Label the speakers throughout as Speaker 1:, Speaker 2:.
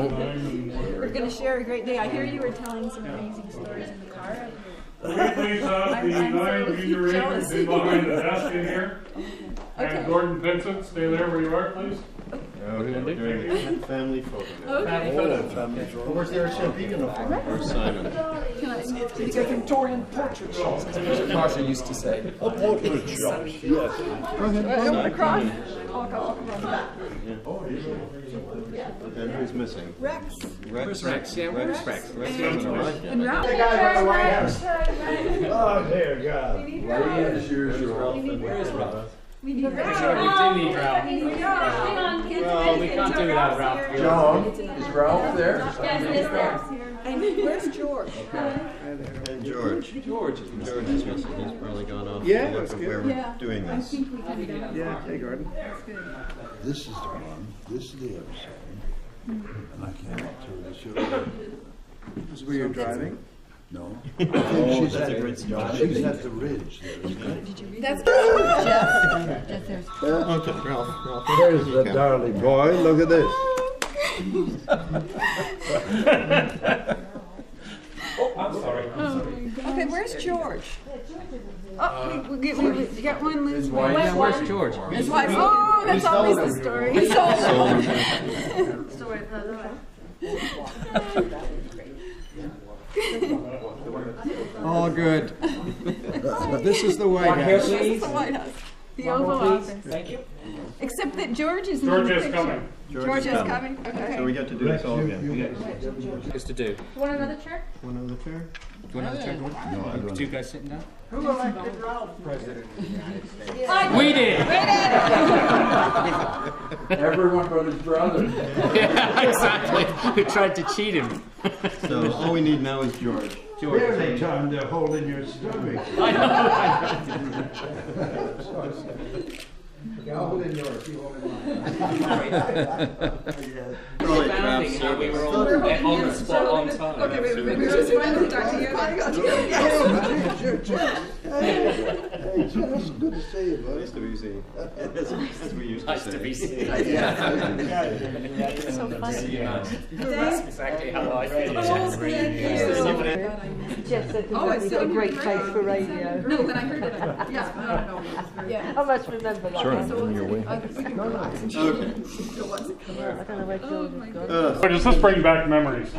Speaker 1: We're going to share a great day. I hear you were telling some amazing stories in the car.
Speaker 2: Will you please have the 9 junior Rangers be behind the desk in here?
Speaker 1: Okay.
Speaker 2: And Gordon Pinsent, stay there where you are, please.
Speaker 3: We're doing a family photo.
Speaker 1: Okay.
Speaker 3: Family photo. Where's their champagne uniform? Where's Simon?
Speaker 1: It's a Victorian portrait show.
Speaker 4: Marsha used to say.
Speaker 3: A portrait shop, yes. Go ahead.
Speaker 1: Across. I'll go around the back.
Speaker 3: And who's missing?
Speaker 1: Rex.
Speaker 3: Rex.
Speaker 4: Rex, yeah, where's Rex? Rex is all right.
Speaker 1: And Ralph.
Speaker 3: Oh, dear God.
Speaker 4: Where is Ralph?
Speaker 1: We need Ralph.
Speaker 4: We do need Ralph. No, we can't do without Ralph.
Speaker 5: John, is Ralph there?
Speaker 1: Yes, he's there. And where's George?
Speaker 3: And George. George is missing. He's probably gone off.
Speaker 5: Yeah,
Speaker 3: to look
Speaker 5: that's
Speaker 3: at
Speaker 5: good.
Speaker 3: where we're doing
Speaker 1: I
Speaker 3: this.
Speaker 1: think we can do that.
Speaker 5: Yeah, hey, Gordon.
Speaker 6: This is the one, this is the other side. And I can't tell the show.
Speaker 5: This is where you're driving?
Speaker 6: No.
Speaker 3: Oh, that's a great spot.
Speaker 6: She's at the ridge there.
Speaker 1: That's Jeff.
Speaker 3: Okay, Ralph.
Speaker 6: There's the darling boy, look at this.
Speaker 2: Oh, I'm sorry.
Speaker 1: Okay, where's George? Oh, we get one loose.
Speaker 4: Yeah, where's George?
Speaker 1: His wife. Oh, that's always the story. He sold him. Story of the life.
Speaker 5: All good. This is the White House.
Speaker 1: This is the White House. The Oval Office.
Speaker 4: Thank you.
Speaker 1: Except that George is
Speaker 2: George
Speaker 1: in the
Speaker 2: is
Speaker 1: picture.
Speaker 2: coming.
Speaker 1: George is coming? Okay.
Speaker 3: So we get to do this all again.
Speaker 4: What's to do?
Speaker 1: Want another chair?
Speaker 3: One other chair?
Speaker 4: Do you want another check?
Speaker 6: No, I don't.
Speaker 4: Two guys sitting down?
Speaker 5: Who elected Ralph president?
Speaker 4: We did!
Speaker 5: Everyone but his brother.
Speaker 4: Yeah, exactly. We tried to cheat him.
Speaker 3: So all we need now is George.
Speaker 6: There's a time they're holding your stomach.
Speaker 4: I know.
Speaker 5: I'll hold in yours, you hold in mine.
Speaker 3: Probably Ralph's
Speaker 4: You know, we were
Speaker 3: service.
Speaker 4: all on the spot on time.
Speaker 1: Okay, wait. We're just going to start together.
Speaker 6: Hey, just good to see you, buddy.
Speaker 3: Nice to be seen. As we used to
Speaker 4: Nice
Speaker 3: say.
Speaker 4: to be seen.
Speaker 1: So funny.
Speaker 4: That's exactly how I feel.
Speaker 7: Jeff said
Speaker 1: Oh,
Speaker 7: that
Speaker 1: it's
Speaker 7: he's got a
Speaker 1: so
Speaker 7: great
Speaker 1: great.
Speaker 7: taste for radio.
Speaker 1: No, when I heard it, yeah.
Speaker 7: I must remember that.
Speaker 6: Sure,
Speaker 7: one.
Speaker 6: on your way.
Speaker 1: We can relax and
Speaker 3: Okay.
Speaker 7: I don't know where George has gone.
Speaker 2: Does this bring back memories?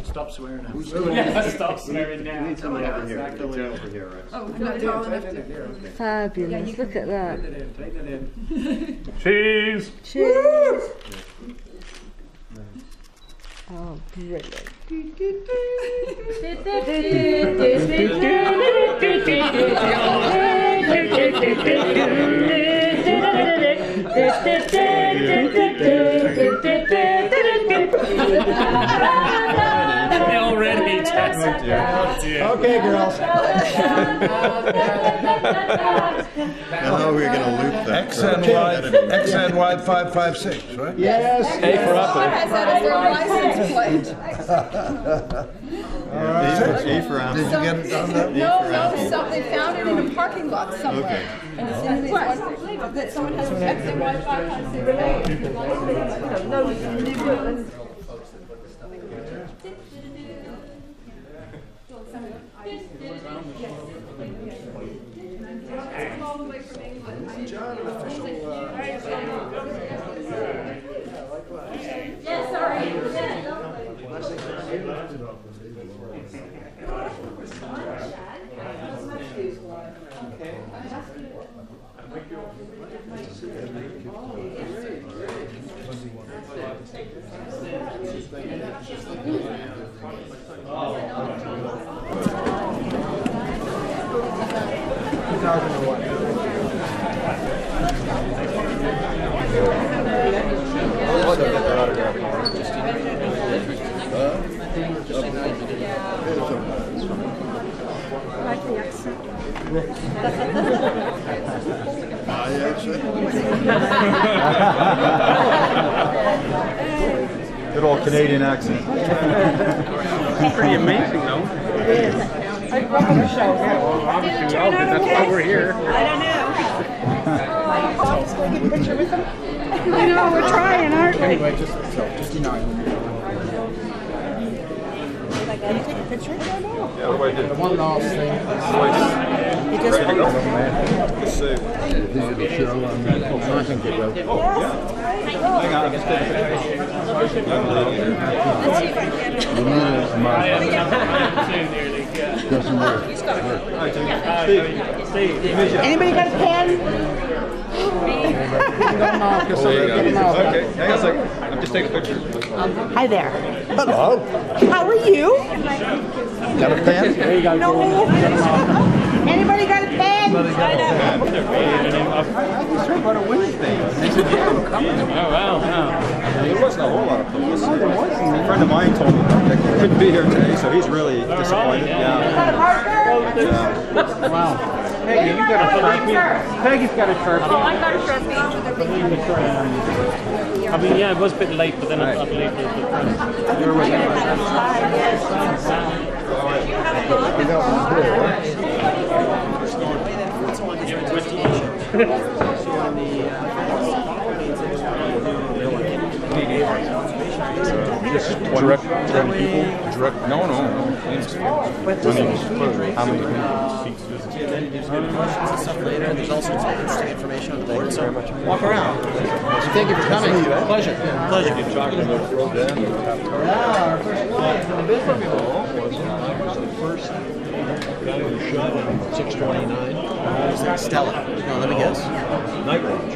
Speaker 5: Stop swearing now.
Speaker 4: Yeah, stop swearing now.
Speaker 3: We need someone over here. Someone over here, Rex.
Speaker 1: Oh, I'm not tall enough to.
Speaker 7: Fabulous. Look at that.
Speaker 5: Take it in.
Speaker 2: Cheese!
Speaker 7: Cheers. Oh, brilliant.
Speaker 4: Already, Jess.
Speaker 5: Okay, girls.
Speaker 3: Now we're going to loop that.
Speaker 6: XNY 556, right?
Speaker 5: Yes.
Speaker 4: Hey, for
Speaker 1: Someone has that as their license plate.
Speaker 3: A for Apple.
Speaker 6: Did you get it done that?
Speaker 1: No, they found it in a parking lot somewhere.
Speaker 3: Okay.
Speaker 1: And it's in this one, that someone has an X and Y 556.
Speaker 7: No,
Speaker 5: John, an official.
Speaker 1: Yeah, sorry.
Speaker 3: Good old Canadian accent.
Speaker 4: Pretty amazing, though.
Speaker 7: I brought the show.
Speaker 4: Obviously, that's why we're here.
Speaker 7: I don't know. Take a picture with them.
Speaker 1: I know, we're trying, aren't we?
Speaker 5: Anyway, just you know.
Speaker 7: Can you take a picture?
Speaker 3: Yeah, what do I do?
Speaker 5: The one last thing.
Speaker 7: He just
Speaker 3: Ready to go? Let's see.
Speaker 6: Digital show, I think it will.
Speaker 3: Hang on, let's take a picture.
Speaker 6: Doesn't work.
Speaker 7: Anybody got a pen?
Speaker 5: Marcus,
Speaker 3: There you
Speaker 5: get him
Speaker 3: go.
Speaker 5: out.
Speaker 3: Okay, hang on a second. I'm just taking a picture.
Speaker 7: Hi there.
Speaker 6: Hello.
Speaker 7: How are you?
Speaker 6: Got a pen?
Speaker 5: There you go.
Speaker 7: No. Anybody got a pen?
Speaker 5: About a Wednesday.
Speaker 3: There wasn't a whole lot of publicity. A friend of mine told me that he couldn't be here today, so he's really disappointed. Yeah.
Speaker 5: Wow. Peggy, you got a Sharpie? Peggy's got a Sharpie.
Speaker 1: Oh, I got a Sharpie.
Speaker 4: I mean, yeah, it was a bit late, but then I believe
Speaker 5: You're with him.
Speaker 8: Direct people? No. How many
Speaker 3: Stuff later. There's all sorts of interesting information on the board. So
Speaker 5: Walk around. Thank you for coming. Pleasure.
Speaker 3: pleasure. First guy who shot in 629. Stella. No, let me guess. Night Range.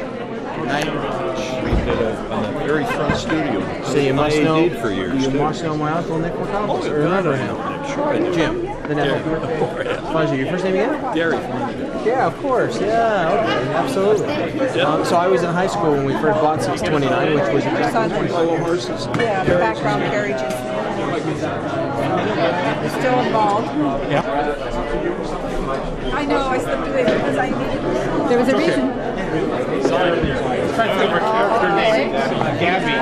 Speaker 3: Night Range. We did on the very front studio.
Speaker 7: So you must know.
Speaker 3: Did for years.
Speaker 7: You
Speaker 3: too.
Speaker 7: must know my uncle Nick McCall.
Speaker 3: Oh,
Speaker 7: Or remember him?
Speaker 3: Sure I do.
Speaker 7: Jim. The nephew. Pleasure. Your first name again?
Speaker 3: Gary.
Speaker 7: Yeah, of course. Yeah, okay, absolutely. So I was in high school when we first bought 629, which was exactly
Speaker 3: Follow horses.
Speaker 1: Yeah, the background carriages. Still involved.
Speaker 5: Yeah.
Speaker 1: I know, I slipped away because I needed. There was a reason.
Speaker 5: Gabby.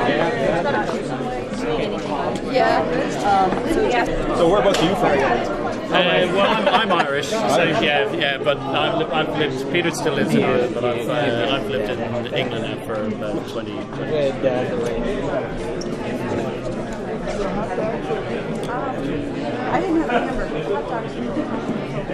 Speaker 1: Yeah.
Speaker 3: So whereabouts are you from?
Speaker 4: well, I'm Irish, so yeah, but I've lived. Peter still lives in Ireland, but I've lived in England now for about 20 years.
Speaker 1: I didn't have a number. Hot dogs.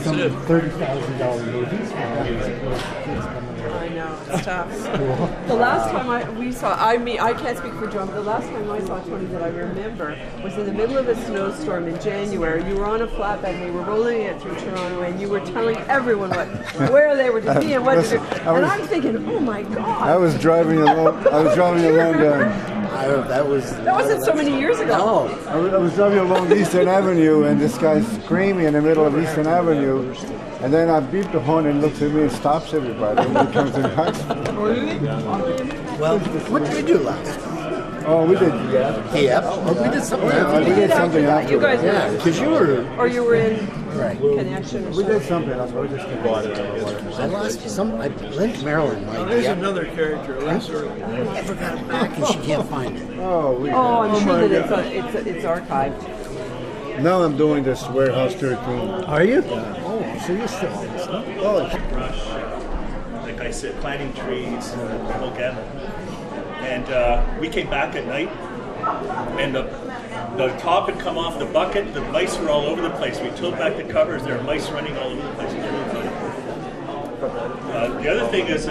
Speaker 6: Some $30,000 movies.
Speaker 9: I know, it's tough. The last time we saw, I can't speak for John, but the last time I saw Tony that I remember was in the middle of a snowstorm in January. You were on a flatbed and they were rolling it through Toronto and you were telling everyone where they were to be and what to do. And I'm thinking, oh my God.
Speaker 6: I was driving along.
Speaker 7: That
Speaker 9: wasn't so many years ago.
Speaker 6: I was driving along Eastern Avenue, and this guy's screaming in the middle of Eastern Avenue. And then I beep the horn and looks at me and stops everybody. And he comes in back.
Speaker 7: Well, what did we do last?
Speaker 6: Oh, we did.
Speaker 7: We did something.
Speaker 6: We did something after.
Speaker 9: You guys
Speaker 7: Yeah, because you were.
Speaker 9: or you were in Connection or
Speaker 6: We
Speaker 9: something.
Speaker 6: did something else. We just
Speaker 7: I lent Marilyn my
Speaker 3: There's another character.
Speaker 7: I never got it back and she can't find it.
Speaker 6: Oh,
Speaker 9: I'm sure that it's archived.
Speaker 6: now I'm doing this Warehouse 13.
Speaker 7: Are you? Oh, so you're still on this, huh?
Speaker 6: Oh,
Speaker 10: Like I said, planting trees, whole gamut. And we came back at night, and the top had come off the bucket. The mice were all over the place. We tilted back the covers. There were mice running all over the place. It was really fun. The other thing is,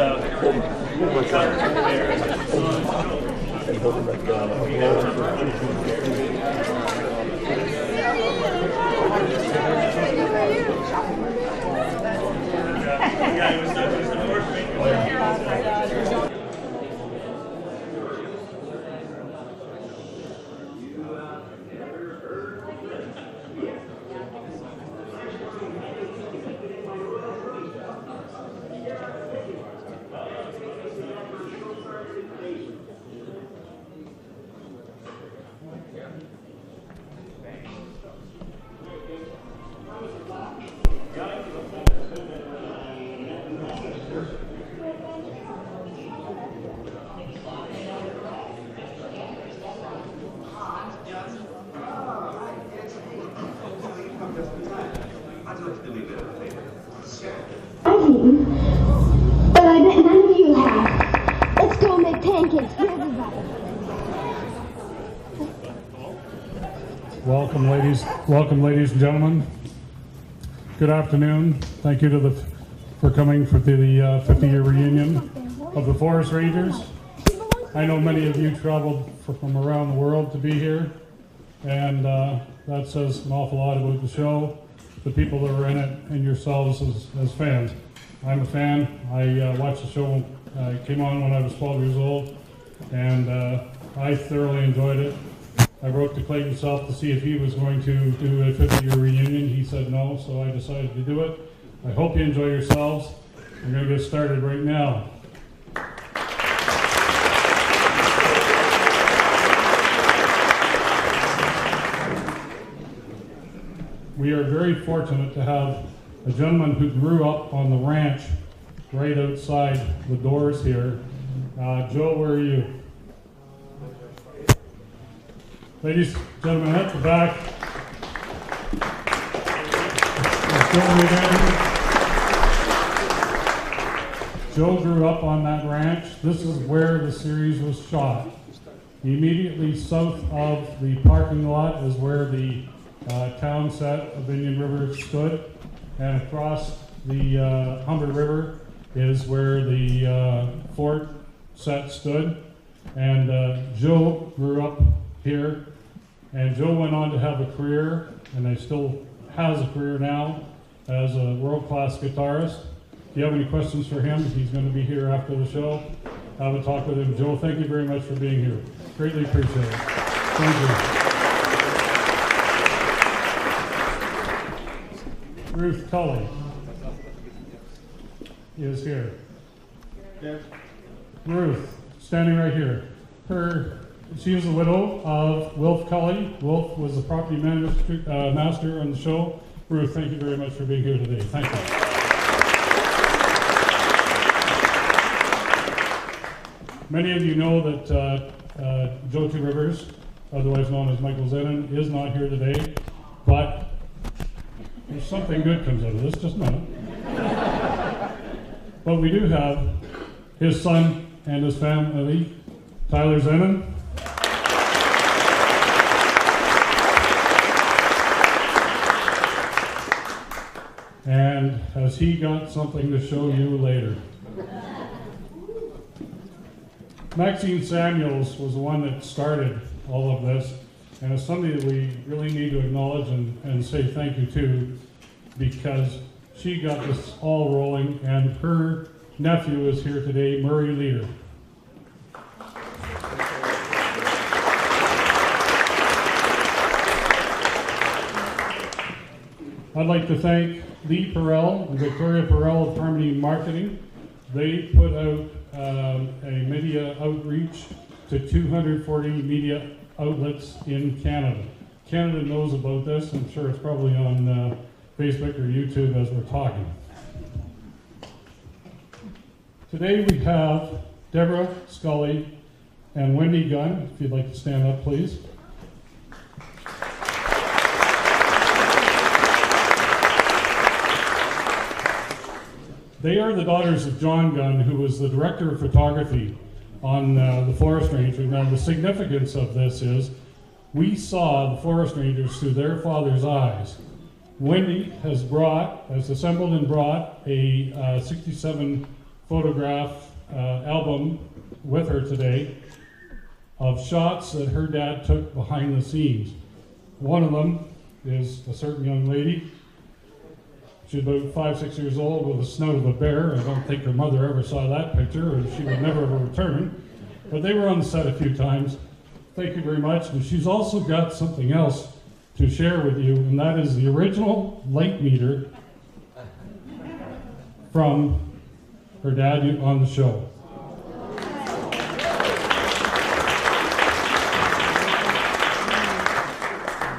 Speaker 10: yeah, it was the fourth week.
Speaker 11: seen. But I bet none of you have. Let's go make pancakes for everybody.
Speaker 2: Welcome, ladies and gentlemen. Good afternoon. Thank you for coming to the 50-year reunion of the Forest Rangers. I know many of you traveled from around the world to be here, and that says an awful lot about the show, the people that were in it, and yourselves as fans. I'm a fan. I watched the show. I came on when I was 12 years old, and I thoroughly enjoyed it. I wrote to Clayton himself to see if he was going to do a 50-year reunion. He said no, so I decided to do it. I hope you enjoy yourselves. We're going to get started right now. We are very fortunate to have a gentleman who grew up on the ranch right outside the doors here. Joe, where are you? Ladies and gentlemen, at the back. Joe grew up on that ranch. This is where the series was shot. Immediately south of the parking lot is where the town set of Indian River stood, and across the Humber River is where the fort set stood. And Joe grew up here, and Joe went on to have a career, and he still has a career now as a world-class guitarist. If you have any questions for him, he's going to be here after the show. Have a talk with him. Joe, thank you very much for being here. Greatly appreciate it. Thank you. Ruth Tully is here. Yes. Ruth, standing right here. She was the widow of Wilf Cully. Wilf was the property master on the show. Ruth, thank you very much for being here today. Thank you. Many of you know that Joe Two Rivers, otherwise known as Michael Zenon, is not here today, but there's something good comes out of this, just a minute. But we do have his son and his family, Tyler Zenon. And has he got something to show you later? Maxine Samuels was the one that started all of this, and it's somebody that we really need to acknowledge and say thank you to, because she got this all rolling, and her nephew is here today, Murray Leader. I'd like to thank Lee Perrell and Victoria Perrell of Harmony Marketing. They put out a media outreach to 240 media outlets in Canada. Canada knows about this. I'm sure it's probably on Facebook or YouTube as we're talking. Today we have Deborah Scully and Wendy Gunn. If you'd like to stand up, please. They are the daughters of John Gunn, who was the director of photography on the Forest Rangers. Now, the significance of this is we saw the Forest Rangers through their father's eyes. Wendy has assembled and brought a 67 photograph album with her today of shots that her dad took behind the scenes. One of them is a certain young lady. She's about 5-6 years old with the snout of a bear. I don't think her mother ever saw that picture, or she would never return. But they were on the set a few times. Thank you very much. And she's also got something else to share with you, and that is the original light meter from her dad on the show.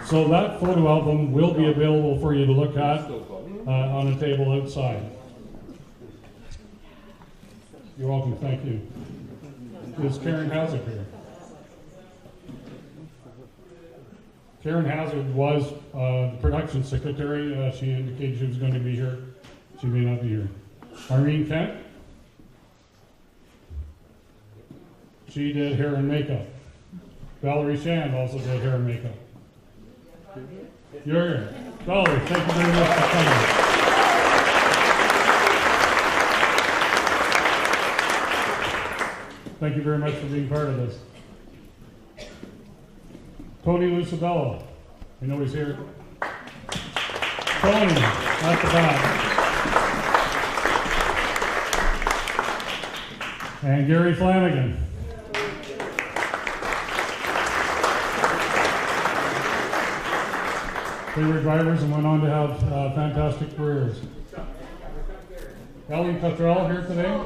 Speaker 2: So that photo album will be available for you to look at on a table outside. You're welcome, thank you. Is Karen Hazard here? Karen Hazard was the production secretary. She indicated she was going to be here. She may not be here. Irene Kent. She did hair and makeup. Valerie Shand also did hair and makeup. You're here. Valerie, thank you very much for coming. Thank you very much for being part of this. Tony Lucibello. I know he's here. Tony, at the back. And Gary Flanagan. They were drivers and went on to have fantastic careers. Ellen Cottrell here today.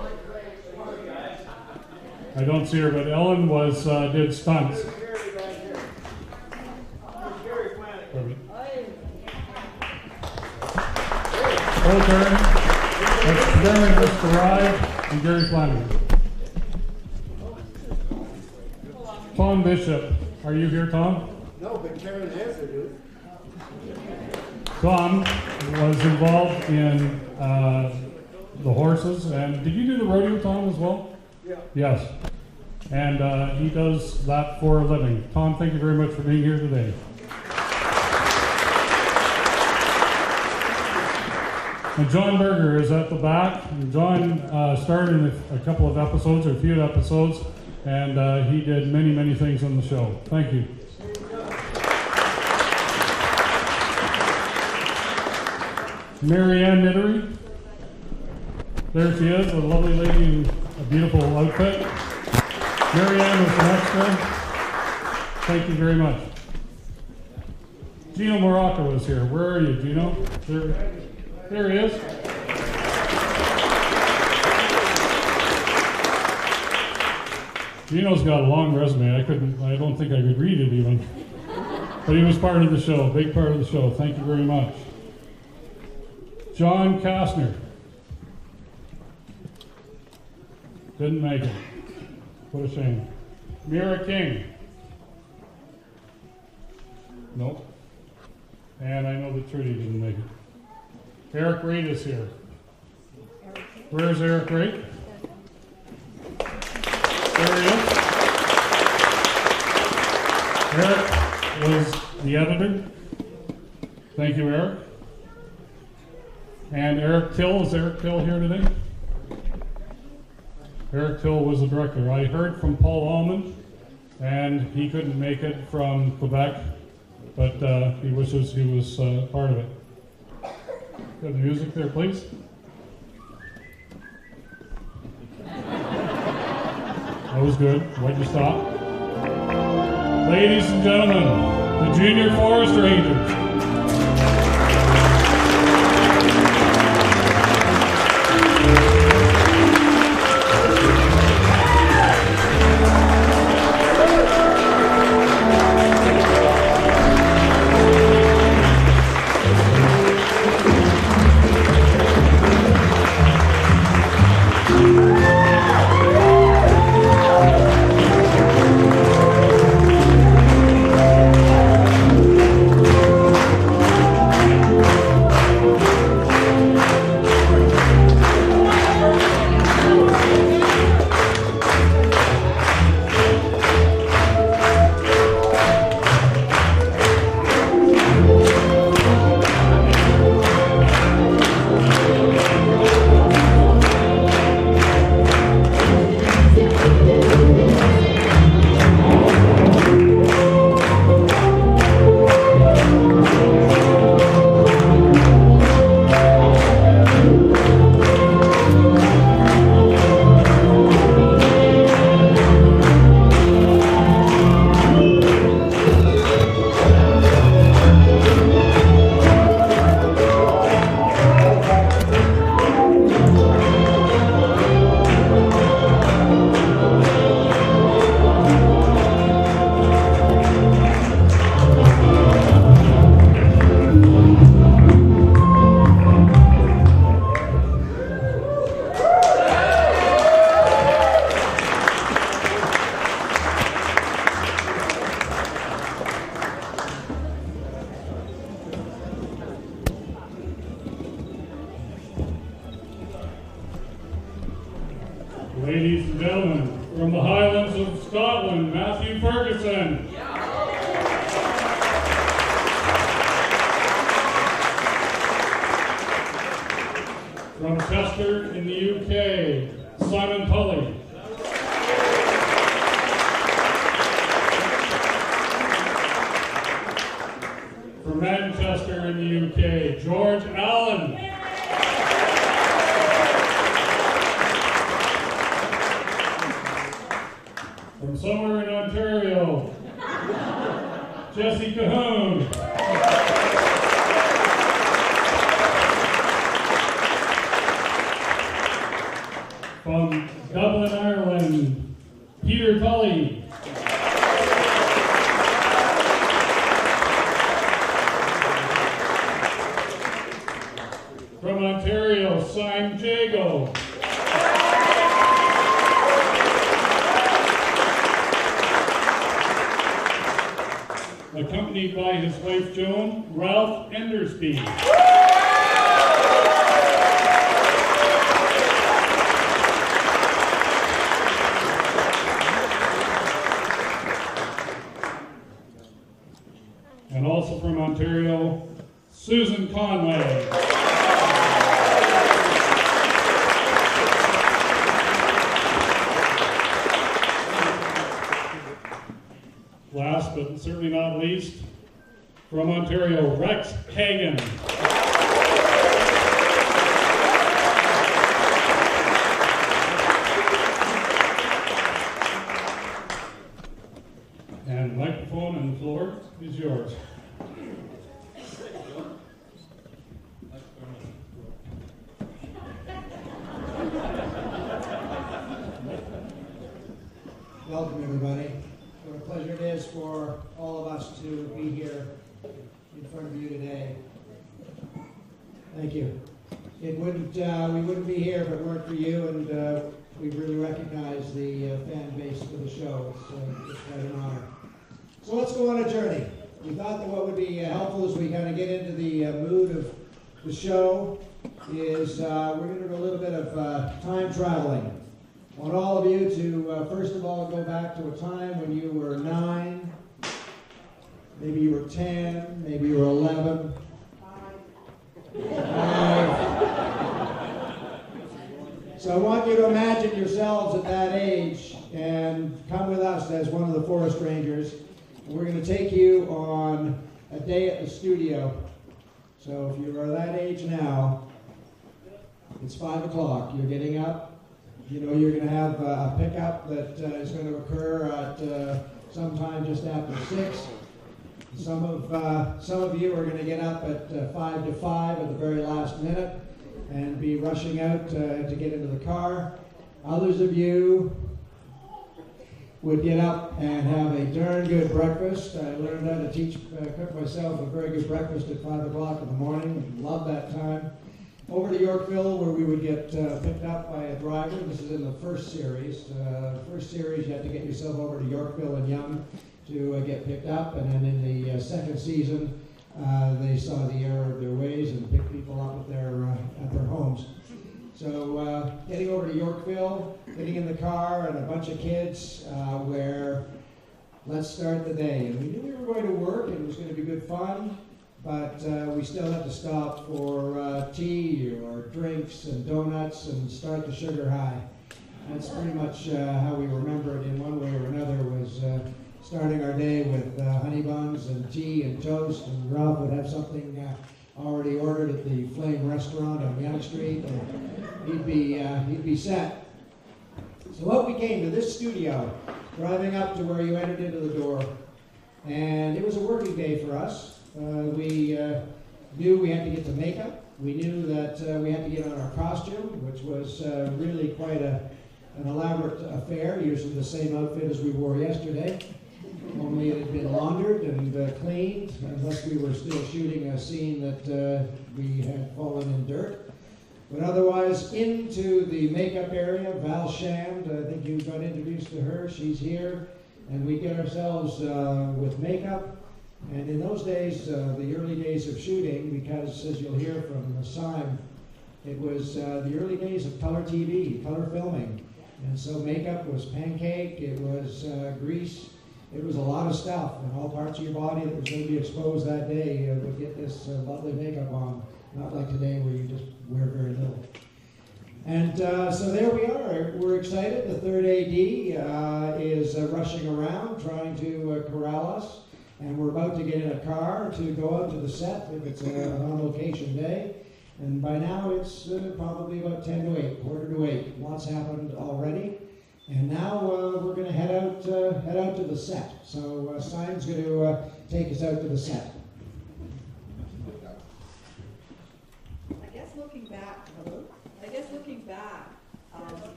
Speaker 2: I don't see her, but Ellen did stunts. Old turn. That's Jeremy Mr. and Gary Flanagan. Tom Bishop. Are you here, Tom?
Speaker 6: No, but Karen has her, dude.
Speaker 2: Tom was involved in the horses, and did you do the rodeo, Tom, as well?
Speaker 6: Yeah.
Speaker 2: Yes. And he does that for a living. Tom, thank you very much for being here today. And John Berger is at the back. And John starred in a couple of episodes, or a few episodes, and he did many, many things on the show. Thank you. Mary Ann Nittery. There she is, a lovely lady in a beautiful outfit. Mary Ann was the next one. Thank you very much. Gino Morocco is here. Where are you, Gino? There he is. Gino's got a long resume. I don't think I could read it even. But he was part of the show, a big part of the show. Thank you very much. John Kastner. Didn't make it. What a shame. Mira King. Nope. And I know that Trudy didn't make it. Eric Reid is here. Where's Eric Reid? There he is. Eric was the editor. Thank you, Eric. And Eric Till, is Eric Till here today? Eric Till was the director. I heard from Paul Allman, and he couldn't make it from Quebec, but he wishes he was part of it. Got the music there, please. That was good. Why'd you stop? Ladies and gentlemen, the Junior Forest Rangers. Ladies and gentlemen, from the Highlands of Scotland, Matthew Ferguson. From Chester in the UK, Simon Tully. From Manchester in the UK, George Allen. From somewhere in Ontario, Jesse Cahoon. From Dublin, Ireland, Peter Tully. From Ontario, Simon Jago. Accompanied by his wife Joan, Ralph Endersby. And also from Ontario, Susan Conway. Last but certainly not least, from Ontario, Rex Hagan. And the microphone and the floor is yours.
Speaker 12: Welcome, everybody. What a pleasure it is for all of us to be here in front of you today. Thank you. We wouldn't be here if it weren't for you, and we really recognize the fan base for the show. It's quite an honor. So let's go on a journey. We thought that what would be helpful as we kind of get into the mood of the show is we're going to do a little bit of time traveling. I want all of you to, first of all, go back to a time when you were 9, maybe you were 10, maybe you were 11. 5. So I want you to imagine yourselves at that age and come with us as one of the forest rangers. And we're going to take you on a day at the studio. So if you are that age now, it's 5 o'clock. You're getting up. You know you're going to have a pickup that is going to occur at sometime just after 6. Some of you are going to get up at 5 to 5 at the very last minute and be rushing out to get into the car. Others of you would get up and have a darn good breakfast. I learned how to cook myself a very good breakfast at 5 o'clock in the morning. Love that time. Over to Yorkville, where we would get picked up by a driver. This is in the first series. First series, you had to get yourself over to Yorkville and Yonge to get picked up. And then in the second season, they saw the error of their ways and picked people up at their homes. So getting over to Yorkville, getting in the car, and a bunch of kids where let's start the day. And we knew we were going to work, and it was going to be good fun. But we still had to stop for tea or drinks and donuts and start the sugar high. That's pretty much how we remember it in one way or another, was starting our day with honey buns and tea and toast, and Ralph would have something already ordered at the Flame Restaurant on Yonge Street, and he'd be set. So up we came to this studio, driving up to where you entered into the door, and it was a working day for us. We knew we had to get to makeup. We knew that we had to get on our costume, which was really quite an elaborate affair, using the same outfit as we wore yesterday, only it had been laundered and cleaned, unless we were still shooting a scene that we had fallen in dirt. But otherwise, into the makeup area, Val Shand, I think you got introduced to her, she's here, and we get ourselves with makeup. And in those days, the early days of shooting, because as you'll hear from Simon, it was the early days of color TV, color filming. And so makeup was pancake, it was grease, it was a lot of stuff, and all parts of your body that was going to be exposed that day would get this lovely makeup on. Not like today where you just wear very little. And so there we are. We're excited. The third AD is rushing around trying to corral us. And we're about to get in a car to go out to the set if it's an on-location day. And by now it's probably about 10 to 8, quarter to 8. Lots happened already. And now we're going to head out to the set. So Stein's going to take us out to the set.
Speaker 9: I guess looking back,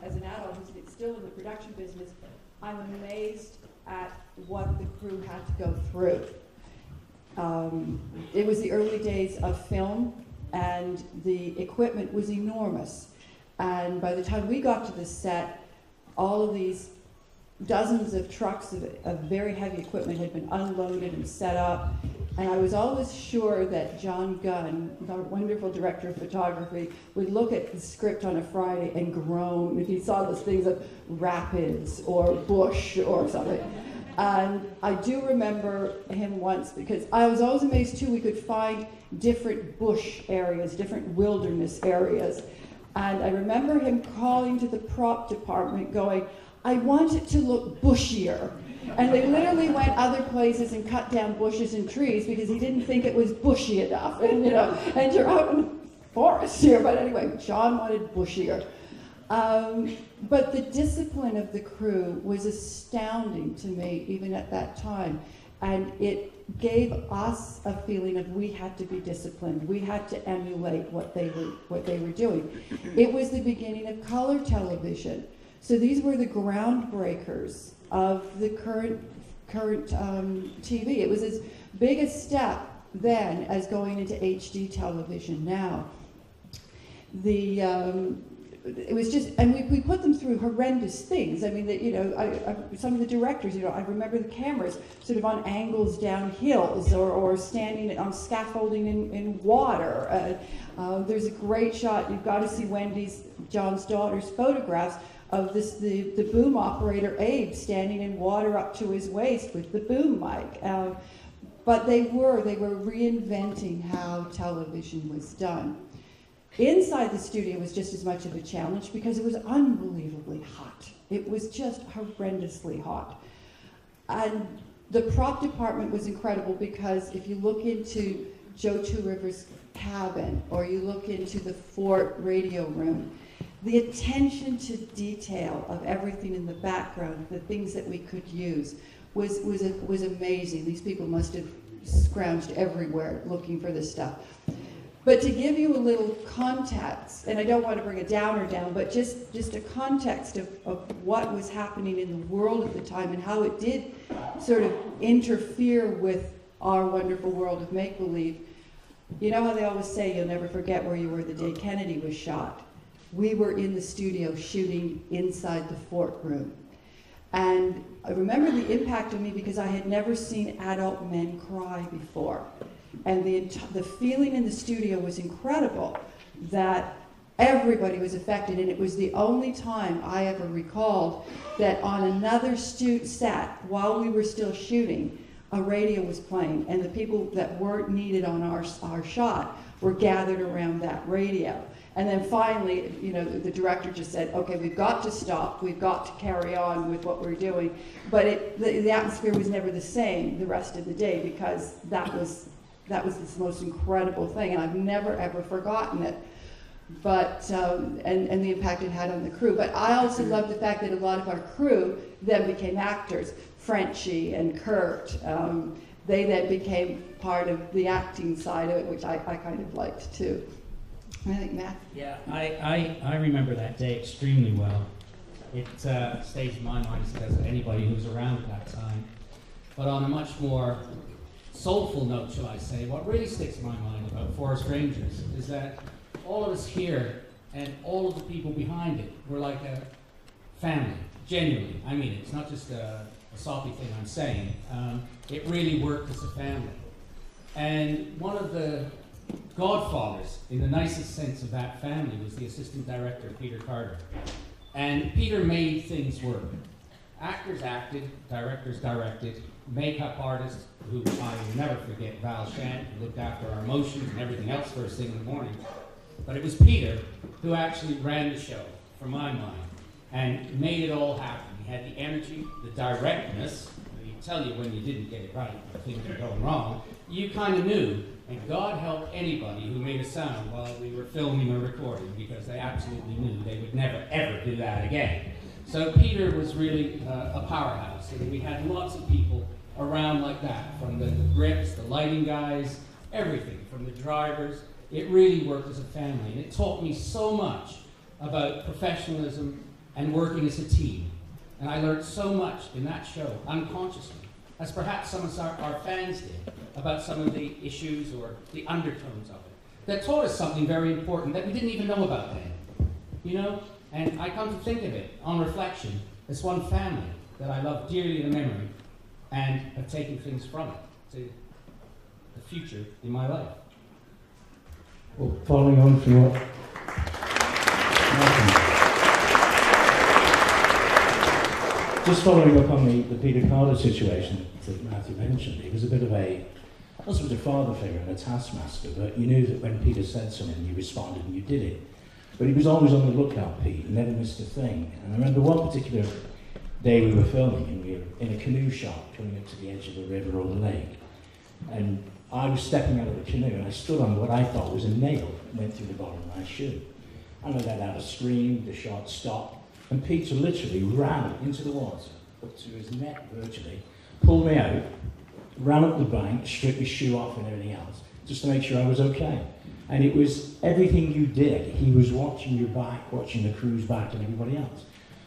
Speaker 9: as an adult who's still in the production business, I'm amazed at what the crew had to go through. It was the early days of film, and the equipment was enormous. And by the time we got to the set, all of these dozens of trucks of very heavy equipment had been unloaded and set up. And I was always sure that John Gunn, our wonderful director of photography, would look at the script on a Friday and groan if he saw those things of rapids or bush or something. And I do remember him once, because I was always amazed too, we could find different bush areas, different wilderness areas. And I remember him calling to the prop department going, I want it to look bushier. And they literally went other places and cut down bushes and trees because he didn't think it was bushy enough. And you're out in the forest here. But anyway, John wanted bushier. But the discipline of the crew was astounding to me, even at that time. And it gave us a feeling of we had to be disciplined. We had to emulate what they were doing. It was the beginning of color television. So these were the groundbreakers of the current TV. It was as big a step then as going into HD television now. It was just, and we put them through horrendous things. I mean, some of the directors, I remember the cameras sort of on angles down hills or standing on scaffolding in water. There's a great shot, you've got to see Wendy's, John's daughter's photographs of the boom operator Abe standing in water up to his waist with the boom mic. But they were reinventing how television was done. Inside the studio was just as much of a challenge because it was unbelievably hot. It was just horrendously hot. And the prop department was incredible because if you look into Joe Two Rivers' cabin or you look into the Fort radio room, the attention to detail of everything in the background, the things that we could use, was amazing. These people must have scrounged everywhere looking for this stuff. But to give you a little context, and I don't want to bring a downer down, but just a context of what was happening in the world at the time and how it did sort of interfere with our wonderful world of make-believe. You know how they always say you'll never forget where you were the day Kennedy was shot? We were in the studio shooting inside the Fort room. And I remember the impact on me because I had never seen adult men cry before. And the feeling in the studio was incredible that everybody was affected. And it was the only time I ever recalled that on another set, while we were still shooting, a radio was playing. And the people that weren't needed on our shot were gathered around that radio. And then finally, the director just said, okay, we've got to stop. We've got to carry on with what we're doing. But the atmosphere was never the same the rest of the day because that was this most incredible thing, and I've never ever forgotten it. But and the impact it had on the crew. But I also love the fact that a lot of our crew then became actors. Frenchie and Kurt, they then became part of the acting side of it, which I kind of liked too. I think Matt.
Speaker 13: Yeah, I remember that day extremely well. It stays in my mind as anybody who's around at that time. But on a much more soulful note, shall I say, what really sticks in my mind about Forest Rangers is that all of us here and all of the people behind it were like a family, genuinely. I mean, it's not just a soppy thing I'm saying. It really worked as a family. And one of the godfathers, in the nicest sense of that family, was the assistant director, Peter Carter, And Peter made things work. Actors acted, directors directed, makeup artists, who I will never forget, Val Shant, who looked after our emotions and everything else first thing in the morning. But it was Peter who actually ran the show, from my mind, and made it all happen. He had the energy, the directness. He'd tell you when you didn't get it right, or things were going wrong. You kind of knew, and God help anybody who made a sound while we were filming or recording, because they absolutely knew they would never, ever do that again. So Peter was really a powerhouse, and we had lots of people around like that, from the grips, the lighting guys, everything, from the drivers. It really worked as a family, and it taught me so much about professionalism and working as a team. And I learned so much in that show, unconsciously, as perhaps some of our fans did, about some of the issues or the undertones of it, that taught us something very important that we didn't even know about then, you know? And I come to think of it, on reflection, as one family that I love dearly in memory, and have taken things from it to the future in my life.
Speaker 14: Well, following on from what just following up on the Peter Carter situation that Matthew mentioned, he was a bit of a, not so much a father figure and a taskmaster, but you knew that when Peter said something, you responded and you did it. But he was always on the lookout, Pete, and never missed a thing. And I remember one particular day we were filming, and we were in a canoe shop coming up to the edge of the river or the lake. And I was stepping out of the canoe, and I stood on what I thought was a nail that went through the bottom of my shoe. And I let out a scream, the shot stopped, and Peter literally ran into the water, up to his neck virtually, pulled me out, ran up the bank, stripped my shoe off and everything else, just to make sure I was okay. And it was everything you did. He was watching your back, watching the crew's back and everybody else.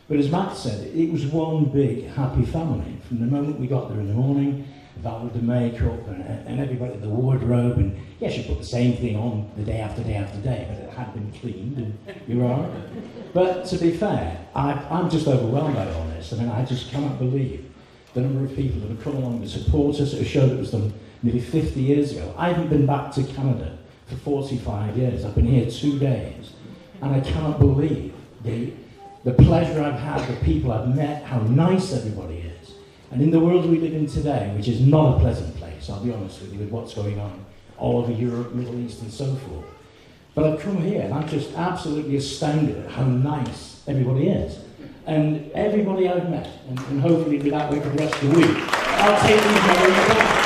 Speaker 14: But as Matt said, it was one big happy family. From the moment we got there in the morning, Val with the makeup and everybody in the wardrobe, and yes, you put the same thing on the day after day after day, but it had been cleaned and you were all right. But to be fair, I'm just overwhelmed by all this. I mean, I just cannot believe the number of people that have come along to support us at a show that was done nearly 50 years ago. I haven't been back to Canada for 45 years. I've been here 2 days, and I cannot believe the pleasure I've had, the people I've met, how nice everybody is. And in the world we live in today, which is not a pleasant place, I'll be honest with you, with what's going on all over Europe, Middle East and so forth. But I've come here and I'm just absolutely astounded at how nice everybody is. And everybody I've met, and hopefully be that way for the rest of the week, I'll take these memories back.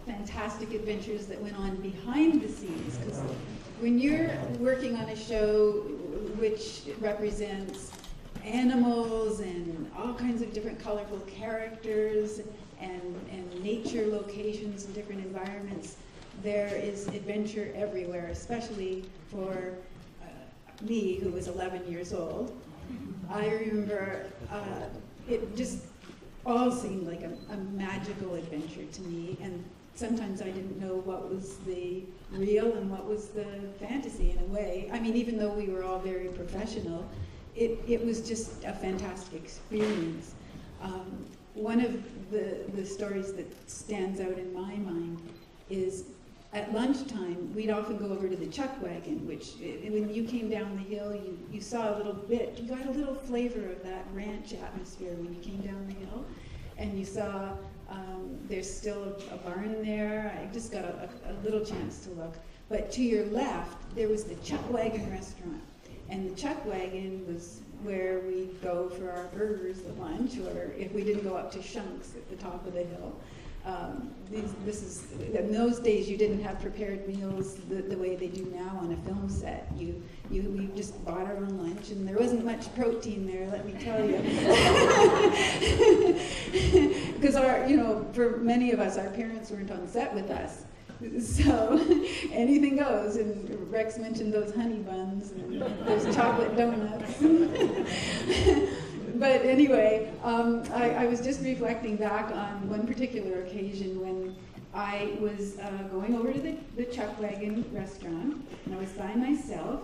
Speaker 1: Fantastic adventures that went on behind the scenes, because when you're working on a show which represents animals and all kinds of different colorful characters and nature locations and different environments, there is adventure everywhere, especially for me, who was 11 years old. I remember it just all seemed like a magical adventure to me, and sometimes I didn't know what was the real and what was the fantasy in a way. I mean, even though we were all very professional, it was just a fantastic experience. One of the stories that stands out in my mind is at lunchtime, we'd often go over to the chuck wagon, which when you came down the hill, you saw a little bit, you got a little flavor of that ranch atmosphere when you came down the hill, and you saw there's still a barn there. I just got a little chance to look. But to your left, there was the Chuck Wagon restaurant. And the Chuck Wagon was where we'd go for our burgers at lunch, or if we didn't go up to Shunks at the top of the hill. In those days, you didn't have prepared meals the way they do now on a film set. We just bought our own lunch, and there wasn't much protein there, let me tell you. Because for many of us, our parents weren't on set with us. So anything goes, and Rex mentioned those honey buns and those chocolate donuts. But anyway, I was just reflecting back on one particular occasion when I was going over to the Chuck Wagon restaurant, and I was by myself,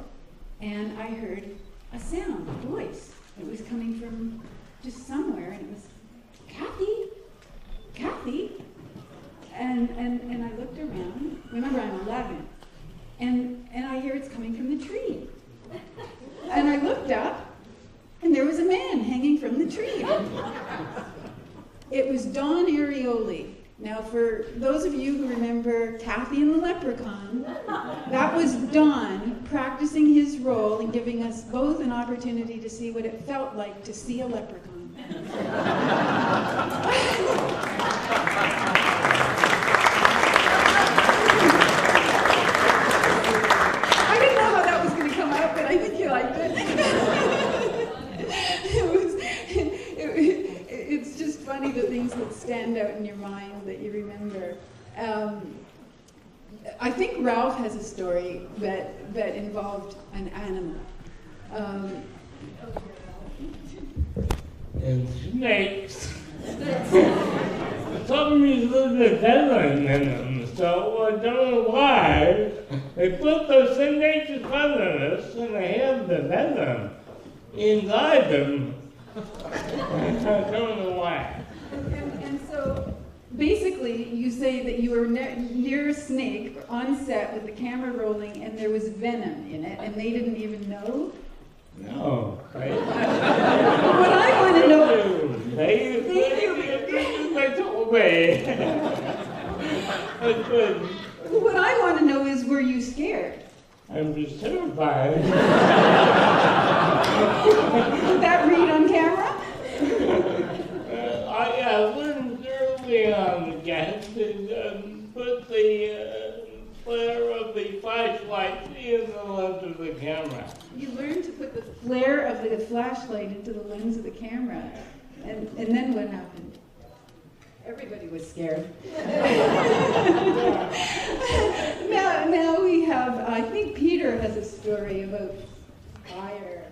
Speaker 1: and I heard a sound, a voice. It was coming from just somewhere, and it was, "Kathy, ravioli. Now, for those of you who remember Taffy and the Leprechaun, that was Don practicing his role and giving us both an opportunity to see what it felt like to see a leprechaun. I didn't know how that was going to come out, but I think you liked it. It's just funny the things that stand out in your mind that you remember. I think Ralph has a story that involved an animal.
Speaker 15: And snakes. Some reason there's venom in them, so I don't know why. They put those snakes venomous and they have the venom inside them. I don't know why.
Speaker 1: And so, basically, you say that you were near a snake on set with the camera rolling and there was venom in it, and they didn't even know?
Speaker 15: No.
Speaker 1: What I want to know...
Speaker 15: They told me.
Speaker 1: What I want to know is, were you scared?
Speaker 15: I'm just terrified.
Speaker 1: Did that read on camera?
Speaker 15: I learned early on, guys, to put the flare of the flashlight in the lens of the camera.
Speaker 1: You learned to put the flare of the flashlight into the lens of the camera. And then what happened? Everybody was scared. Now we have, I think Peter has a story about fire.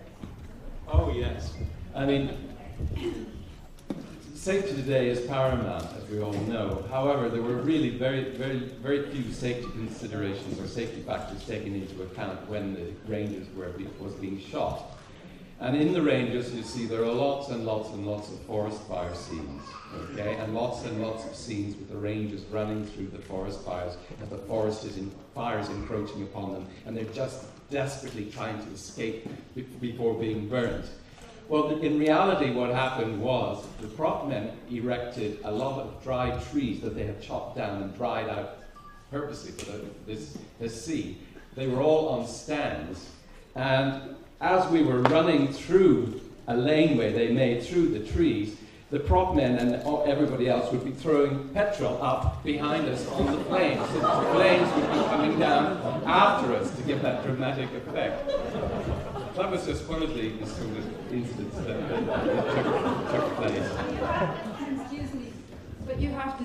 Speaker 16: Oh, yes. I mean, safety today is paramount, as we all know. However, there were really very few safety considerations or safety factors taken into account when the ranges was being shot. And in the ranges, you see, there are lots and lots and lots of forest fire scenes, okay? And lots of scenes with the rangers running through the forest fires as the forest fires encroaching upon them, and they're just desperately trying to escape before being burnt. Well, in reality, what happened was the prop men erected a lot of dry trees that they had chopped down and dried out purposely for this scene. They were all on stands, and as we were running through a laneway they made through the trees, the prop men and everybody else would be throwing petrol up behind us on the flames. So the flames would be coming down after us to give that dramatic effect. That was just one of the sort of incidents that took place.
Speaker 1: Excuse me, but you have to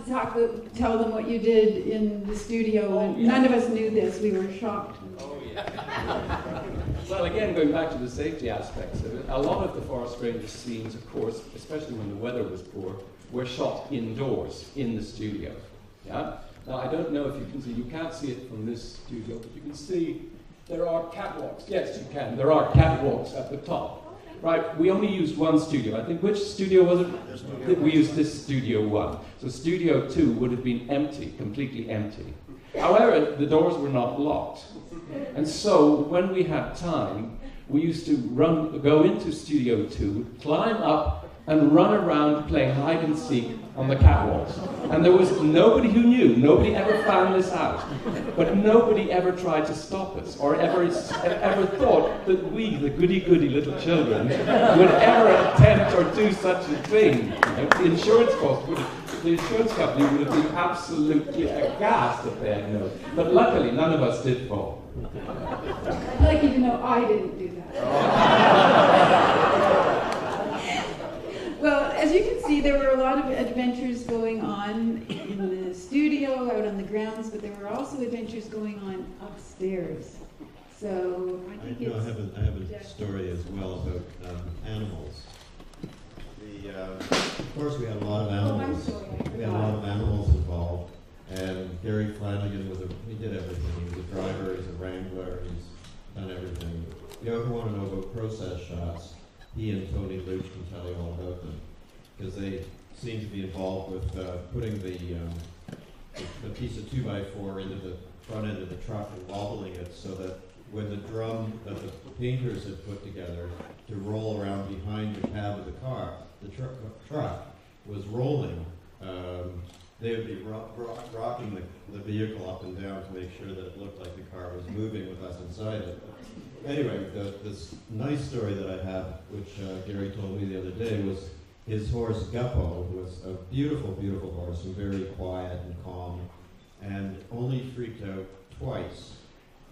Speaker 1: tell them what you did in the studio. And none of us knew this. We were shocked.
Speaker 16: Oh, yeah. Well, again, going back to the safety aspects of it, a lot of the forest ranger scenes, of course, especially when the weather was poor, were shot indoors in the studio. Yeah? Now, I don't know if you can see, you can't see it from this studio, but you can see there are catwalks. Yes, you can. There are catwalks at the top. Right, we only used one studio. I think, which studio was it? We used this Studio 1. So Studio 2 would have been empty, completely empty. However, the doors were not locked. And so, when we had time, we used to go into Studio 2, climb up, and run around playing hide and seek on the catwalks. And there was nobody who knew, nobody ever found this out, but nobody ever tried to stop us, or ever thought that we, the goody-goody little children, would ever attempt or do such a thing. The insurance company would have been absolutely aghast if they had known. But luckily, none of us did fall.
Speaker 1: I'd like you to know I didn't do that. Well, as you can see, there were a lot of adventures going on in the studio, out on the grounds, but there were also adventures going on upstairs. So I think
Speaker 17: I have a story as well about animals. Of course, we had a lot of animals. We had a lot of animals involved, and Gary Flanagan he did everything. He was a driver, he's a wrangler, he's done everything. If you ever want to know about process shots, he and Tony Luch can tell you all about them, because they seem to be involved with putting the piece of 2x4 into the front end of the truck and wobbling it so that when the drum that the painters had put together to roll around behind the cab of the car, the truck was rolling they would be rocking the vehicle up and down to make sure that it looked like the car was moving with us inside it. Anyway, this nice story that I have, which Gary told me the other day, was his horse Guppo, who was a beautiful, beautiful horse and very quiet and calm, and only freaked out twice.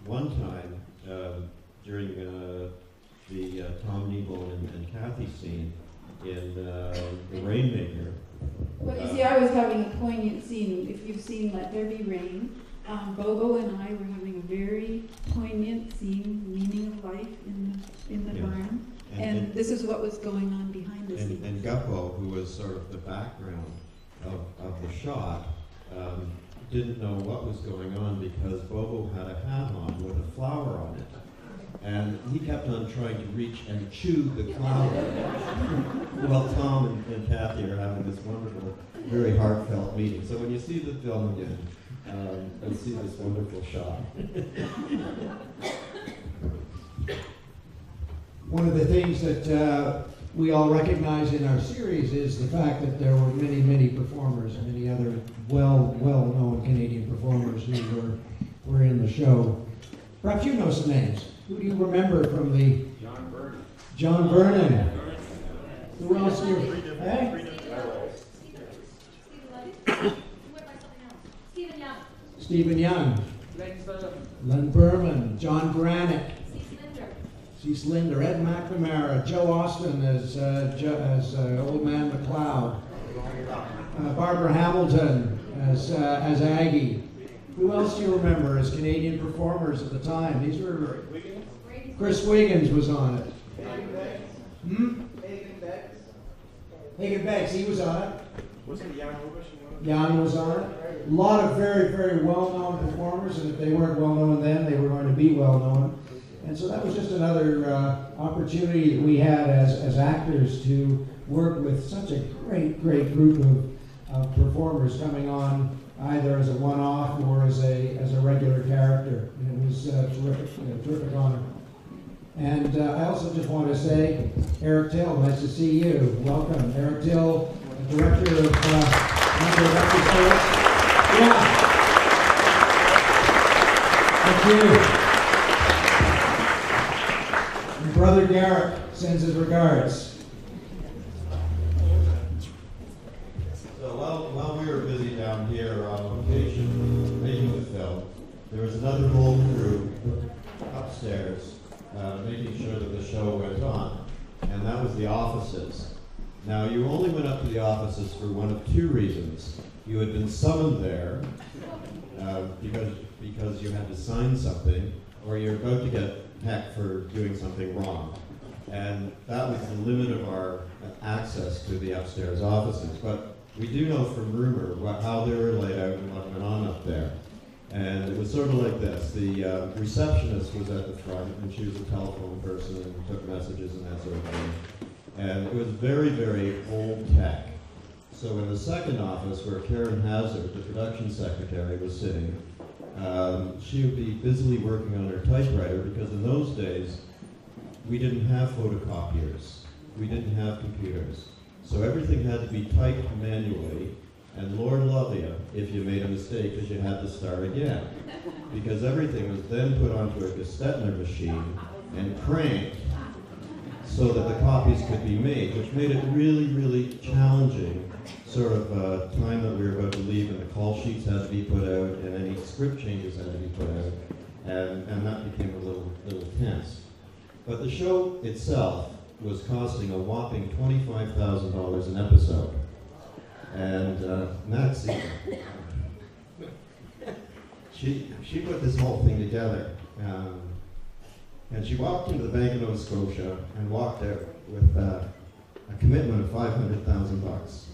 Speaker 17: One time during the Tom Nebel and Kathy scene in The Rainmaker.
Speaker 1: Well, you see, I was having a poignant scene. If you've seen Let There Be Rain, Bobo and I were having a very poignant scene, meaning of life in the barn. And this is what was going on behind the scenes.
Speaker 17: And Guppo, who was sort of the background of the shot, didn't know what was going on because Bobo had a hat on with a flower on it. And he kept on trying to reach and chew the flower while Tom and Kathy are having this wonderful, very heartfelt meeting. So when you see the film again, you'll see this wonderful shot.
Speaker 12: One of the things that we all recognize in our series is the fact that there were many, many performers, many other well-known Canadian performers who were in the show. Perhaps you know some names. Who do you remember from the...
Speaker 8: John Vernon.
Speaker 12: John Vernon. Who else do you... Hey? Stephen Young. Len Berman. John Granick. C. Linder. Ed McNamara. Joe Austin as Old Man McLeod. Barbara Hamilton as Aggie. Who else do you remember as Canadian performers at the time? These were... Chris Wiggins was on it. Hagen Beggs, he was on it.
Speaker 8: Wasn't Jan Obish?
Speaker 12: Jan was on it. A lot of very, very well-known performers, and if they weren't well-known then, they were going to be well-known. And so that was just another opportunity that we had as actors to work with such a great, great group of performers coming on either as a one-off or as a regular character. And it was terrific honor. And I also just want to say, Eric Till, nice to see you. Welcome. Eric Till, director of Yeah. Thank you. And Brother Garrick sends his regards.
Speaker 17: So while we were busy down here on location making the film, there was another whole crew upstairs making sure that the show went on, and that was the offices. Now, you only went up to the offices for one of two reasons. You had been summoned there because you had to sign something, or you're about to get hecked for doing something wrong. And that was the limit of our access to the upstairs offices. But we do know from rumor how they were laid out and what went on up there. And it was sort of like this. The receptionist was at the front, and she was a telephone person and took messages and that sort of thing. And it was very, very old tech. So in the second office, where Karen Hazard, the production secretary, was sitting, she would be busily working on her typewriter, because in those days, we didn't have photocopiers. We didn't have computers. So everything had to be typed manually. And Lord love you if you made a mistake, because you had to start again. Because everything was then put onto a Gestetner machine and cranked so that the copies could be made, which made it really, really challenging sort of time that we were about to leave, and the call sheets had to be put out, and any script changes had to be put out, and that became a little tense. But the show itself was costing a whopping $25,000 an episode. And Maxine, she put this whole thing together. And she walked into the Bank of Nova Scotia and walked out with a commitment of $500,000.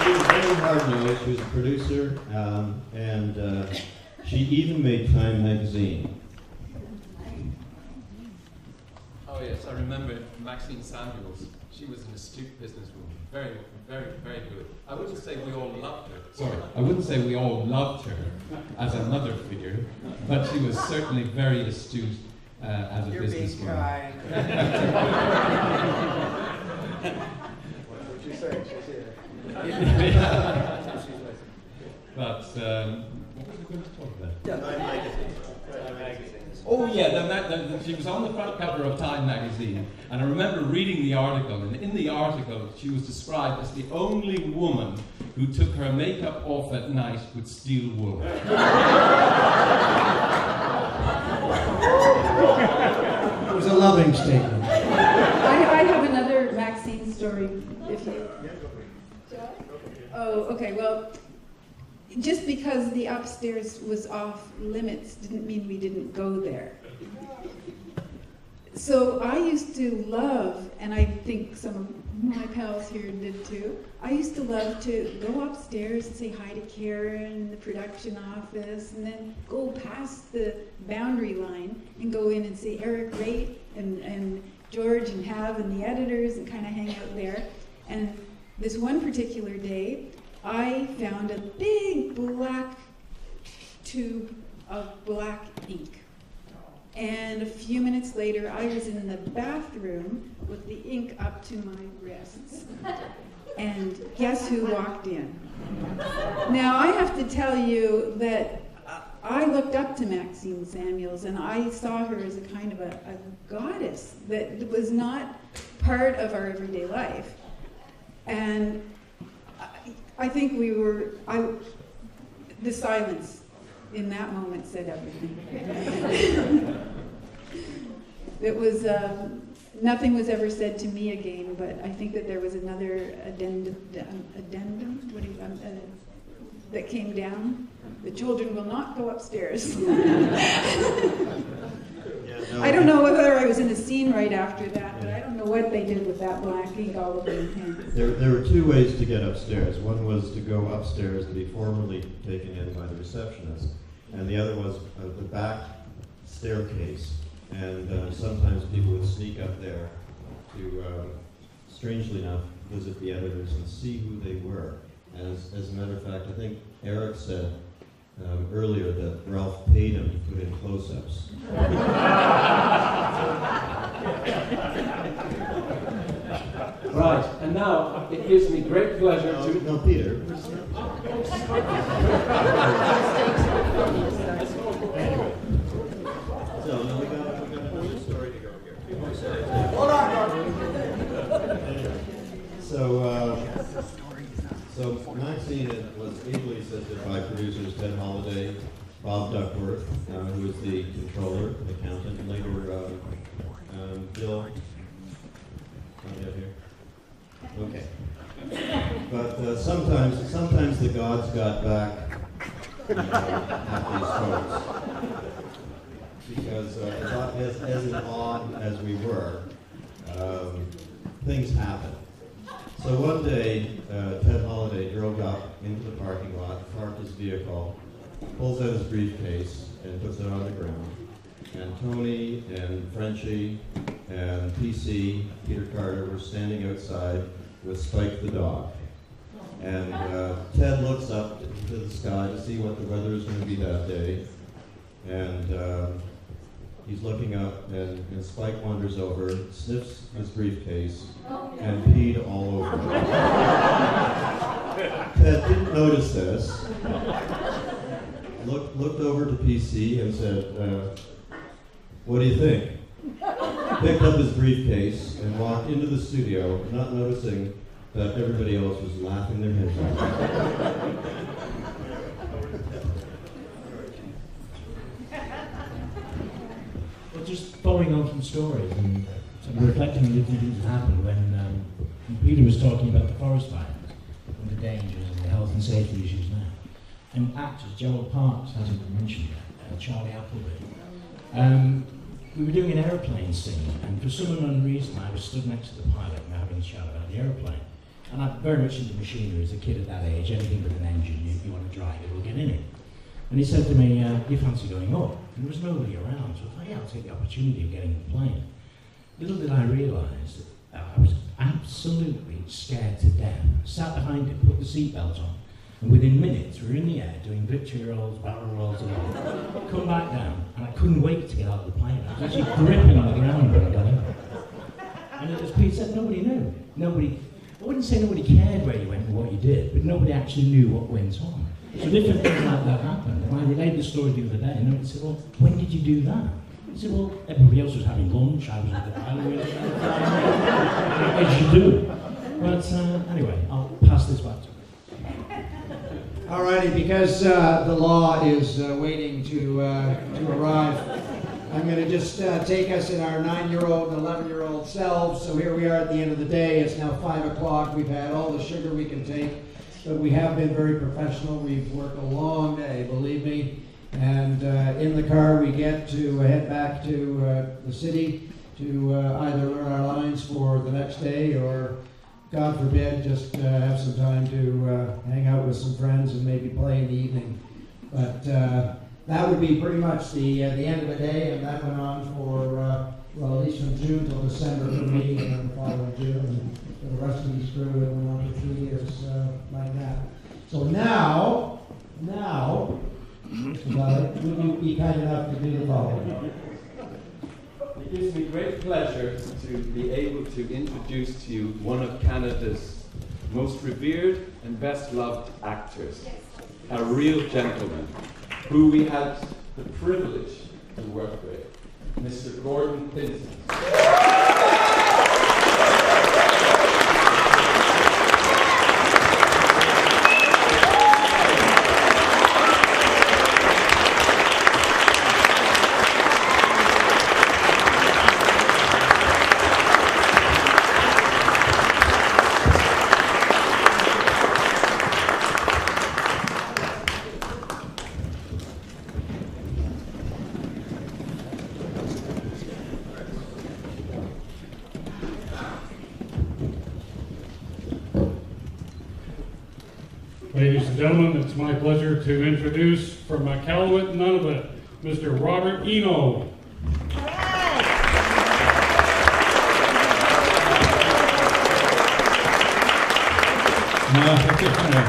Speaker 17: She was very hard-nosed. She was a producer, and she even made Time magazine.
Speaker 16: Oh yes, I remember Maxine Samuels. She was an astute businesswoman, very, very, very good. I wouldn't say we all loved her. Sorry, I wouldn't say we all loved her as a mother figure, but she was certainly very astute as a
Speaker 5: You're
Speaker 16: businessman.
Speaker 5: being kind. What'd you say? She's here.
Speaker 16: But what was I going to talk about?
Speaker 5: Time magazine.
Speaker 16: Oh yeah, she was on the front cover of Time magazine, and I remember reading the article, and in the article she was described as the only woman who took her makeup off at night with steel wool.
Speaker 5: It
Speaker 12: was a loving statement.
Speaker 1: I have another Maxine story, if you... Oh, okay, well, just because the upstairs was off limits didn't mean we didn't go there. So I used to love, and I think some of my pals here did too, I used to love to go upstairs and say hi to Karen in the production office, and then go past the boundary line and go in and see Eric Raitt and George and Hav and the editors and kind of hang out there. And this one particular day, I found a big black tube of black ink. And a few minutes later, I was in the bathroom with the ink up to my wrists. And guess who walked in? Now, I have to tell you that I looked up to Maxine Samuels, and I saw her as a kind of a goddess that was not part of our everyday life. And I think the silence in that moment said everything. It was, nothing was ever said to me again, but I think that there was another addendum that came down. The children will not go upstairs. I don't know whether I was in a scene right after that, but I don't know what they did with that black ink all over my hands.
Speaker 17: There were two ways to get upstairs. One was to go upstairs and be formally taken in by the receptionist, and the other was the back staircase. And sometimes people would sneak up there to, strangely enough, visit the editors and see who they were. As a matter of fact, I think Eric said earlier that Ralph paid him to put in close-ups.
Speaker 16: Right, and now it gives me great pleasure to...
Speaker 17: No, Peter. So, now we got another story to go here.
Speaker 5: Hold on.
Speaker 17: So Maxine was ably assisted by producers Ted Holliday, Bob Duckworth, who was the controller, accountant, and later Bill. What do you have here? Okay. But sometimes the gods got back at these folks. Because as odd as we were, things happened. So one day, Ted Holliday drove up into the parking lot, parked his vehicle, pulls out his briefcase, and puts it on the ground. And Tony and Frenchie and PC, Peter Carter, were standing outside with Spike the dog. And Ted looks up to the sky to see what the weather is going to be that day. And he's looking up, and Spike wanders over, sniffs his briefcase, and peed all over it. Ted didn't notice this, looked over to PC and said, what do you think? Picked up his briefcase and walked into the studio, not noticing that everybody else was laughing their heads off.
Speaker 14: Well, just following on from stories and reflecting on different things that happened when Peter was talking about the forest fires and the dangers and the health and safety issues now. And actors, Gerald Parks hasn't been mentioned yet, Charlie Appleby. We were doing an aeroplane scene, and for some unknown reason I was stood next to the pilot and we were having a chat about the aeroplane. And I'm very much into machinery as a kid at that age. Anything with an engine, you want to drive it, we'll get in it. And he said to me, do you fancy going up? And there was nobody around, so I thought, yeah, I'll take the opportunity of getting in the plane. Little did I realise that I was absolutely scared to death. I sat behind him, put the seatbelt on, And within minutes, we were in the air doing victory rolls, barrel rolls, and all. Come back down, and I couldn't wait to get out of the plane. I was actually gripping on the ground when I got in. And as Pete said, nobody knew. Nobody, I wouldn't say nobody cared where you went and what you did, but nobody actually knew what went on. So different things like that happened. And I relayed the story the other day, and nobody said, well, when did you do that? I said, well, everybody else was having lunch, I was at the pilot. What did you do? But anyway, I'll pass this back to you.
Speaker 12: Alrighty, because the law is waiting to arrive, I'm going to just take us in our 9-year-old and 11-year-old selves. So here we are at the end of the day. It's now 5 o'clock. We've had all the sugar we can take, but we have been very professional. We've worked a long day, believe me. And in the car, we get to head back to the city to either learn our lines for the next day or, God forbid, just have some time to hang out with some friends and maybe play in the evening. But that would be pretty much the end of the day, and that went on for, well, at least from June till December for me, and then the following June, and for the rest of these crew, it went on for 3 years like that. So now, Mr. Ballard, would you be kind enough to do the following?
Speaker 16: It gives me great pleasure to be able to introduce to you one of Canada's most revered and best loved actors, a real gentleman, who we had the privilege to work with, Mr. Gordon Pinsent.
Speaker 2: Ladies and gentlemen, it's my pleasure to introduce from Iqaluit, Nunavut, Mr. Robert Eno.
Speaker 18: I feel kind of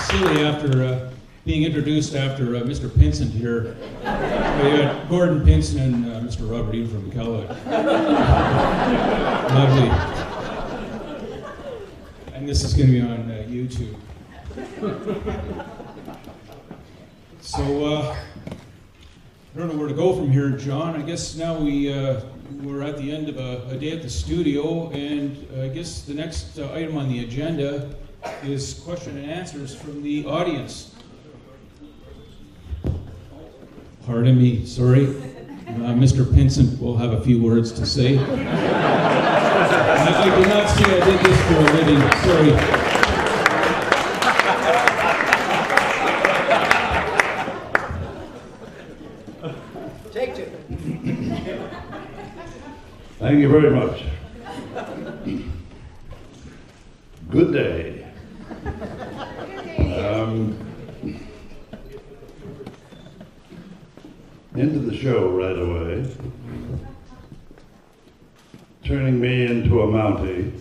Speaker 18: silly after being introduced after Mr. Pinsent here. We got Gordon Pinsent and Mr. Robert Eno from Iqaluit. Lovely. And this is going to be on YouTube. So, I don't know where to go from here, John. I guess now we're at the end of a day at the studio, and I guess the next item on the agenda is question and answers from the audience. Pardon me, sorry. Mr. Pinsent will have a few words to say. I did not say I did this for a living, sorry.
Speaker 19: Thank you very much. Good day. Into the show right away. Turning me into a Mountie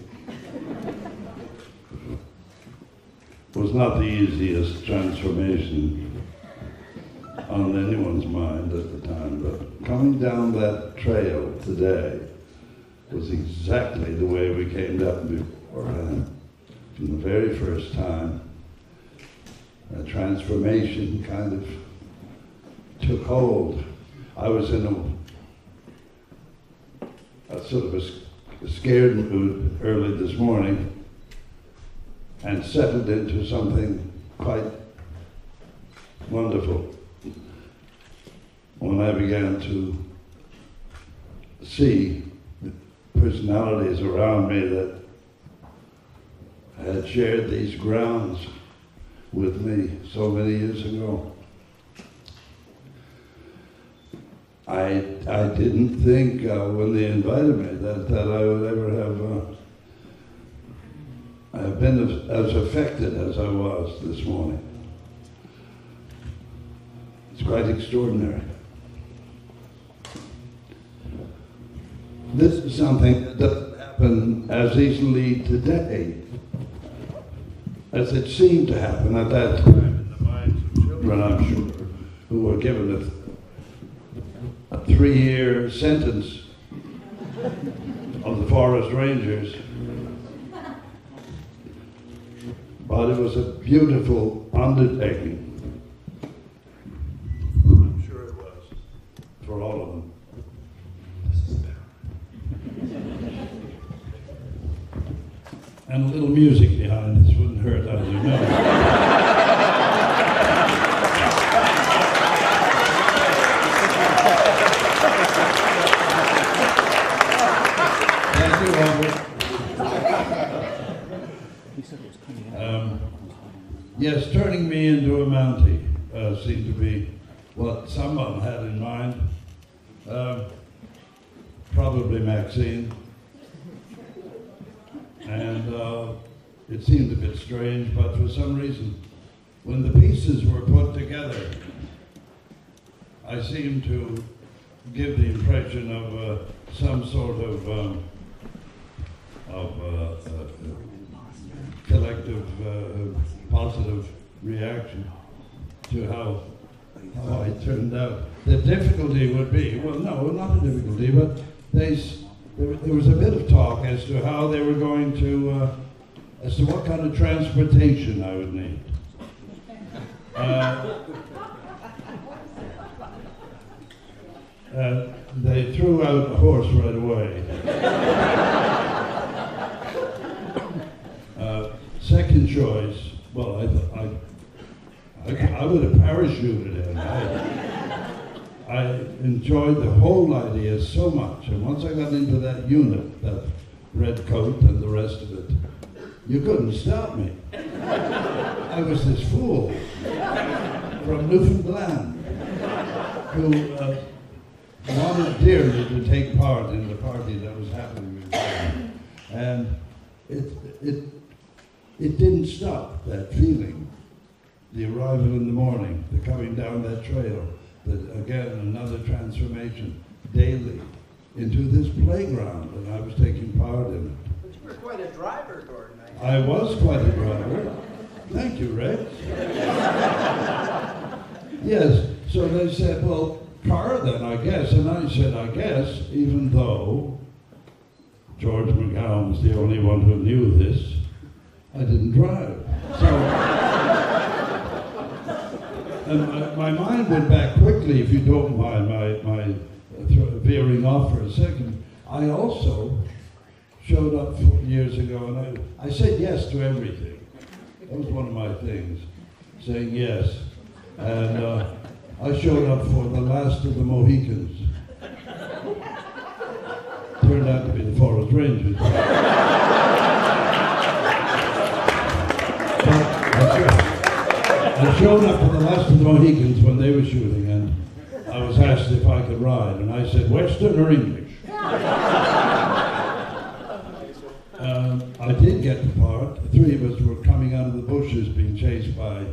Speaker 19: was not the easiest transformation on anyone's mind at the time, but coming down that trail today was exactly the way we came down beforehand. From the very first time, a transformation kind of took hold. I was in a sort of a scared mood early this morning and settled into something quite wonderful when I began to see the personalities around me that had shared these grounds with me so many years ago. I didn't think when they invited me that I would ever have been as affected as I was this morning. It's quite extraordinary. This is something that doesn't happen as easily today as it seemed to happen at that time in the minds of children, I'm sure, who were given a 3-year sentence of the forest rangers. But it was a beautiful undertaking. I'm sure it was, for all of them. And a little music behind this wouldn't hurt, as you know. Thank you, Albert. Yes, turning me into a Mountie seemed to be what someone had in mind. Probably Maxine. And it seemed a bit strange, but for some reason, when the pieces were put together, I seemed to give the impression of some sort of collective positive reaction to how I turned out. The difficulty would be, well, no, not a difficulty, but there was a bit of talk as to how they were going to, as to what kind of transportation I would need. They threw out a horse right away. Second choice, well, I would have parachuted in. I enjoyed the whole idea so much, and once I got into that unit, that red coat and the rest of it, you couldn't stop me. I was this fool from Newfoundland who wanted dearly to take part in the party that was happening in town. And it didn't stop, that feeling. The arrival in the morning, the coming down that trail, again, another transformation daily into this playground, and I was taking part in it.
Speaker 5: But you were quite a driver, Gordon.
Speaker 19: I was quite a driver. Thank you, Rex. Yes, so they said, well, car then, I guess. And I said, I guess, even though George McGowan was the only one who knew this, I didn't drive. So, and my mind went back quickly, if you don't mind my veering off for a second. I also showed up 4 years ago, and I said yes to everything. That was one of my things, saying yes. And I showed up for the last of the Mohicans. Turned out to be the Forest Rangers. I showed up for the last of the Mohicans when they were shooting, and I was asked if I could ride, and I said, Western or English? I did get the part. The three of us were coming out of the bushes being chased by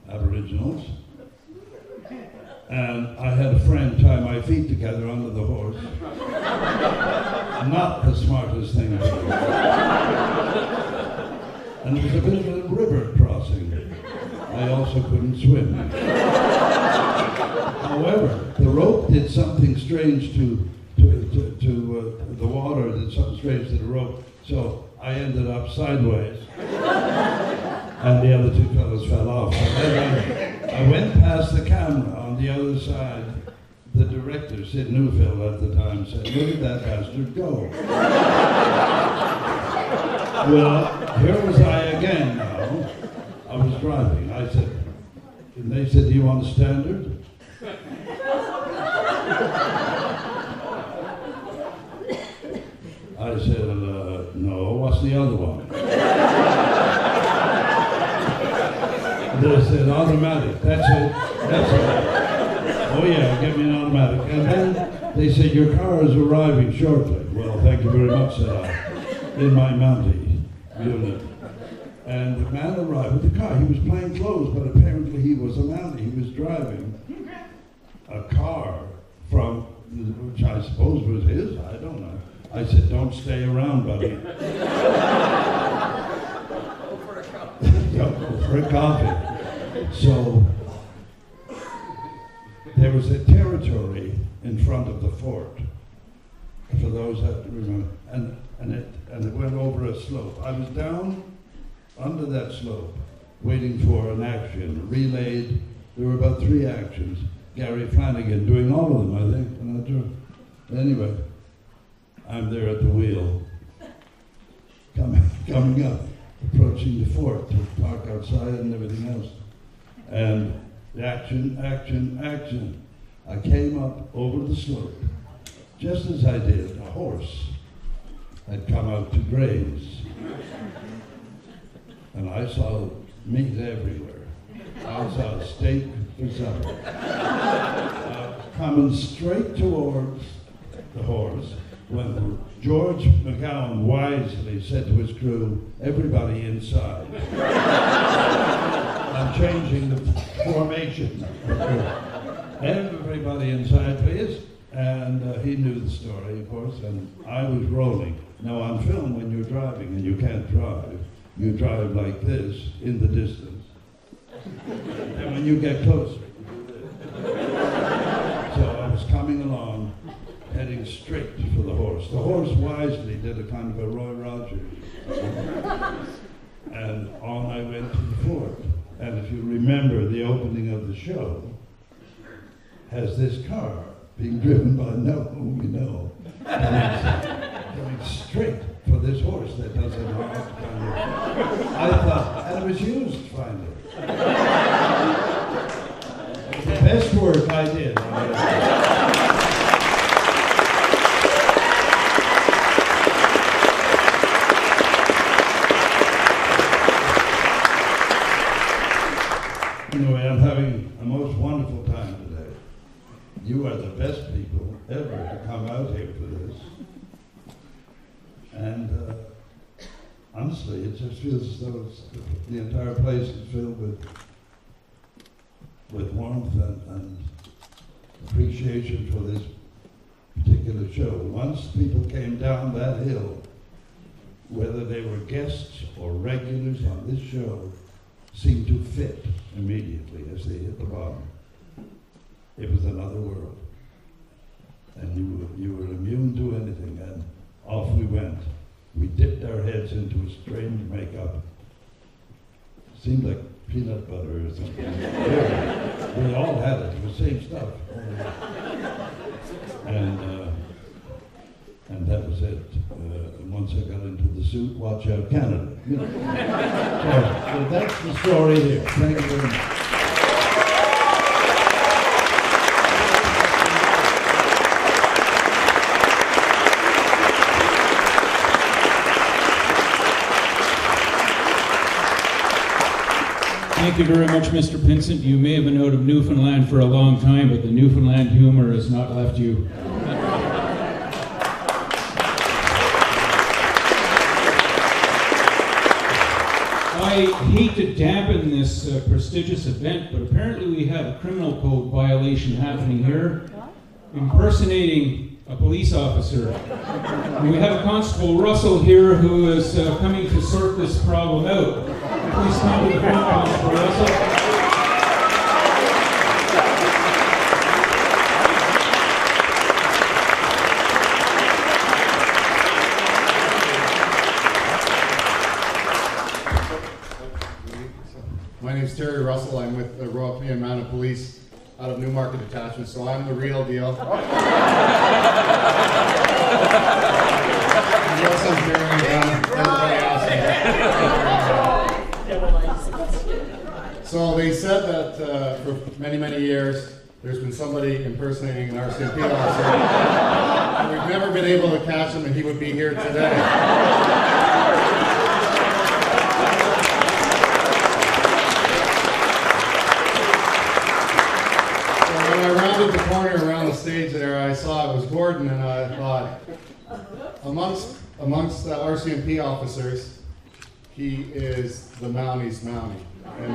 Speaker 19: Aboriginals. And I had a friend tie my feet together under the horse. Not the smartest thing to do. And there was a bit of a river crossing. I also couldn't swim. However, the rope did something strange to the water, did something strange to the rope. So I ended up sideways. And the other two fellows fell off. And then I went past the camera on the other side. The director, Sid Newfield at the time, said, look at that bastard go. Well, here was I again now. I was driving. I said, and they said, do you want a standard? I said, no, what's the other one? They said, automatic, that's it, that's it. Oh yeah, give me an automatic. And then they said, your car is arriving shortly. Well, thank you very much, said I, in my Mountie unit. And the man arrived with the car. He was plain clothes, but apparently he was a Mountie. He was driving a car from, which I suppose was his, I don't know. I said, don't stay around, buddy. for coffee. So there was a territory in front of the fort, for those that remember, and it went over a slope. I was down under that slope, waiting for an action, relayed. There were about 3 actions. Gary Flanagan doing all of them, I think. I'm not sure. Anyway, I'm there at the wheel, coming up, approaching the fort to park outside and everything else. And action. I came up over the slope. Just as I did, a horse had come out to graze. And I saw meat everywhere. I saw a steak for supper. Coming straight towards the horse, when George McGowan wisely said to his crew, everybody inside. I'm changing the formation. Everybody inside, please. And he knew the story, of course, and I was rolling. Now on film, when you're driving and you can't drive, you drive like this in the distance. And when you get closer, so I was coming along, heading straight for the horse. The horse wisely did a kind of a Roy Rogers. And on I went to the fort. And if you remember, the opening of the show has this car being driven by whom we know, coming straight for this horse that doesn't know how to kind of, I thought, and it was used finally. It was the best work I did. Anyway, I'm having a most wonderful time today. You are the best people ever to come out here for this. And honestly, it just feels as though the entire place is filled with warmth and appreciation for this particular show. Once people came down that hill, whether they were guests or regulars on this show, seemed to fit immediately as they hit the bottom. It was another world. And you were immune to anything, and off we went. We dipped our heads into a strange makeup. Seemed like peanut butter or something. We all had it. It was the same stuff. And that was it. And once I got into the suit, watch out, Canada. You know. So that's the story here. Thank you very much.
Speaker 18: Thank you very much, Mr. Pinsent. You may have been out of Newfoundland for a long time, but the Newfoundland humor has not left you. I hate to dampen this prestigious event, but apparently we have a criminal code violation happening here, impersonating a police officer. And we have Constable Russell here who is coming to sort this problem out. Please come to the front, Constable Russell.
Speaker 20: My name is Terry Russell. I'm with the Royal Canadian Mounted Police out of Newmarket Detachment, so I'm the real deal. Yes, I'm carrying everybody else. So they said that for many, many years, there's been somebody impersonating an RCMP officer. And we've never been able to catch him, and he would be here today. When I rounded the corner around the stage there, I saw it was Gordon, and I thought, amongst the RCMP officers, he is the Mounties Mountie. And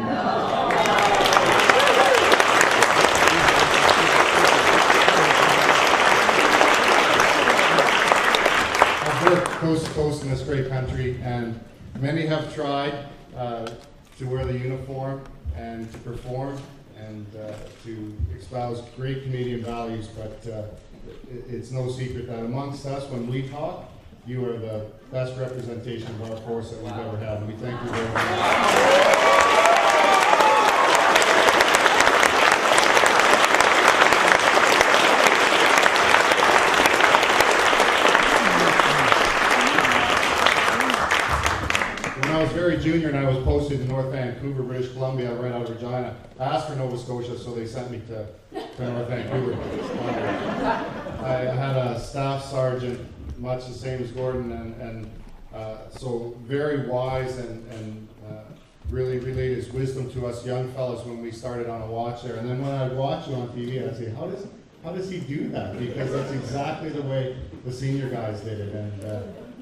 Speaker 20: I've worked coast to coast in this great country, and many have tried. to wear the uniform and to perform and to espouse great Canadian values, but it's no secret that amongst us, when we talk, you are the best representation of our force that we've ever had, and we thank you very much. Very junior, and I was posted in North Vancouver, British Columbia, right out of Regina. I asked for Nova Scotia, so they sent me to North Vancouver. I had a staff sergeant, much the same as Gordon, and so very wise and really relayed his wisdom to us young fellas when we started on a watch there. And then when I'd watch you on TV, I'd say, how does he do that? Because that's exactly the way the senior guys did it. And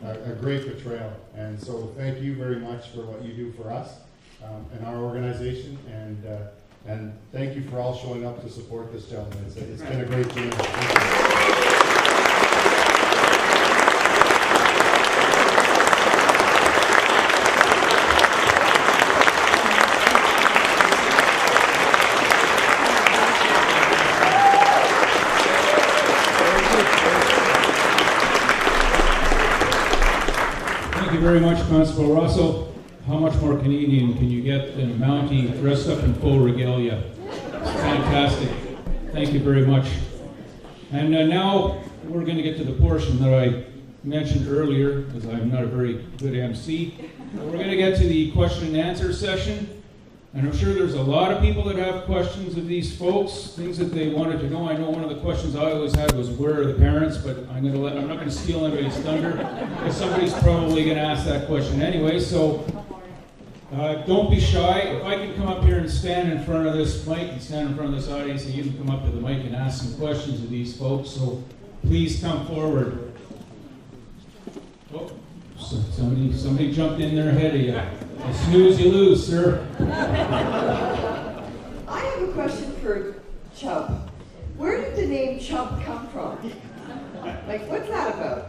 Speaker 20: a great portrayal, and so thank you very much for what you do for us and our organization, and thank you for all showing up to support this gentleman. It's been a great journey.
Speaker 18: Very much, Constable Russell. How much more Canadian can you get than a Mountie dressed up in full regalia? It's fantastic. Thank you very much. And now we're going to get to the portion that I mentioned earlier, because I'm not a very good MC. We're going to get to the question and answer session. And I'm sure there's a lot of people that have questions of these folks, things that they wanted to know. I know one of the questions I always had was, where are the parents? But I'm not going to steal anybody's thunder, because somebody's probably going to ask that question anyway. So don't be shy. If I can come up here and stand in front of this mic and stand in front of this audience, and you can come up to the mic and ask some questions of these folks. So please come forward. Oh, somebody jumped in there ahead of you. You snooze, you lose, sir.
Speaker 9: I have a question for Chub. Where did the name Chub come from? Like, what's that about?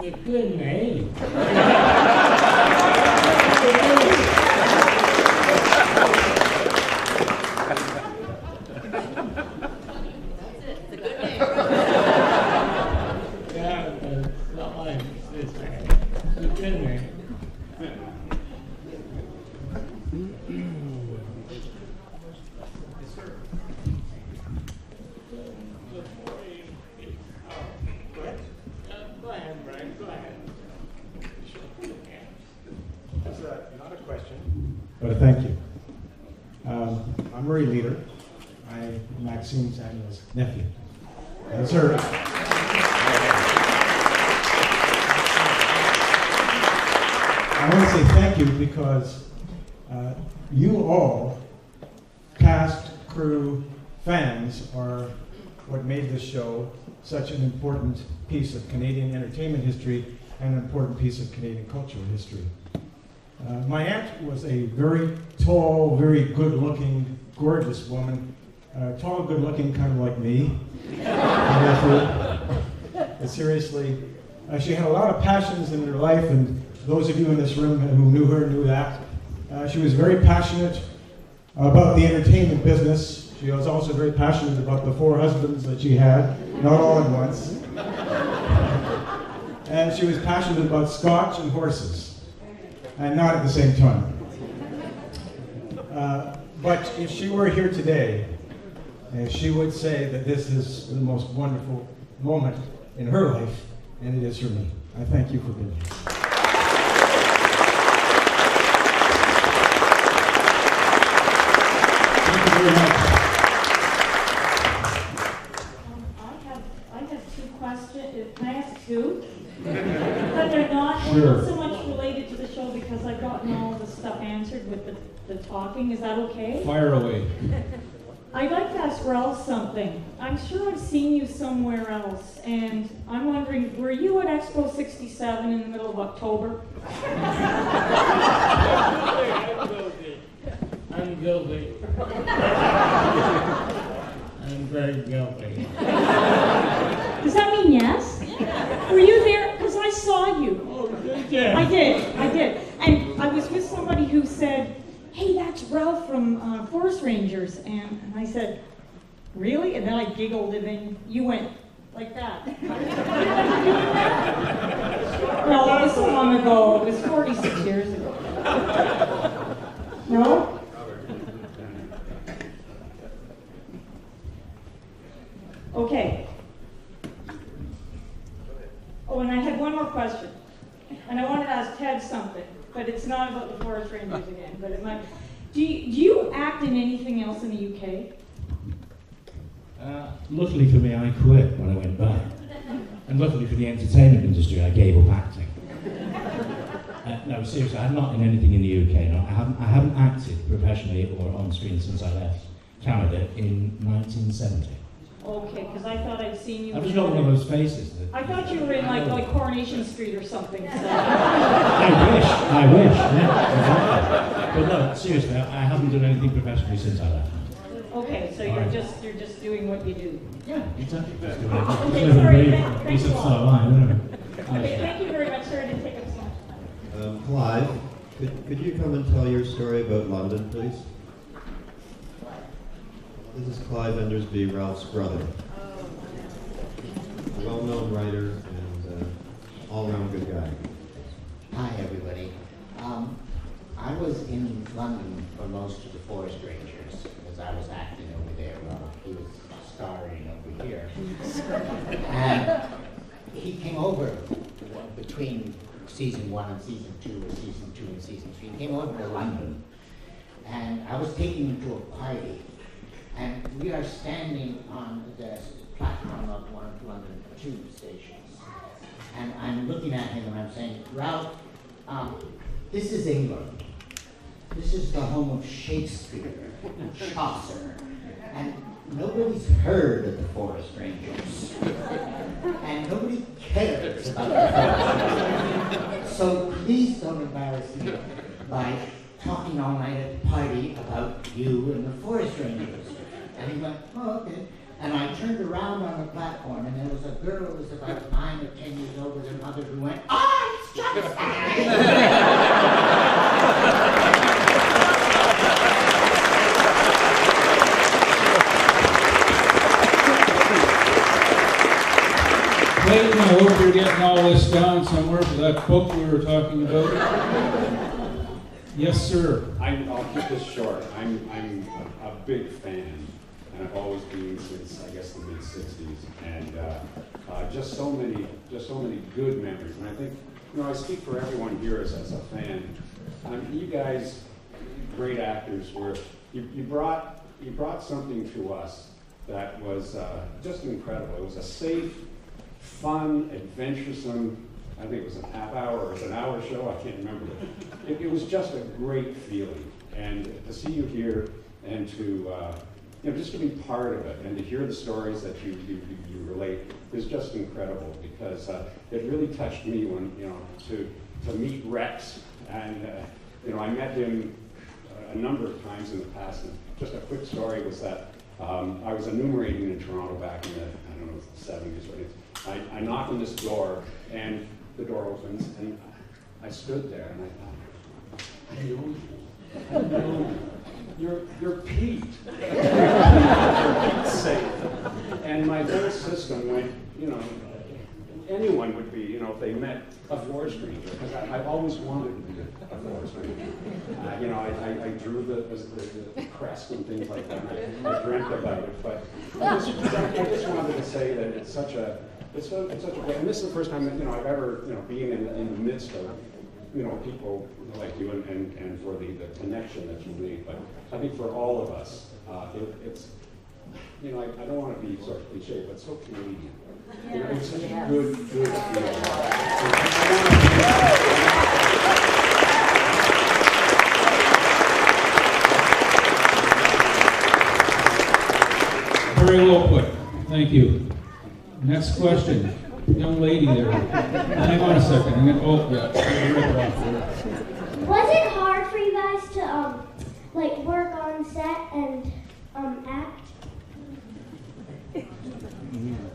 Speaker 15: It's a good name. Yeah, it's not like this name. It's a good name.
Speaker 12: But thank you. I'm Murray Leader. I'm Maxime Samuel's nephew. Yes, sir. I want to say thank you because you all, cast, crew, fans, are what made this show such an important piece of Canadian entertainment history and an important piece of Canadian cultural history. My aunt was a very tall, very good-looking, gorgeous woman. Tall, good-looking, kind of like me. But seriously, she had a lot of passions in her life, and those of you in this room who knew her knew that. She was very passionate about the entertainment business. She was also very passionate about the 4 husbands that she had, not all at once. And she was passionate about scotch and horses. And not at the same time. But if she were here today, she would say that this is the most wonderful moment in her life, and it is for me. I thank you for being here. Thank you very much.
Speaker 21: I have 2 questions. Can I ask 2? But they're not so much related to the show because I've gotten all the stuff answered with the talking. Is that okay?
Speaker 18: Fire away.
Speaker 21: I'd like to ask Ralph something. I'm sure I've seen you somewhere else, and I'm wondering, were you at Expo 67 in the middle of October?
Speaker 15: I'm guilty. I'm very guilty.
Speaker 21: Does that mean yes? Were you there? Because I saw you.
Speaker 15: Oh, did you?
Speaker 21: I did. And I was with somebody who said Strangers, and I said, really? And then I giggled, and then you went like that. No, that was so long ago. It was 46 years ago. No? Okay. Oh, and I had one more question. And I wanted to ask Ted something, but it's not about the Forest Rangers again, but it might. Do you act in anything else in the UK?
Speaker 14: Luckily for me, I quit when I went back. And luckily for the entertainment industry, I gave up acting. No, seriously, I'm not in anything in the UK. No, I haven't acted professionally or on screen since I left Canada in 1970.
Speaker 21: Okay, because I thought I'd seen you.
Speaker 14: I've just got one of those faces.
Speaker 21: I thought you were in like Coronation Street or something. So.
Speaker 14: I wish, yeah. But no, seriously, I haven't done anything professionally since I left.
Speaker 21: Okay, so you're just doing what you do.
Speaker 14: Yeah, exactly.
Speaker 21: Okay, sorry. Thanks a lot.
Speaker 14: Okay,
Speaker 21: thank you very much. Sorry to take up so much time.
Speaker 17: Clive, could you come and tell your story about London, please? This is Clive Endersby, Ralph's brother. A well-known writer and all-around good guy.
Speaker 4: Hi, everybody. I was in London for most of the Forest Rangers because I was acting over there while he was starring over here. And he came over between season 1 and season 2, or season 2 and season 3. He came over to London, and I was taking him to a party. And we are standing on the platform of one of London tube stations. And I'm looking at him and I'm saying, Ralph, this is England. This is the home of Shakespeare and Chaucer. And nobody's heard of the Forest Rangers. And nobody cares about the Forest Rangers. So please don't embarrass me by talking all night at the party about you and the Forest Rangers. And he went, oh, okay. And I turned around on the platform, and there was a girl who was about 9 or 10 years old with her mother who went, oh, it's just
Speaker 18: Clayton, I hope you're getting all this down somewhere for that book we were talking about. Yes, sir.
Speaker 22: I'll keep this short. I'm a big fan, and I've always been since I guess the mid '60s, and just so many good memories. And I think, I speak for everyone here as a fan. You guys, great actors, you brought something to us that was just incredible. It was a safe, fun, adventuresome. I think it was a half hour or an hour show, I can't remember. It was just a great feeling. And to see you here and to, just to be part of it and to hear the stories that you relate is just incredible because it really touched me when, to meet Rex. And, I met him a number of times in the past. And just a quick story was that I was enumerating in Toronto back in the, 70s or anything. I knocked on this door and the door opens, and I stood there, and I thought, I know you. You're Pete. For Pete's sake. And my whole system went, anyone would be, if they met a forest ranger, because I've always wanted to be a forest ranger. I drew the crest and things like that. I dreamt about it, but I just wanted to say that it's such a great, and this is the first time that I've ever being in the midst of people like you and for the connection that you made. But I think for all of us, it's I don't want to be sort of cliche, but so Canadian. It's such a good feeling.
Speaker 18: Very well put. Thank you. Next question. Young lady there. Hang on a second.
Speaker 11: Was it hard for you guys to work on set and act?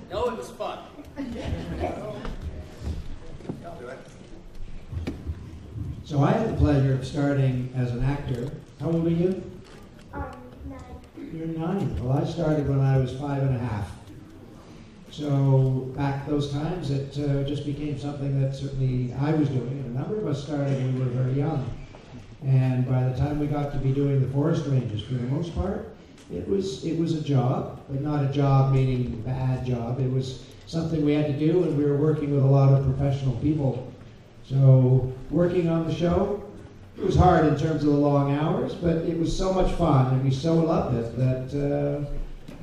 Speaker 23: No, it was fun.
Speaker 12: So I had the pleasure of starting as an actor. How old are you?
Speaker 11: 9.
Speaker 12: young. Well, I started when I was 5.5. So back those times, it just became something that certainly I was doing, and a number of us started when we were very young. And by the time we got to be doing the forest ranges, for the most part, it was a job, but not a job meaning bad job. It was something we had to do, and we were working with a lot of professional people. So working on the show, it was hard in terms of the long hours, but it was so much fun, and we so loved it that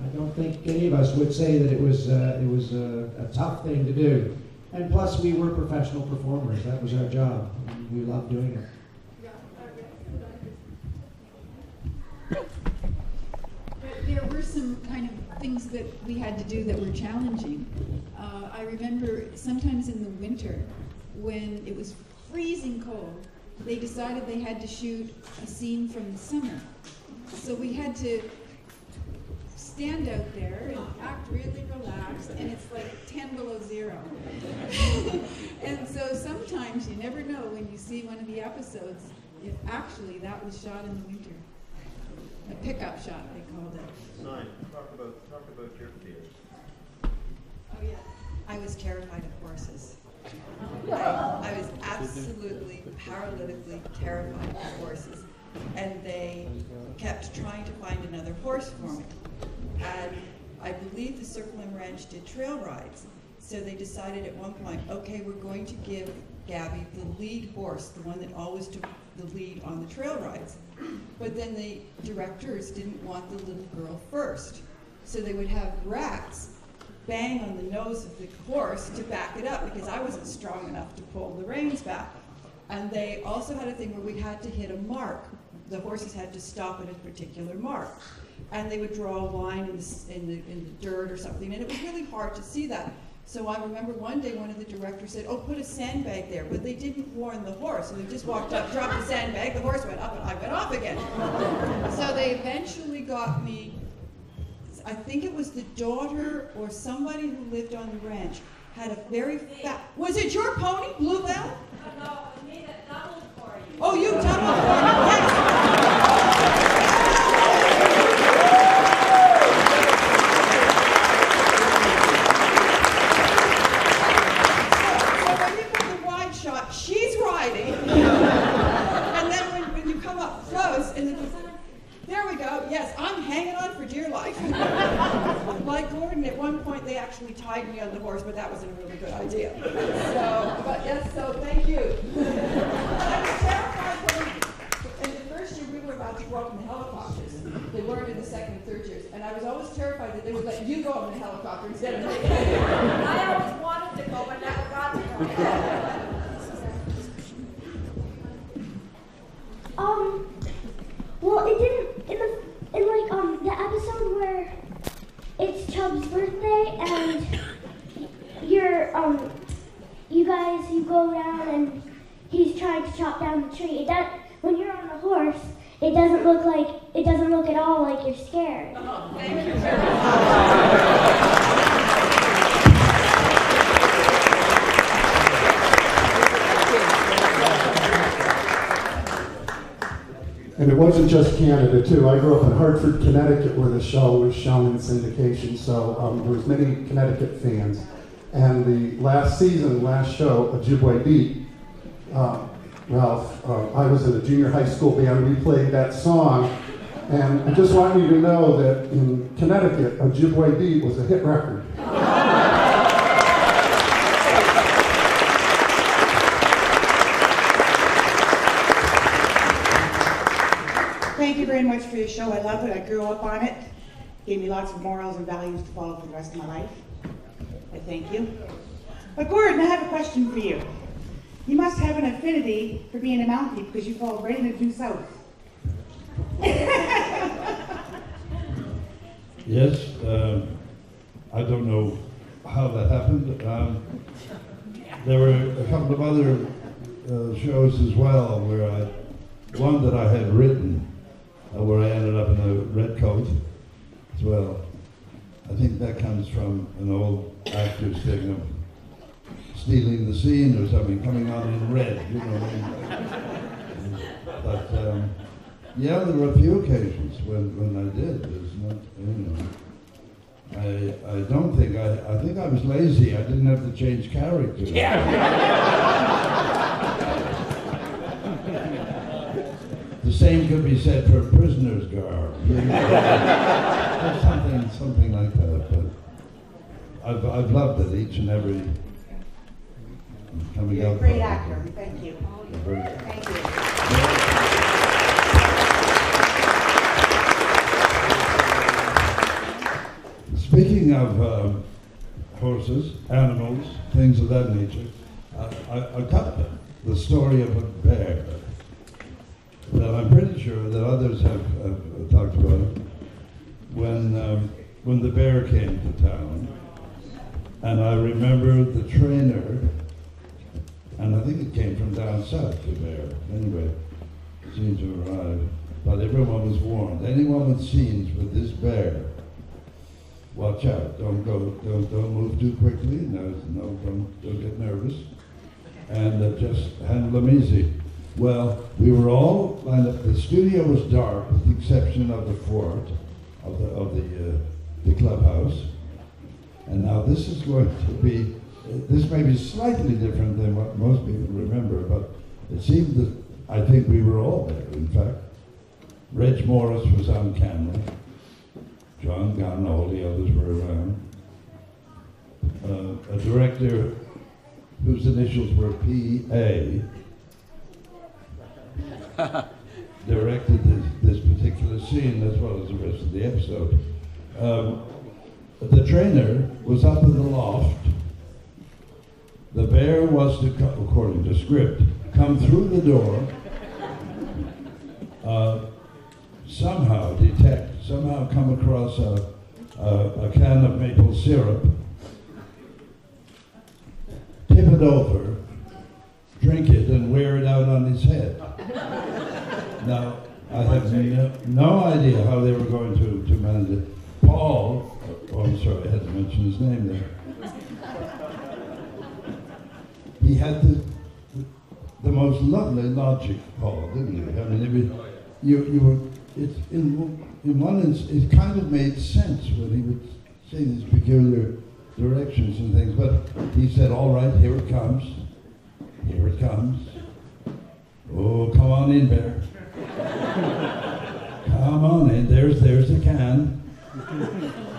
Speaker 12: I don't think any of us would say that it was a tough thing to do. And plus, we were professional performers. That was our job. And we loved doing it.
Speaker 1: There were some kind of things that we had to do that were challenging. I remember sometimes in the winter when it was freezing cold, they decided they had to shoot a scene from the summer. So we had to stand out there and act really relaxed, and it's like 10 below zero. And so sometimes you never know when you see one of the episodes if actually that was shot in the winter. A pickup shot, they called it.
Speaker 8: Sign. Talk about your fears.
Speaker 1: Oh yeah.
Speaker 3: I was terrified of horses. I was absolutely paralytically terrified of horses. And they kept trying to find another horse for me. And I believe the Circle M Ranch did trail rides. So they decided at one point, okay, we're going to give Gabby the lead horse, the one that always took the lead on the trail rides. But then the directors didn't want the little girl first. So they would have rats bang on the nose of the horse to back it up because I wasn't strong enough to pull the reins back. And they also had a thing where we had to hit a mark. The horses had to stop at a particular mark. And they would draw a line in the dirt or something, and it was really hard to see that. So I remember one day one of the directors said, oh, put a sandbag there, but they didn't warn the horse. And they just walked up, dropped the sandbag, the horse went up, and I went off again. So they eventually got me, I think it was the daughter or somebody who lived on the ranch, had a very fat, was it your pony, Bluebell?
Speaker 21: No, I made it double for you.
Speaker 3: Oh, you doubled for me, yes. She's riding, and then when you come up close, and then there we go. Yes, I'm hanging on for dear life. Like Gordon, at one point they actually tied me on the horse, but that wasn't a really good idea. So, but yes, so thank you. I was terrified when, in the first year we were about to go up in the helicopters. They weren't in the second and third years, and I was always terrified that they would let you go up in the helicopter instead of me.
Speaker 21: I always wanted to go, but never got to go.
Speaker 11: Well, it didn't, in the episode where it's Chubb's birthday and you go around and he's trying to chop down the tree. When you're on the horse, it doesn't look at all like you're scared.
Speaker 3: Oh, thank you very much.
Speaker 7: And it wasn't just Canada, too. I grew up in Hartford, Connecticut, where the show was shown in syndication, so there was many Connecticut fans. And the last show, Ojibwe Beat, Ralph, I was in a junior high school band, we played that song, and I just want you to know that in Connecticut, Ojibwe Beat was a hit record.
Speaker 10: Thank you very much for your show. I love it. I grew up on it. Gave me lots of morals and values to follow for the rest of my life. I thank you. But Gordon, I have a question for you. You must have an affinity for being a Mountie because you fall right in the due south.
Speaker 19: Yes, I don't know how that happened. There were a couple of other shows as well where one that I had written, where I ended up in a red coat as well. I think that comes from an old actor's thing of stealing the scene or something, coming out in red, you know. But Yeah, there were a few occasions when I did. There's not, I don't think, I think I was lazy. I didn't have to change character.
Speaker 15: Yeah.
Speaker 19: The same could be said for prisoner's garb. something like that. But I've loved it, each and every coming
Speaker 10: You're a
Speaker 19: out.
Speaker 10: great actor. Thank you. Thank you.
Speaker 19: Speaking of horses, animals, things of that nature, I got the story of a bear that I'm pretty sure that others have talked about. When the bear came to town, and I remember the trainer, and I think it came from down south, the bear. Anyway, it seemed to arrive, but everyone was warned. Anyone with scenes with this bear, watch out! Don't move too quickly. No, don't get nervous, and just handle them easy. Well, we were all lined up. The studio was dark, with the exception of the fort, of the clubhouse. And now this is going to be. This may be slightly different than what most people remember, but it seemed that I think we were all there. In fact, Reg Morris was on camera. John Gunn, all the others were around. A director whose initials were P.A. directed this particular scene as well as the rest of the episode. The trainer was up in the loft. The bear was to, according to script, come through the door, somehow come across a can of maple syrup, tip it over, drink it, and wear it out on his head. Now, I have no idea how they were going to manage it. Paul, I'm sorry, I had to mention his name there. He had the most lovely logic, Paul, didn't he? I mean, in one instance, it kind of made sense when he would say these peculiar directions and things, but he said, all right, here it comes. Here it comes. Oh, come on in, bear. Come on in. There's the can.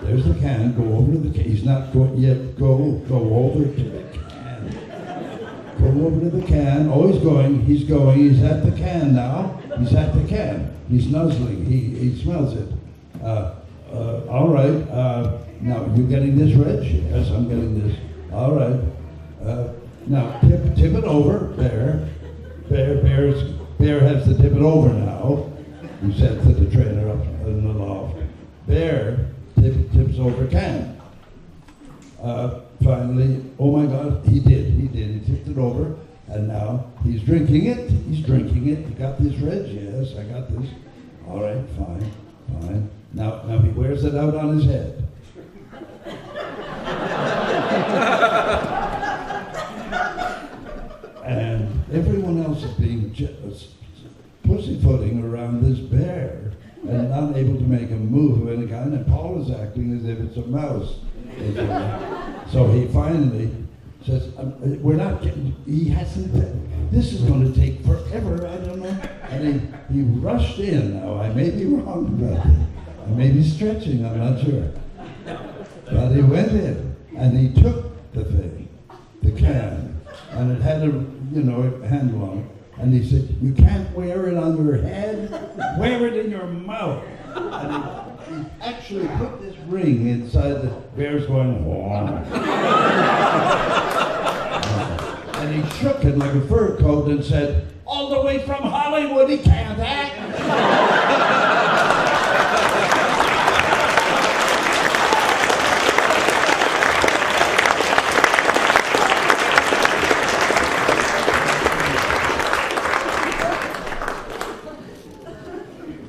Speaker 19: There's the can. Go over to the can. He's not going yet. Go over to the can. Go over to the can. Oh, he's going. He's going. He's at the can now. He's at the can. He's nuzzling. He smells it. All right. Now, you getting this, Reg? Yes, I'm getting this. All right. Now, tip it over. Bear has to tip it over now. He said to the trainer up in the loft. Bear tips over can. Finally, oh my God, he did. He tipped it over, and now he's drinking it. He's drinking it. You got this, Reg? Yes, I got this. All right, fine. Now he wears it out on his head. And everyone else is being pussyfooting around this bear and not able to make a move of any kind, and Paul is acting as if it's a mouse. So he finally says, we're not getting, he hasn't, this is going to take forever, I don't know. And he rushed in. Now, I may be wrong about it. I may be stretching, I'm not sure. But he went in, and he took the thing, the can, and it had a handle on it. And he said, you can't wear it on your head, wear it in your mouth. And he actually put this ring inside the bear's going, and he shook it like a fur coat and said, all the way from Hollywood, he can't act.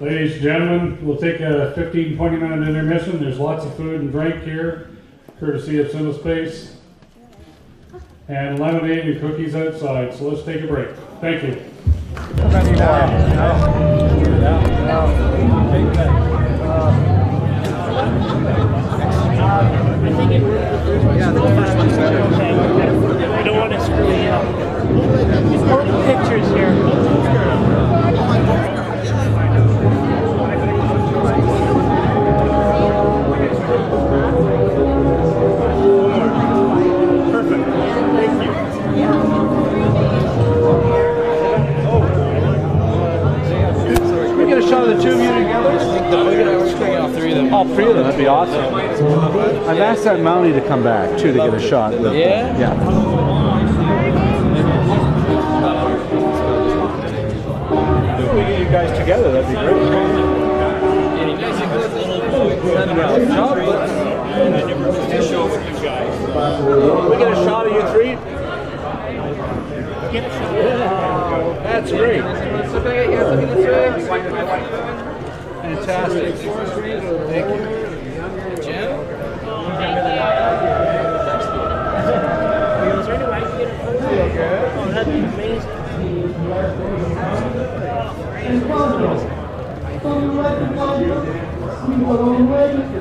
Speaker 2: Ladies and gentlemen, we'll take a 15-20 minute intermission. There's lots of food and drink here, courtesy of CineSpace, and lemonade and cookies outside. So let's take a break. Thank you.
Speaker 6: Yeah, the first one's better. Okay. We don't want to screw you up. Important pictures here. Perfect. Thank you.
Speaker 13: Can we get a shot of the two of you together?
Speaker 6: All three of them.
Speaker 13: All three of them, that'd be awesome. I've asked that Mountie to come back too to get a shot with
Speaker 6: Yeah?
Speaker 13: Yeah. If we get you guys together, that'd be great. Job, can we get a shot of you three? Yeah, that's great. Fantastic. Thank you.
Speaker 6: Jim? Oh, that'd be amazing.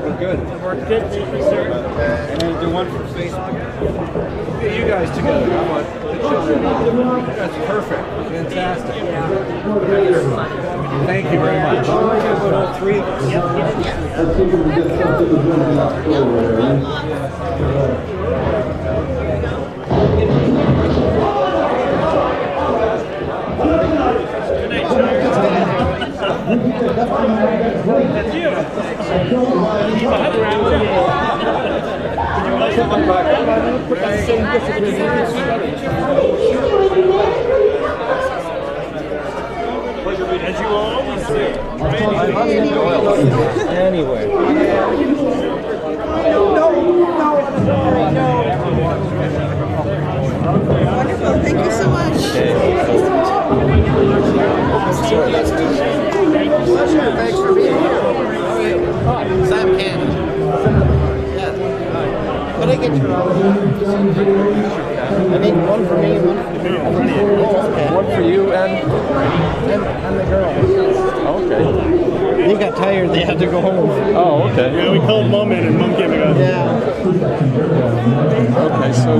Speaker 13: We're good.
Speaker 6: We're good, thank you, sir.
Speaker 13: And then do one for Facebook. Get you guys together. How about the children? That's perfect. Fantastic. Thank you very much. All three of us.
Speaker 6: That's you. Put that same as you always say.
Speaker 13: Anyway.
Speaker 3: Wonderful. Thank you so much.
Speaker 6: Pleasure.
Speaker 3: Thanks for being here. Sam Cannon. Yeah. Can I get your I need one for me and one for you. Oh, okay.
Speaker 13: One for you
Speaker 3: and the girl.
Speaker 13: Okay.
Speaker 3: They got tired. They had to go home.
Speaker 13: Oh, okay.
Speaker 6: Yeah, we called Mom in and Mom came and got
Speaker 3: Yeah.
Speaker 13: Okay, so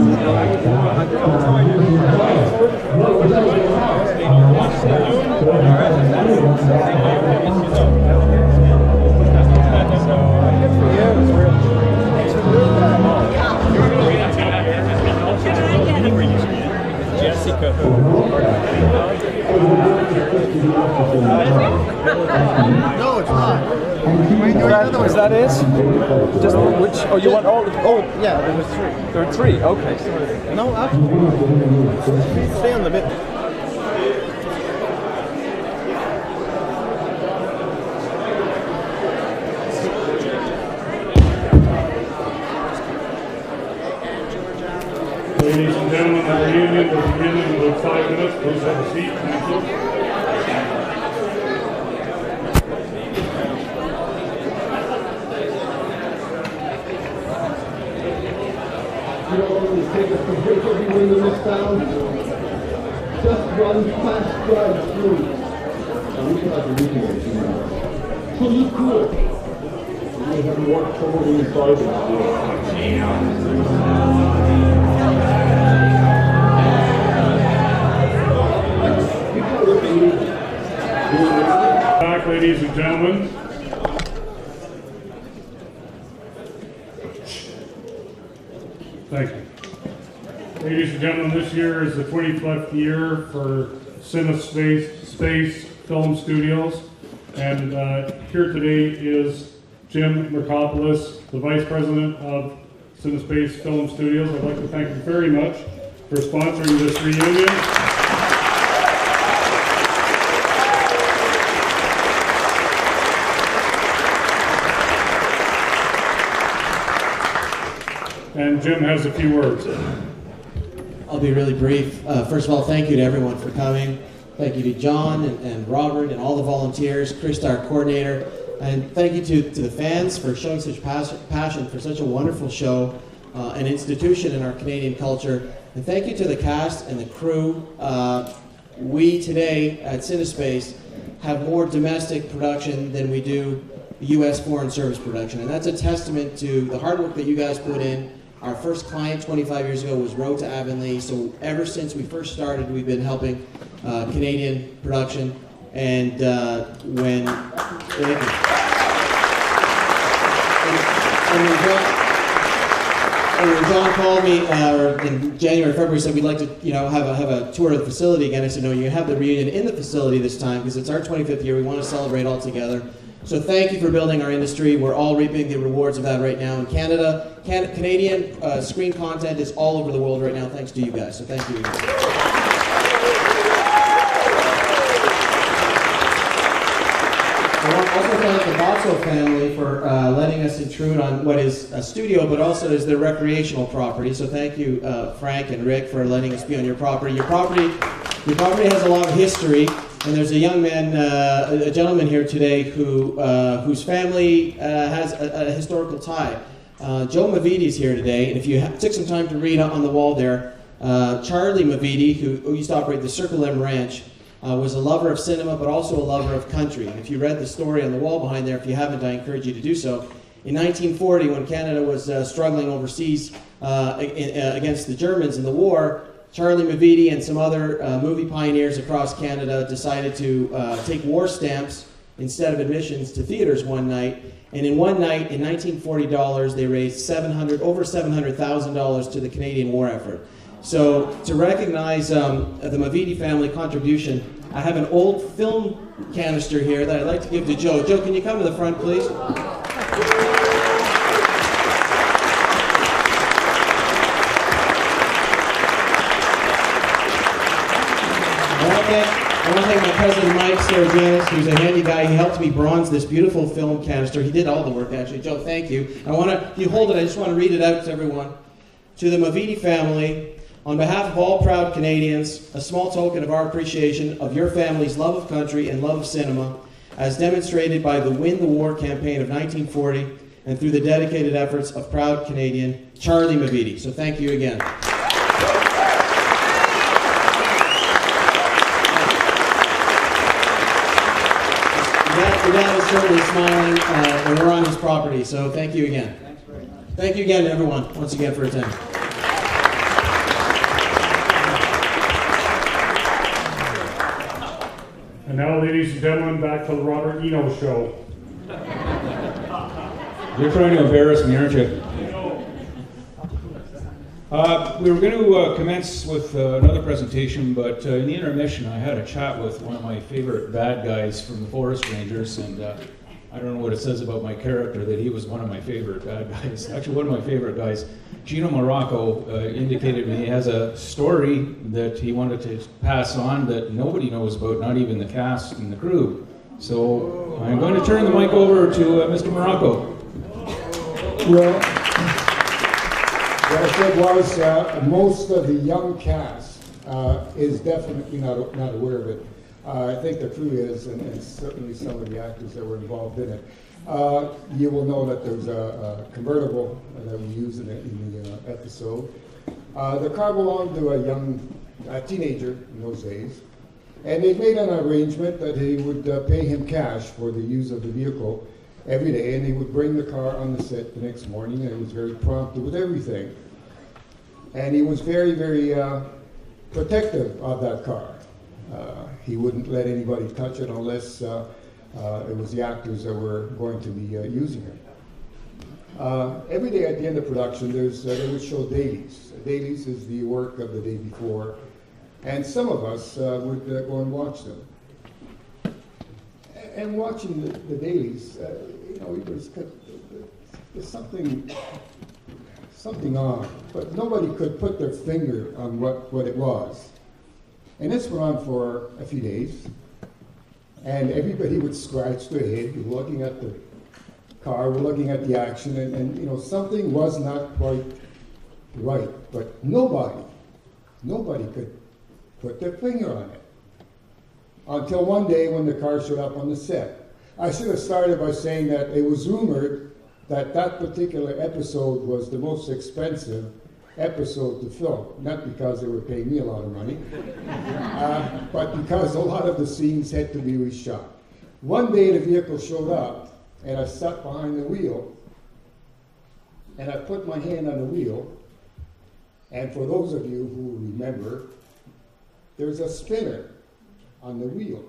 Speaker 6: Jessica.
Speaker 3: No, it's not.
Speaker 13: Is that it? Just which? Oh, you want all? Oh,
Speaker 3: yeah. There was three.
Speaker 13: There are three. Okay.
Speaker 3: No, actually, stay on the bit.
Speaker 2: Ladies and gentlemen, the reunion will begin in about 5 minutes. Please have a seat. Thank you.
Speaker 16: Take us to break everyone in this town. Just one fast drive through. And we got the meeting, you know. So you cool. We have worked totally inside
Speaker 2: Back, ladies and gentlemen. Thank you. Ladies and gentlemen, this year is the 25th year for CineSpace Film Studios. And here today is Jim Mercopoulos, the Vice President of CineSpace Film Studios. I'd like to thank you very much for sponsoring this reunion. And Jim has a few words.
Speaker 24: I'll be really brief. First of all, thank you to everyone for coming. Thank you to John and Robert and all the volunteers, Chris, our coordinator, and thank you to the fans for showing such passion for such a wonderful show, an institution in our Canadian culture. And thank you to the cast and the crew. We today at CineSpace have more domestic production than we do U.S. foreign service production. And that's a testament to the hard work that you guys put in. Our first client 25 years ago was Road to Avonlea, so ever since we first started, we've been helping Canadian production. And when John called me in January, February, said we'd like to, have a tour of the facility again. I said, no, you have the reunion in the facility this time because it's our 25th year. We want to celebrate all together. So thank you for building our industry. We're all reaping the rewards of that right now in Canada. Canadian screen content is all over the world right now, thanks to you guys. So thank you. I want to also thank the Botso family for letting us intrude on what is a studio, but also is their recreational property. So thank you, Frank and Rick, for letting us be on your property. Your property has a lot of history, and there's a young man, a gentleman here today whose family has a historical tie. Joe Mavidi is here today, and if you took some time to read on the wall there, Charlie Mavidi, who used to operate the Circle M Ranch, was a lover of cinema, but also a lover of country. And if you read the story on the wall behind there, if you haven't, I encourage you to do so. In 1940, when Canada was struggling overseas against the Germans in the war, Charlie Mavidi and some other movie pioneers across Canada decided to take war stamps instead of admissions to theaters one night. And in one night, in 1940 dollars, they raised over $700,000 to the Canadian war effort. So to recognize the Mavidi family contribution, I have an old film canister here that I'd like to give to Joe. Joe, can you come to the front, please? I want to thank my cousin Mike Sarajanis, who's a handy guy. He helped me bronze this beautiful film canister. He did all the work, actually. Joe, thank you. You hold it. I just want to read it out to everyone. To the Mavidi family, on behalf of all proud Canadians, a small token of our appreciation of your family's love of country and love of cinema, as demonstrated by the Win the War campaign of 1940 and through the dedicated efforts of proud Canadian Charlie Mavidi. So thank you again. Your dad is certainly smiling, and we're on his property, so thank you again. Thank you again, everyone, once again, for attending.
Speaker 2: And now, ladies and gentlemen, back to the Robert Eno Show.
Speaker 18: You're trying to embarrass me, aren't you? We were going to commence with another presentation, but in the intermission I had a chat with one of my favorite bad guys from the Forest Rangers, and I don't know what it says about my character that he was one of my favorite bad guys. Actually, one of my favorite guys. Gino Morocco indicated he has a story that he wanted to pass on that nobody knows about, not even the cast and the crew. So I'm going to turn the mic over to Mr. Morocco.
Speaker 5: Well, what I said was most of the young cast is definitely not aware of it. I think the crew is, and certainly some of the actors that were involved in it. You will know that there's a convertible that we used in the episode. The car belonged to a teenager in those days, and they made an arrangement that he would pay him cash for the use of the vehicle every day, and he would bring the car on the set the next morning, and he was very prompt with everything. And he was very, very protective of that car. He wouldn't let anybody touch it unless it was the actors that were going to be using it. Every day at the end of production, they would show dailies. Dailies is the work of the day before, and some of us would go and watch them. And watching the dailies, there's something on, but nobody could put their finger on what it was. And this went on for a few days, and everybody would scratch their head, be looking at the car, we're looking at the action, and something was not quite right, but nobody could put their finger on it. Until one day when the car showed up on the set. I should have started by saying that it was rumored that that particular episode was the most expensive episode to film, not because they were paying me a lot of money, but because a lot of the scenes had to be reshot. One day the vehicle showed up, and I sat behind the wheel, and I put my hand on the wheel, and for those of you who remember, there's a spinner on the wheel.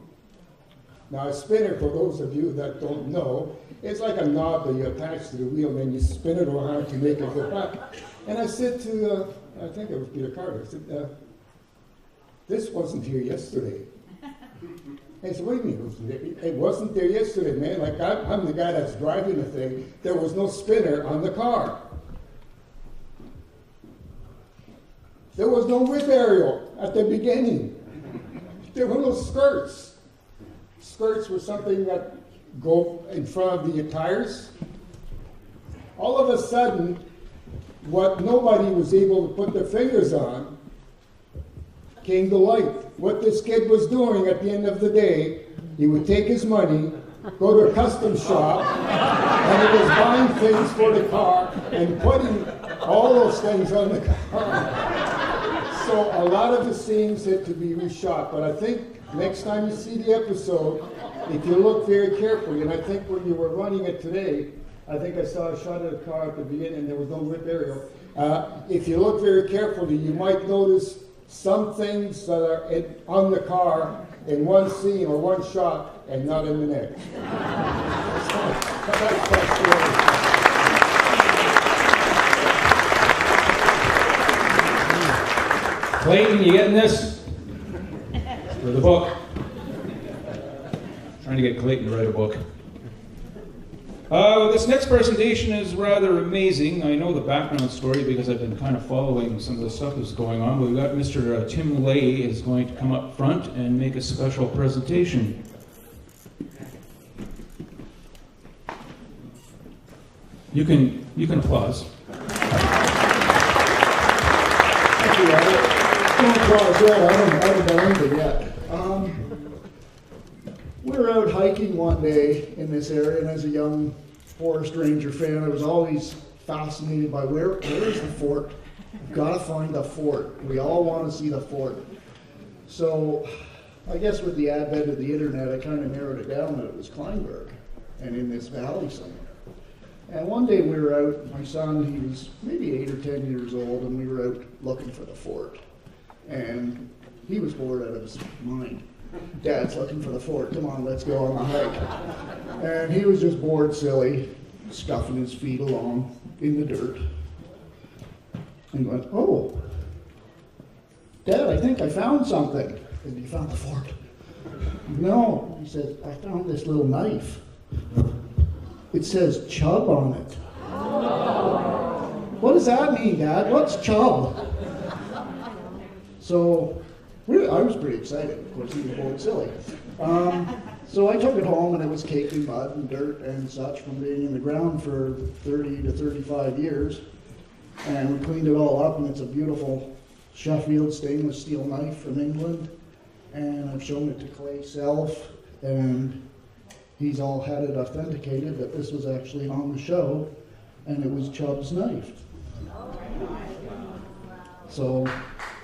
Speaker 5: Now, a spinner, for those of you that don't know, it's like a knob that you attach to the wheel, and then you spin it around to make it go back. And I said to, I think it was Peter Carter, I said, this wasn't here yesterday. And he said, what do you mean it wasn't there yesterday, man? Like, I'm the guy that's driving the thing. There was no spinner on the car. There was no whip aerial at the beginning. There were no skirts. Skirts were something that go in front of the tires. All of a sudden, what nobody was able to put their fingers on came to light. What this kid was doing at the end of the day, he would take his money, go to a custom shop, and he was buying things for the car and putting all those things on the car. So a lot of the scenes had to be reshot, but I think next time you see the episode, if you look very carefully, and I think when you were running it today, I think I saw a shot of the car at the beginning and there was no whip aerial. If you look very carefully, you might notice some things that are on the car in one scene or one shot and not in the next.
Speaker 18: Clayton, you getting this? For the book. Trying to get Clayton to write a book. This next presentation is rather amazing. I know the background story because I've been kind of following some of the stuff that's going on. We've got Mr. Tim Lay is going to come up front and make a special presentation. You can applause.
Speaker 9: Thank you, Robert. Don't applause yet. I haven't done anything yet. We were out hiking one day in this area, and as a young forest ranger fan, I was always fascinated by where is the fort? We've got to find the fort. We all want to see the fort. So I guess with the advent of the internet, I kind of narrowed it down that it was Kleinburg and in this valley somewhere. And one day we were out, my son, he was maybe 8 or 10 years old, and we were out looking for the fort. And he was bored out of his mind. Dad's looking for the fort. Come on, let's go on the hike. And he was just bored silly, scuffing his feet along in the dirt. And went, oh, Dad, I think I found something. And you found the fort? No, he said, I found this little knife. It says Chub on it. What does that mean, Dad? What's Chub? So I was pretty excited. Of course, he was bored silly. So I took it home, and it was caked in mud and dirt and such from being in the ground for 30 to 35 years. And we cleaned it all up, and it's a beautiful Sheffield stainless steel knife from England. And I've shown it to Clay Self, and he's all had it authenticated that this was actually on the show, and it was Chubb's knife. So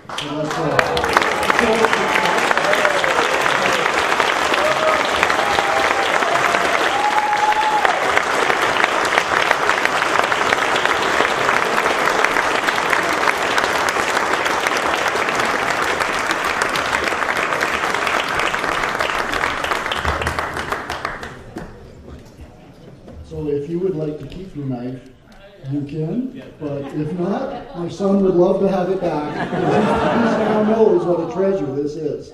Speaker 9: that's So if you would like to keep your knife, you can, but if not, my son would love to have it back. He now knows what a treasure this is.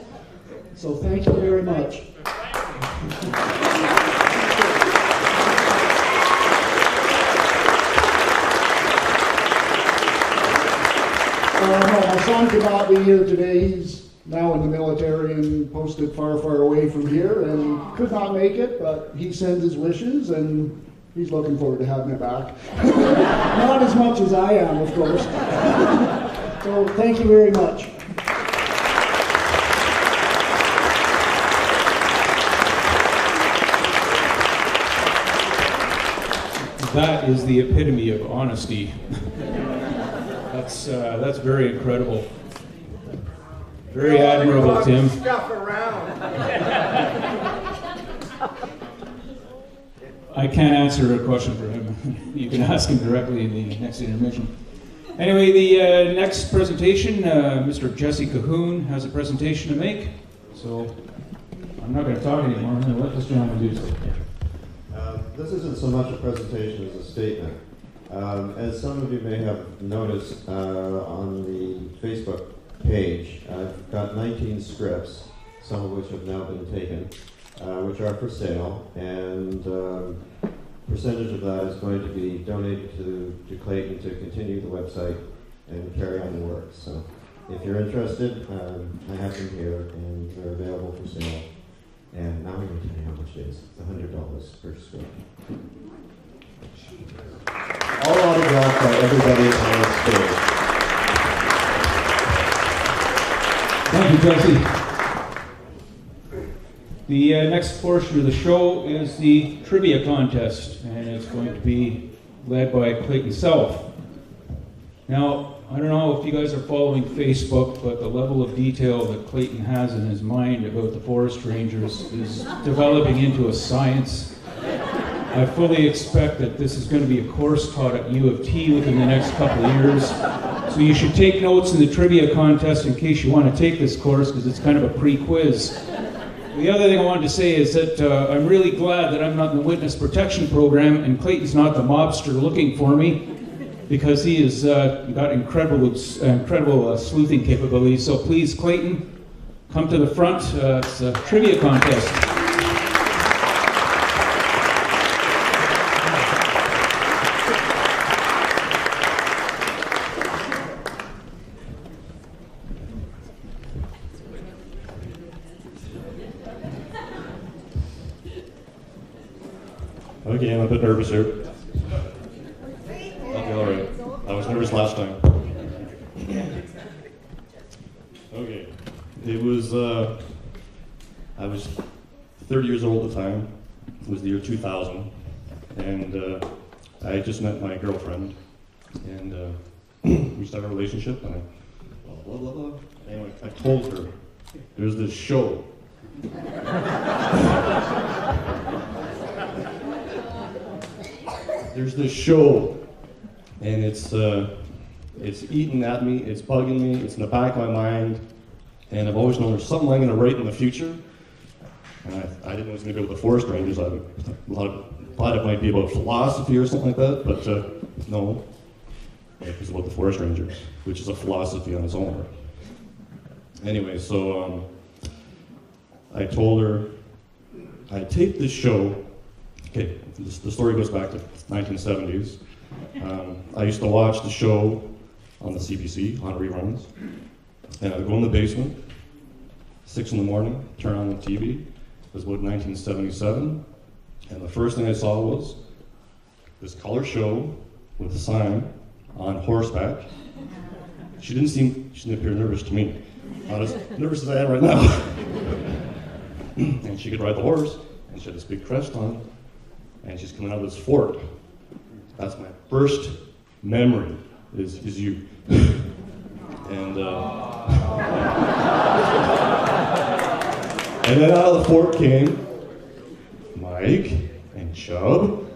Speaker 9: So thank you very much. No, my son could not be here today. He's now in the military and posted far, far away from here and could not make it, but he sends his wishes and he's looking forward to having it back. Not as much as I am, of course. So thank you very much.
Speaker 18: That is the epitome of honesty. That's very incredible. Very admirable, Tim.
Speaker 6: Stuff around.
Speaker 18: I can't answer a question for him. You can ask him directly in the next intermission. Anyway, the next presentation, Mr. Jesse Cahoon has a presentation to make. So I'm not going to talk anymore. I'm going to let this gentleman do so.
Speaker 4: This isn't so much a presentation as a statement. As some of you may have noticed on the Facebook page, I've got 19 scripts, some of which have now been taken, which are for sale, and percentage of that is going to be donated to Clayton to continue the website and carry on the work. So if you're interested, I have them here, and they're available for sale. And now I'm going to tell you how much it is. It's $100 per script. All autographed by everybody on the stage.
Speaker 18: Thank you, Jesse. The next portion of the show is the trivia contest, and it's going to be led by Clayton Self. Now, I don't know if you guys are following Facebook, but the level of detail that Clayton has in his mind about the forest rangers is developing into a science. I fully expect that this is going to be a course taught at U of T within the next couple of years. So you should take notes in the trivia contest in case you want to take this course, because it's kind of a pre-quiz. The other thing I wanted to say is that I'm really glad that I'm not in the witness protection program and Clayton's not the mobster looking for me, because he has got incredible sleuthing capabilities. So please, Clayton, come to the front. It's a trivia contest.
Speaker 14: Okay, I'm a bit nervous here. Okay, all right. I was nervous last time. Okay, it was, I was 30 years old at the time. It was the year 2000, and I had just met my girlfriend, and we started a relationship, and blah, blah, blah. Anyway, I told her there's this show. There's this show, and it's eating at me, it's bugging me, it's in the back of my mind, and I've always known there's something I'm going to write in the future. And I didn't know it was going to be about the forest rangers. I thought it might be about philosophy or something like that, but no, it was about the forest rangers, which is a philosophy on its own. Anyway, so I told her I taped this show. Okay, the story goes back to 1970s. I used to watch the show on the CBC, on reruns, and I'd go in the basement, 6 in the morning, turn on the TV. It was about 1977, and the first thing I saw was this color show with a sign on horseback. She didn't appear nervous to me. Not as nervous as I am right now. And she could ride the horse, and she had this big crest on, and she's coming out of this fort. That's my first memory, is you. And and then out of the fort came Mike and Chubb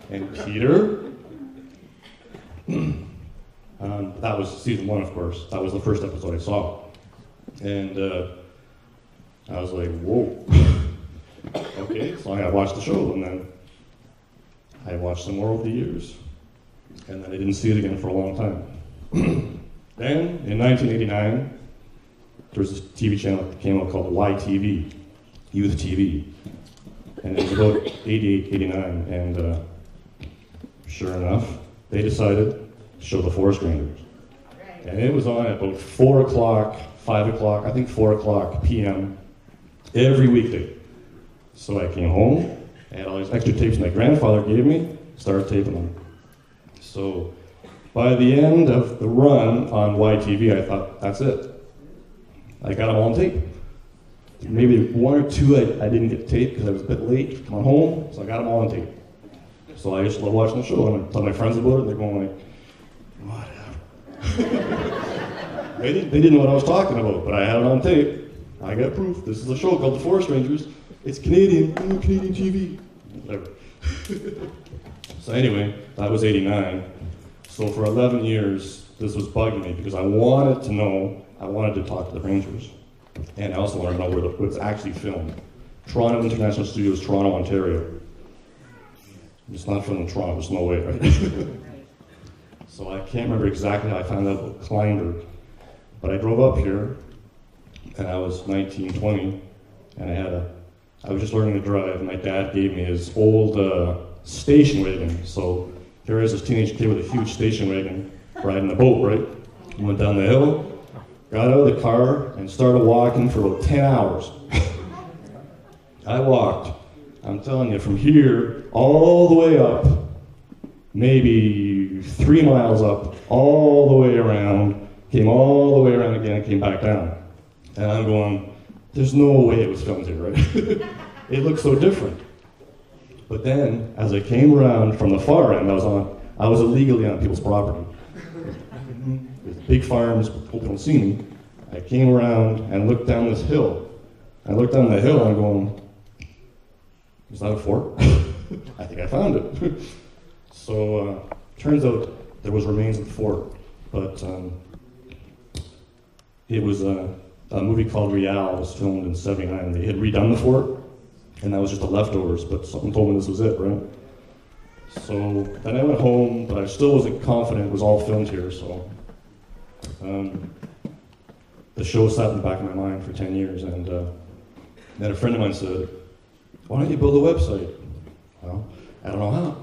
Speaker 14: and Peter. That was season 1, of course. That was the first episode I saw. And I was like, whoa. Okay, so I watched the show, and then I watched some more over the years. And then I didn't see it again for a long time. Then, in 1989, there was this TV channel that came out called YTV, Youth TV. And it was about 88, 89, and sure enough, they decided to show the Forest Rangers. And it was on at about 4 o'clock, 5 o'clock, I think 4 o'clock p.m. every weekday. So I came home, I had all these extra tapes my grandfather gave me, started taping them. So by the end of the run on YTV, I thought, that's it. I got them all on tape. Maybe 1 or 2 I didn't get taped because I was a bit late coming home, so I got them all on tape. So I just love watching the show, and I tell my friends about it, and they're going like, They didn't know what I was talking about, but I had it on tape. I got proof. This is a show called The Forest Rangers. It's Canadian. Canadian TV. Whatever. So anyway, that was '89. So for 11 years, this was bugging me because I wanted to know, I wanted to talk to the Rangers. And I also wanted to know where it's actually filmed. Toronto International Studios, Toronto, Ontario. It's not filmed in Toronto, there's no way, right? So I can't remember exactly how I found out about Kleinburg. But I drove up here, and I was 19, 20, and I was just learning to drive, and my dad gave me his old station wagon. So here is this teenage kid with a huge station wagon, riding a boat, right? Went down the hill, got out of the car, and started walking for about 10 hours. I walked, I'm telling you, from here all the way up, maybe 3 miles up, all the way around, came all the way around again, and came back down. And I'm going, there's no way it was filmed here, right? It looked so different. But then, as I came around from the far end, I was illegally on people's property. With big farms, hope they don't see me. I came around and looked down this hill. I looked down the hill and I'm going, is that a fort? I think I found it. So, turns out there was remains of the fort, but it was a movie called Real. It was filmed in '79. They had redone the fort, and that was just the leftovers, but something told me this was it, right? So then I went home, but I still wasn't confident it was all filmed here, so the show sat in the back of my mind for 10 years, and then a friend of mine said, why don't you build a website? Well, I don't know how.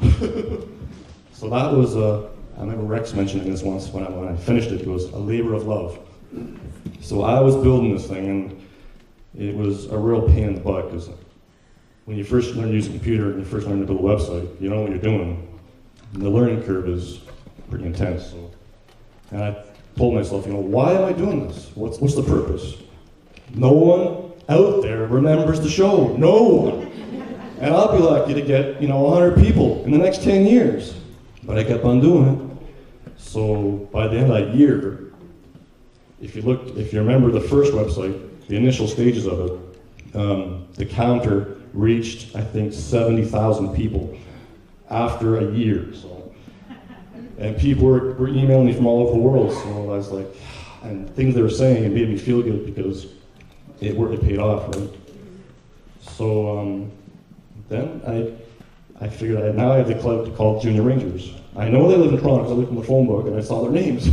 Speaker 14: So that was, I remember Rex mentioning this once when I finished it. It was a labor of love. So I was building this thing, and it was a real pain in the butt, because when you first learn to use a computer and you first learn to build a website, you know what you're doing. And the learning curve is pretty intense. So, and I told myself, why am I doing this? What's the purpose? No one out there remembers the show. No one. And I'll be lucky to get, 100 people in the next 10 years. But I kept on doing it. So by the end of that year, if you remember the first website, the initial stages of it, the counter reached, I think, 70,000 people after a year. So, and people were emailing me from all over the world. So I was like, and things they were saying, it made me feel good because it paid off, right? So then I figured now I have the club to call Junior Rangers. I know they live in Toronto because I looked in the phone book and I saw their names.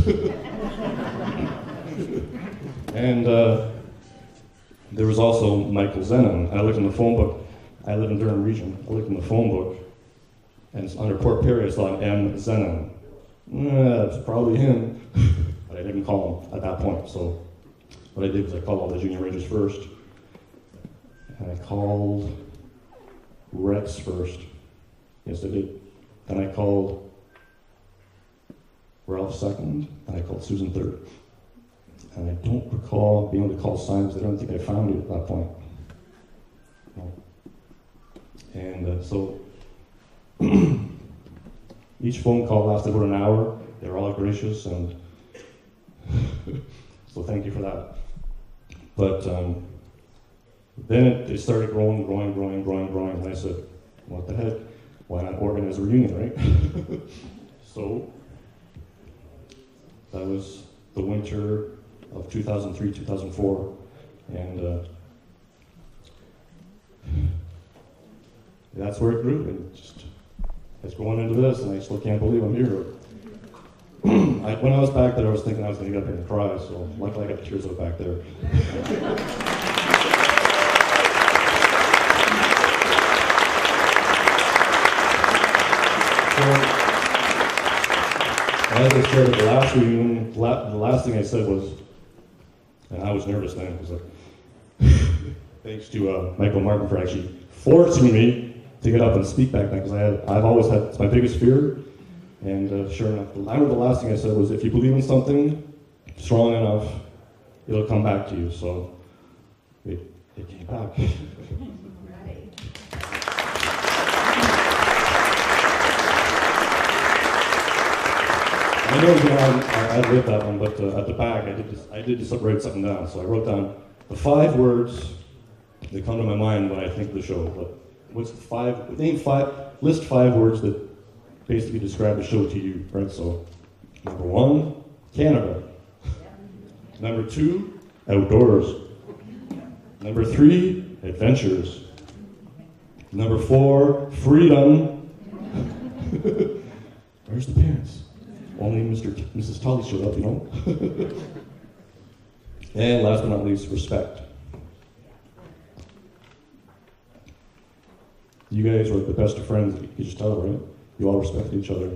Speaker 14: And there was also Michael Zenon. I looked in the phone book. I live in Durham region. I looked in the phone book, and it's under Port Perry I saw an M. Zenon. That's probably him. But I didn't call him at that point. So what I did was I called all the Junior Rangers first. And I called Rex first. Yes, I did. Then I called Ralph second, and I called Susan third. And I don't recall being able to call Simon because I don't think I found you at that point. No. And so each phone call lasted about an hour. They were all gracious, and so thank you for that. But then it started growing, and I said, what the heck? Why not organize a reunion, right? So that was the winter of 2003, 2004, and that's where it grew, and just it's going into this, and I still can't believe I'm here. When I was back there, I was thinking I was going to get up here and cry, so luckily I got the tears out back there. So, as I said at the last reunion, the last thing I said was, and I was nervous then, because thanks to Michael Martin for actually forcing me to get up and speak back then, because I've always had, it's my biggest fear, and sure enough, I remember the last thing I said was, if you believe in something strong enough, it'll come back to you, so it came back. I know I wrote that one, but at the back I did just write something down. So I wrote down the 5 words that come to my mind when I think of the show. But what's the 5? List 5 words that basically describe the show to you, right? So, number 1, Canada. Number 2, outdoors. Number 3, adventures. Number 4, freedom. Where's the parents? Only Mrs. Tully showed up, you know? And last but not least, respect. You guys are the best of friends, you just tell, right? You all respect each other,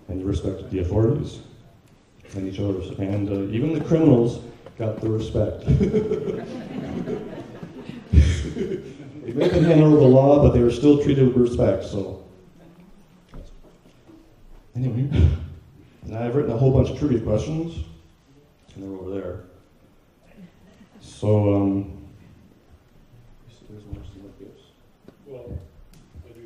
Speaker 14: and you respected the authorities and each other's, and even the criminals got the respect. They may have been handed over the law, but they were still treated with respect, so. Anyway, now I've written a whole bunch of trivia questions, and they're over there. So, there's one to look at.
Speaker 2: Well, I do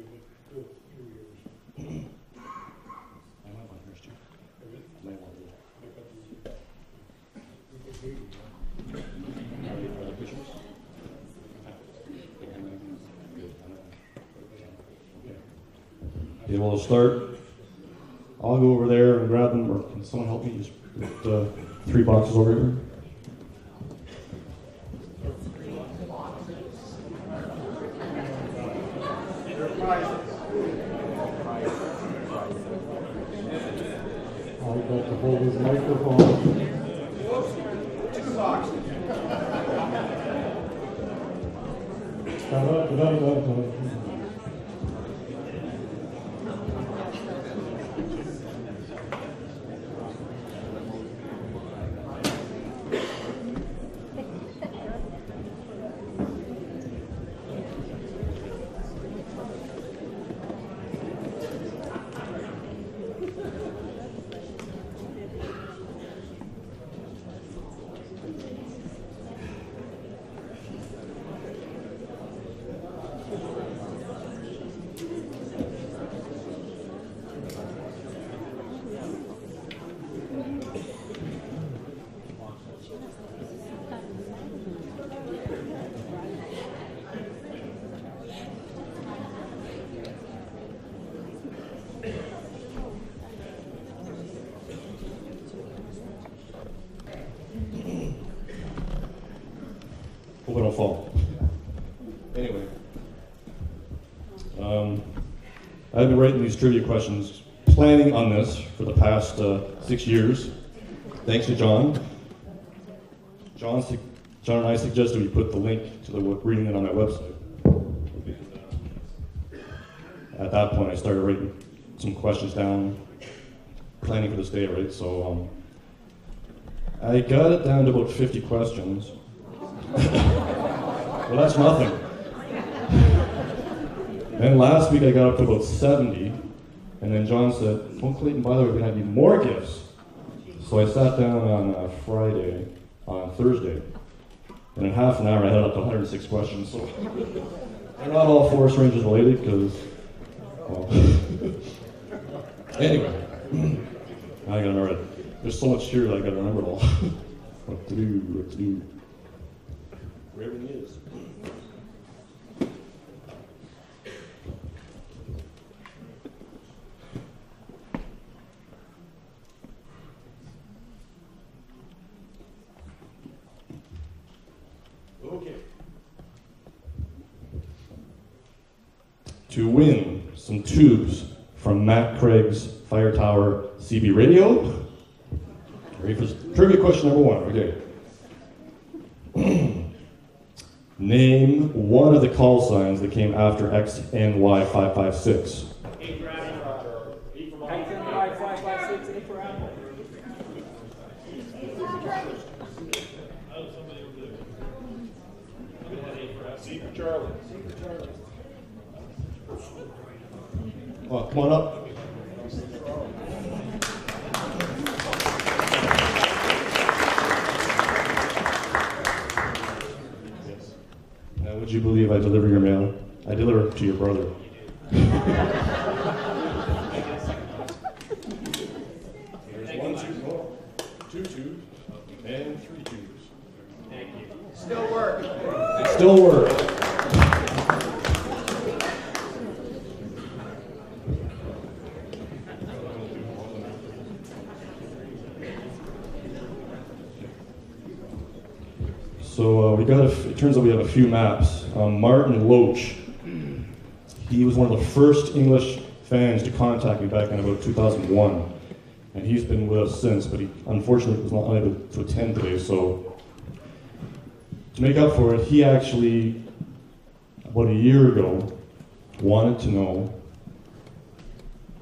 Speaker 2: a few years.
Speaker 14: I might want yours too. I might want yours. Okay, well, let's start. I'll go over there and grab them, or can someone help me just put 3 boxes over here?
Speaker 7: I've got to hold his microphone.
Speaker 8: 2 boxes.
Speaker 14: Hope I don't fall. Anyway, I've been writing these trivia questions, planning on this for the past 6 years. Thanks to John. John and I suggested we put the link to the reading it on my website. At that point, I started writing some questions down, planning for this day, right? So I got it down to about 50 questions. Well, that's nothing. Then last week I got up to about 70, and then John said, "Oh, Clayton, by the way, we're going to need more gifts." So I sat down on Thursday, and in half an hour I had up to 106 questions. So they're not all forest rangers related, because, well, anyway, I got to remember it. There's so much here that I got to remember it all. What to do. Where everything is. Okay. To win some tubes from Matt Craig's Fire Tower CB radio. Ready for trivia question number 1. Okay. Name one of the call signs that came after XNY556.
Speaker 6: A for Apple. XNY556, A for Apple.
Speaker 8: C for Charlie.
Speaker 14: Well, come on up. Now, would you believe I deliver your mail? I deliver it to your brother. There's 1, 2 twos, and 3 twos.
Speaker 8: Thank you.
Speaker 12: Still work.
Speaker 14: It still works. So it turns out we have a few maps. Martin Loach, he was one of the first English fans to contact me back in about 2001. And he's been with us since, but he unfortunately was not unable to attend today. So to make up for it, he actually, about a year ago, wanted to know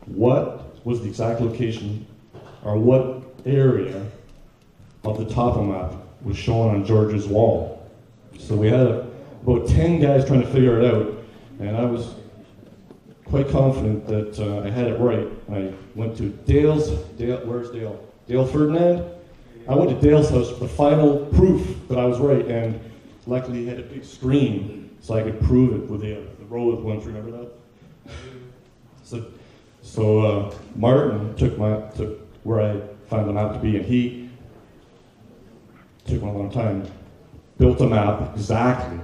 Speaker 14: what was the exact location or what area of the topo map was shown on George's wall. So we had about 10 guys trying to figure it out, and I was quite confident that I had it right. I went to where's Dale? Dale Ferdinand? I went to Dale's house for the final proof that I was right, and luckily he had a big screen so I could prove it with the road ones, remember that? So Martin took where I found the map to be, and he took him a long time, built a map exactly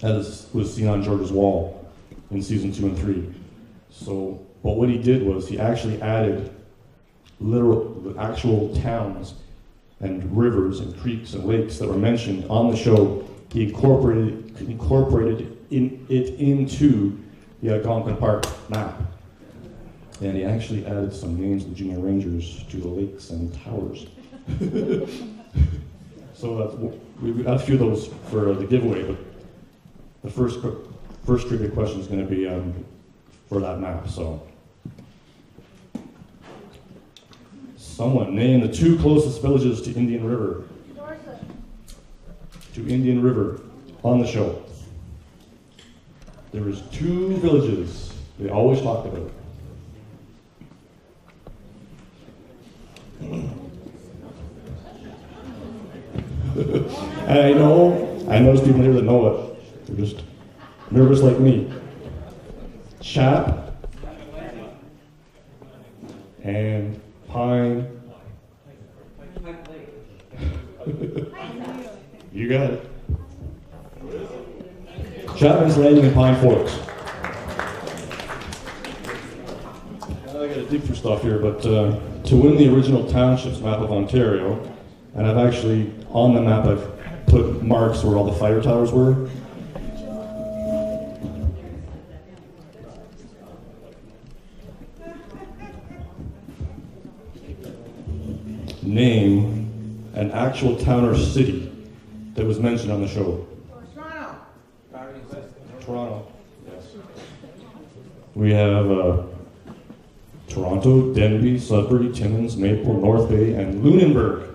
Speaker 14: as was seen on George's wall in season 2 and 3. So, but what he did was he actually added the actual towns and rivers and creeks and lakes that were mentioned on the show. He incorporated it into the Algonquin Park map. And he actually added some names of the junior rangers to the lakes and towers. So we got a few of those for the giveaway, but the first trivia question is going to be for that map. So, someone name the 2 closest villages to Indian River. To Indian River on the show. There was 2 villages they always talked about. And I know there's people here that know it. They're just nervous like me. Chap and Pine. You got it. Chapman's Landing and Pine Forks. I gotta dig through stuff here, but to win the original townships map of Ontario, and I've actually, on the map, I've put marks where all the fire towers were. Name an actual town or city that was mentioned on the show.
Speaker 12: Toronto.
Speaker 14: Toronto, yes. We have Toronto, Denby, Sudbury, Timmins, Maple, North Bay, and Lunenburg.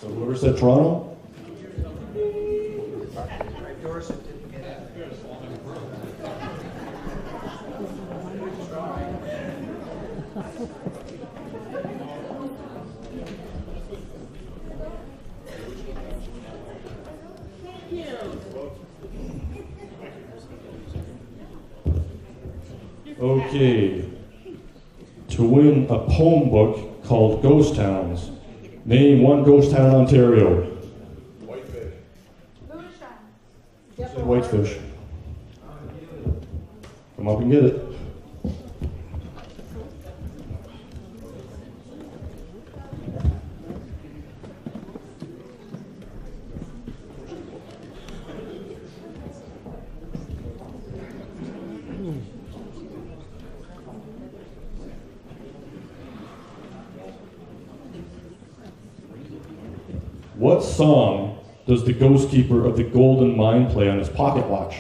Speaker 14: So whoever said Toronto? Okay. To win a poem book called Ghost Towns, name 1 ghost town in Ontario.
Speaker 8: Whitefish.
Speaker 14: Said Whitefish. Come up and get it. What song does the ghost keeper of the Golden Mine play on his pocket watch?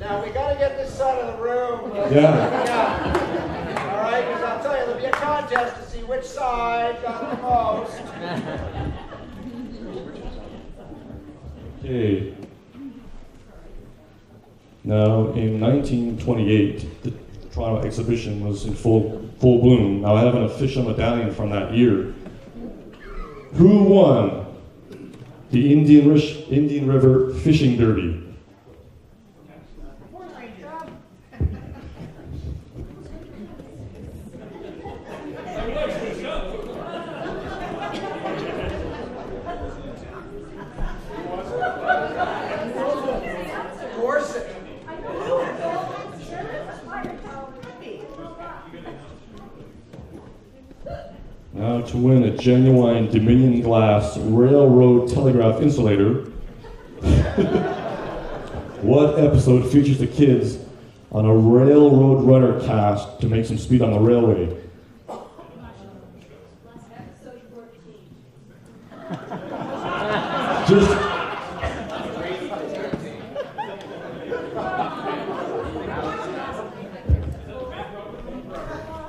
Speaker 12: Now we got to get this side of the room.
Speaker 14: Yeah.
Speaker 12: All right, I'll tell you, there'll be a contest to see which side got the most.
Speaker 14: Okay. Now, in 1928, the Toronto exhibition was in full bloom. Now, I have an official medallion from that year. Who won the Indian River Fishing Derby? Now, to win a genuine Dominion Glass railroad telegraph insulator, what episode features the kids on a railroad runner cast to make some speed on the railway? Just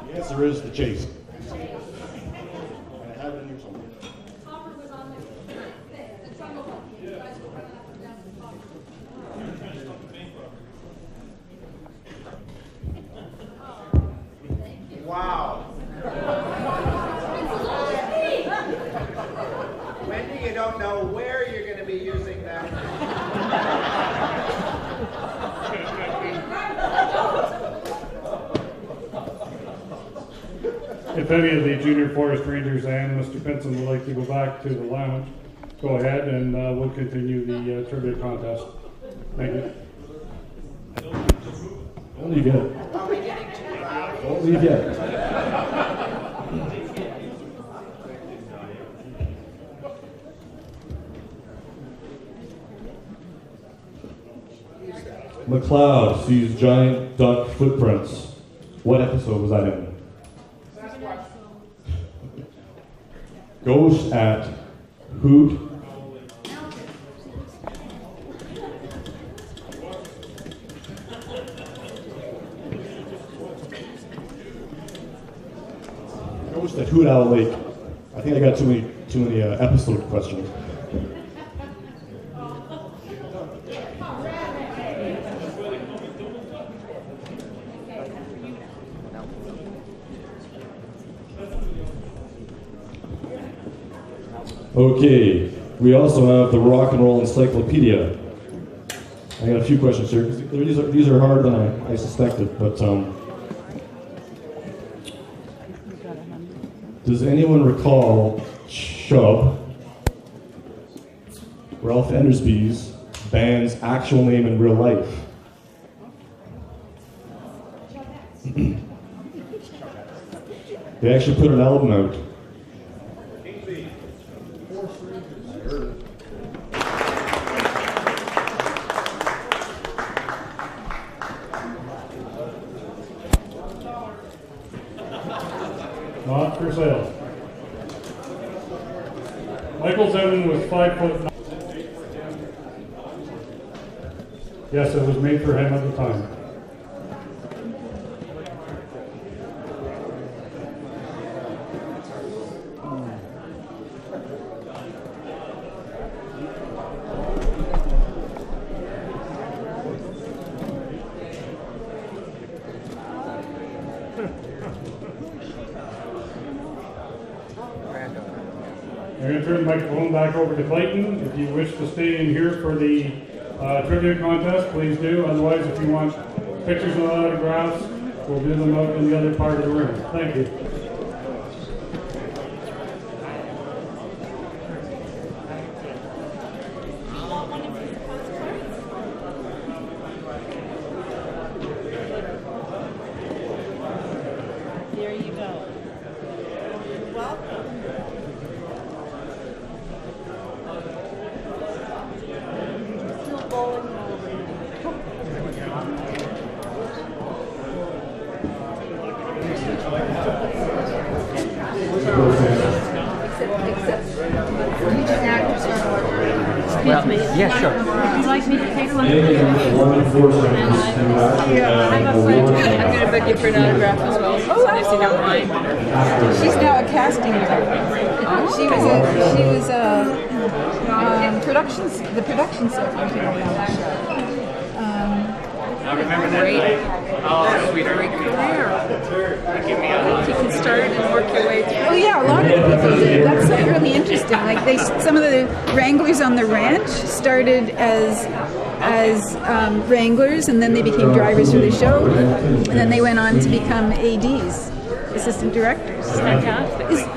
Speaker 14: the answer is the chase.
Speaker 12: Wow. Wendy, you don't know where you're going to be using that.
Speaker 2: If any of the junior forest rangers and Mr. Pinsent would like to go back to the lounge, go ahead and we'll continue the trivia contest. Thank you.
Speaker 14: Don't leave yet.
Speaker 12: Are we getting too loud?
Speaker 14: Don't leave yet. McLeod sees giant duck footprints. What episode was that in? Ghost at Hoot. Ghost at Hoot Owl Lake. I think I got too many episode questions. Okay, we also have the Rock and Roll Encyclopedia. I got a few questions here. These are harder than I suspected, but does anyone recall Chubb, Ralph Endersby's band's actual name in real life? They actually put an album out.
Speaker 2: Not for sale. Michael Zevin was 5'9". Yes, it was made for him at the time. I'm going to turn the microphone back over to Clayton. If you wish to stay in here for the trivia contest, please do. Otherwise, if you want pictures and autographs, we'll do them out in the other part of the room. Thank you.
Speaker 17: There you go. You're welcome. Still bowling
Speaker 6: Well, yeah, sure.
Speaker 17: Would you like me to take one?
Speaker 14: Yeah,
Speaker 17: I have a friend. I'm going to book you for an autograph as well. Oh,
Speaker 1: I've seen her online.
Speaker 20: She's now a casting director. She was the production secretary on the show.
Speaker 1: I remember that. Great career. You can start and work your way through.
Speaker 20: Oh yeah, a lot of people do. That's really interesting. Like some of the wranglers on the ranch started as wranglers, and then they became drivers for the show, and then they went on to become ADs, assistant directors.
Speaker 1: Fantastic.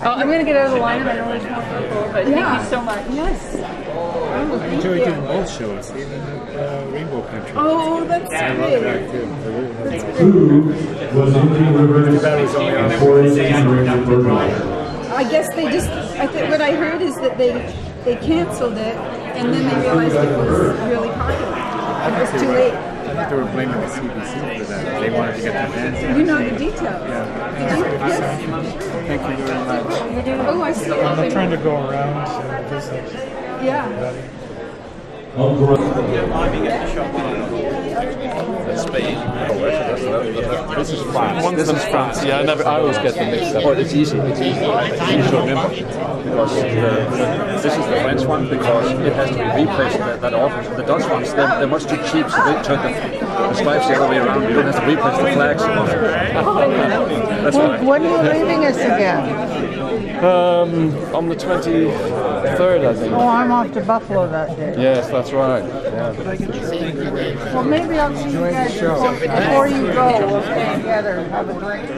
Speaker 1: I'm going to get out of the line, and I know there's more people, but thank you so much.
Speaker 20: Yes.
Speaker 22: I enjoy doing both shows, even Rainbow Country.
Speaker 20: Oh, that's great.
Speaker 22: I love that too.
Speaker 20: That's great.
Speaker 23: Who was Indian River's on 418 Ranger Bird.
Speaker 20: I guess they just, what I heard is that they canceled it, and then they realized it was really popular. It was too late.
Speaker 22: I think they were blaming the CBC for that. They wanted to get the fans.
Speaker 20: You know the details.
Speaker 22: Yeah.
Speaker 20: Did you? Yes.
Speaker 22: Thank you very much.
Speaker 20: Oh, I see.
Speaker 22: I'm trying to go around to visit.
Speaker 20: Yeah.
Speaker 13: This is France. This is France. Yeah, I always get them mixed up. Oh, it's easy. It's easy to remember because this is the French one because it has to be replaced that often. The Dutch ones they're much too cheap, so they turn the stripes the other way around. You don't have to replace the flags so often. That's why.
Speaker 25: When are you leaving us again?
Speaker 13: On the 23rd, I think.
Speaker 25: Oh, I'm off to Buffalo that day.
Speaker 13: Yes, that's right. Yeah.
Speaker 25: Well, maybe I'll see you guys before you go. We'll stay together and have a drink.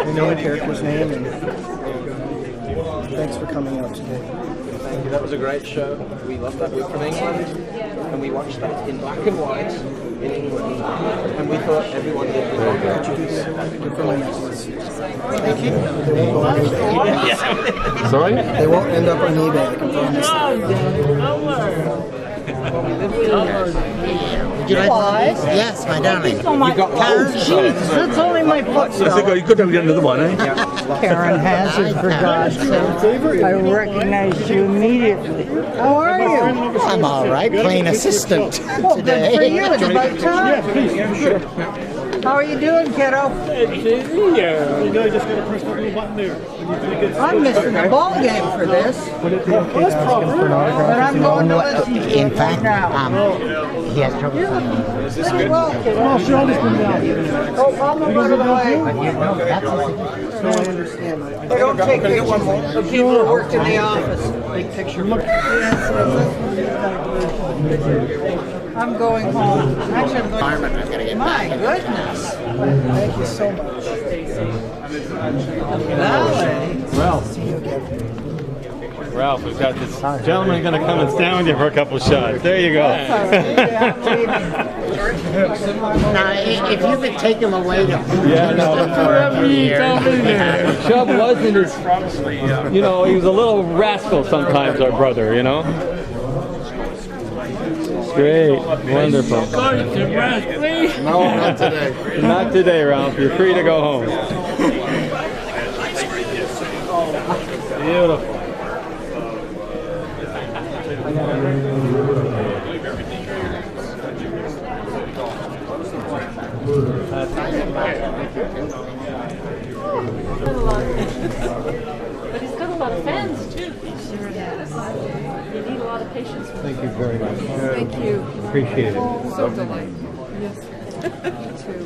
Speaker 26: We know the character's name, and thanks for coming out today.
Speaker 27: Thank you. That was a great show. We loved that. We're from England, and we watched that in black and white in England, and we thought everyone did the
Speaker 26: Thank you. They won't go on eBay.
Speaker 13: Sorry?
Speaker 26: They won't end up on eBay. I can promise that.
Speaker 25: Would you like Yes, my darling. Oh my God. Jesus, that's only my foot.
Speaker 13: You could have another one, eh?
Speaker 25: Karen Hazard, for God's sake. I recognized you immediately. How are you?
Speaker 26: I'm all right, playing assistant
Speaker 25: Well,
Speaker 26: today.
Speaker 25: good for you. It's about time. How are you doing, kiddo?
Speaker 22: You guys just got to press that little button there.
Speaker 25: I'm missing the ball game for this. But I'm going to listen to it right now.
Speaker 26: He has trouble finding it.
Speaker 25: Is this good? Well,
Speaker 26: Shirley's been down.
Speaker 25: Oh, I'm out of the way.
Speaker 26: So I understand.
Speaker 25: They don't take pictures of people who worked in the office.
Speaker 26: Big picture.
Speaker 25: I'm going home. Actually, I'm going
Speaker 26: Fireman, I've got to get
Speaker 25: My
Speaker 26: back.
Speaker 25: goodness.
Speaker 26: Thank you so much.
Speaker 28: Ralph, we've got this gentleman going to come and stand with you for a couple shots. There you go.
Speaker 26: Now, if you could take him away to
Speaker 28: Chubb wasn't as, you know, he was a little rascal sometimes, our brother, you know. Great, wonderful.
Speaker 26: No, not today.
Speaker 28: Not today, Ralph. You're free to go home. Beautiful.
Speaker 1: But he's got a lot of fans too. Sure does. You need a lot of patience with
Speaker 22: Thank you very much.
Speaker 20: Thank you.
Speaker 22: Appreciate it.
Speaker 20: So delightful. Yes.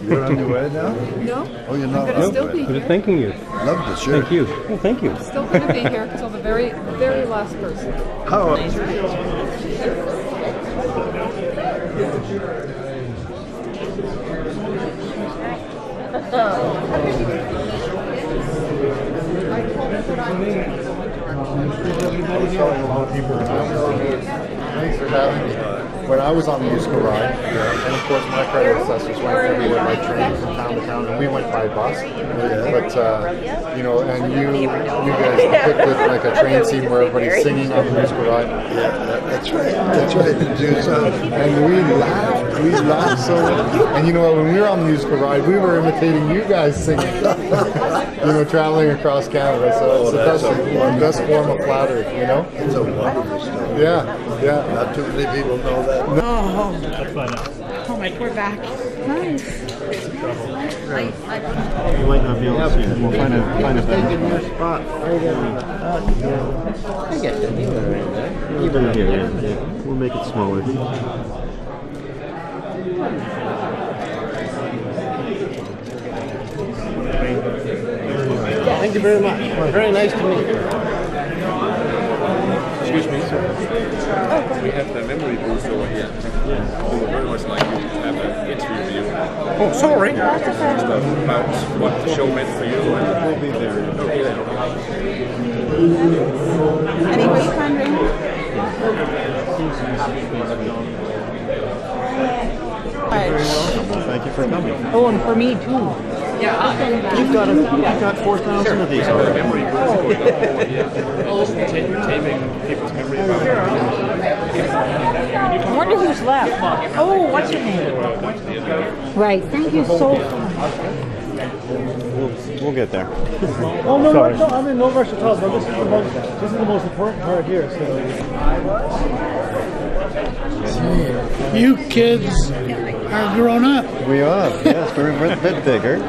Speaker 29: You're on your way now?
Speaker 20: No.
Speaker 29: Oh, you're not?
Speaker 20: I'm gonna still be
Speaker 22: But
Speaker 20: here.
Speaker 22: thanking you.
Speaker 29: Loved it, sure.
Speaker 22: Thank you. Oh, thank you.
Speaker 20: Still going to be here until the very, very last person.
Speaker 29: How?
Speaker 26: I was telling a lot of people, thanks for having me. When I was on the musical ride, and of course my predecessors went everywhere by train from town to town, and we went by bus. But you know, and you guys depicted like a train scene where everybody's singing on the musical ride.
Speaker 29: That's right. That's right. And we laughed
Speaker 26: We laughed so much. And you know what? When we were on the musical ride, we were imitating you guys singing. You know, traveling across Canada. So it's the best form of flattery. You know.
Speaker 29: It's a wonderful story.
Speaker 26: Yeah, yeah.
Speaker 29: Not too many people know that.
Speaker 17: Oh my, we're back.
Speaker 20: Nice.
Speaker 4: You might not be able to see it. We'll find a better
Speaker 29: Your spot.
Speaker 4: I get it. Even here, yeah. We'll make it smaller.
Speaker 29: Thank you very much. Very nice to meet you.
Speaker 13: Excuse me, sir. We have the memory booth over here. We would very much like you to have an interview with you.
Speaker 29: Oh, sorry.
Speaker 13: Just about what the show meant for you. And we'll be there. Okay, then.
Speaker 20: Any wait time, Ray?
Speaker 4: Well, thank you for coming.
Speaker 20: Oh, and for me too.
Speaker 4: You've got 4,000 of these already.
Speaker 13: Memory booth going on over here. Just taping people's memory about
Speaker 20: I wonder who's left. Oh, what's your name? Right, thank you so much.
Speaker 4: We'll get there.
Speaker 6: Oh, no, I'm in no rush to tell us, but this is the most important part here. So. You kids are grown up.
Speaker 4: We are, yes, we're a bit bigger.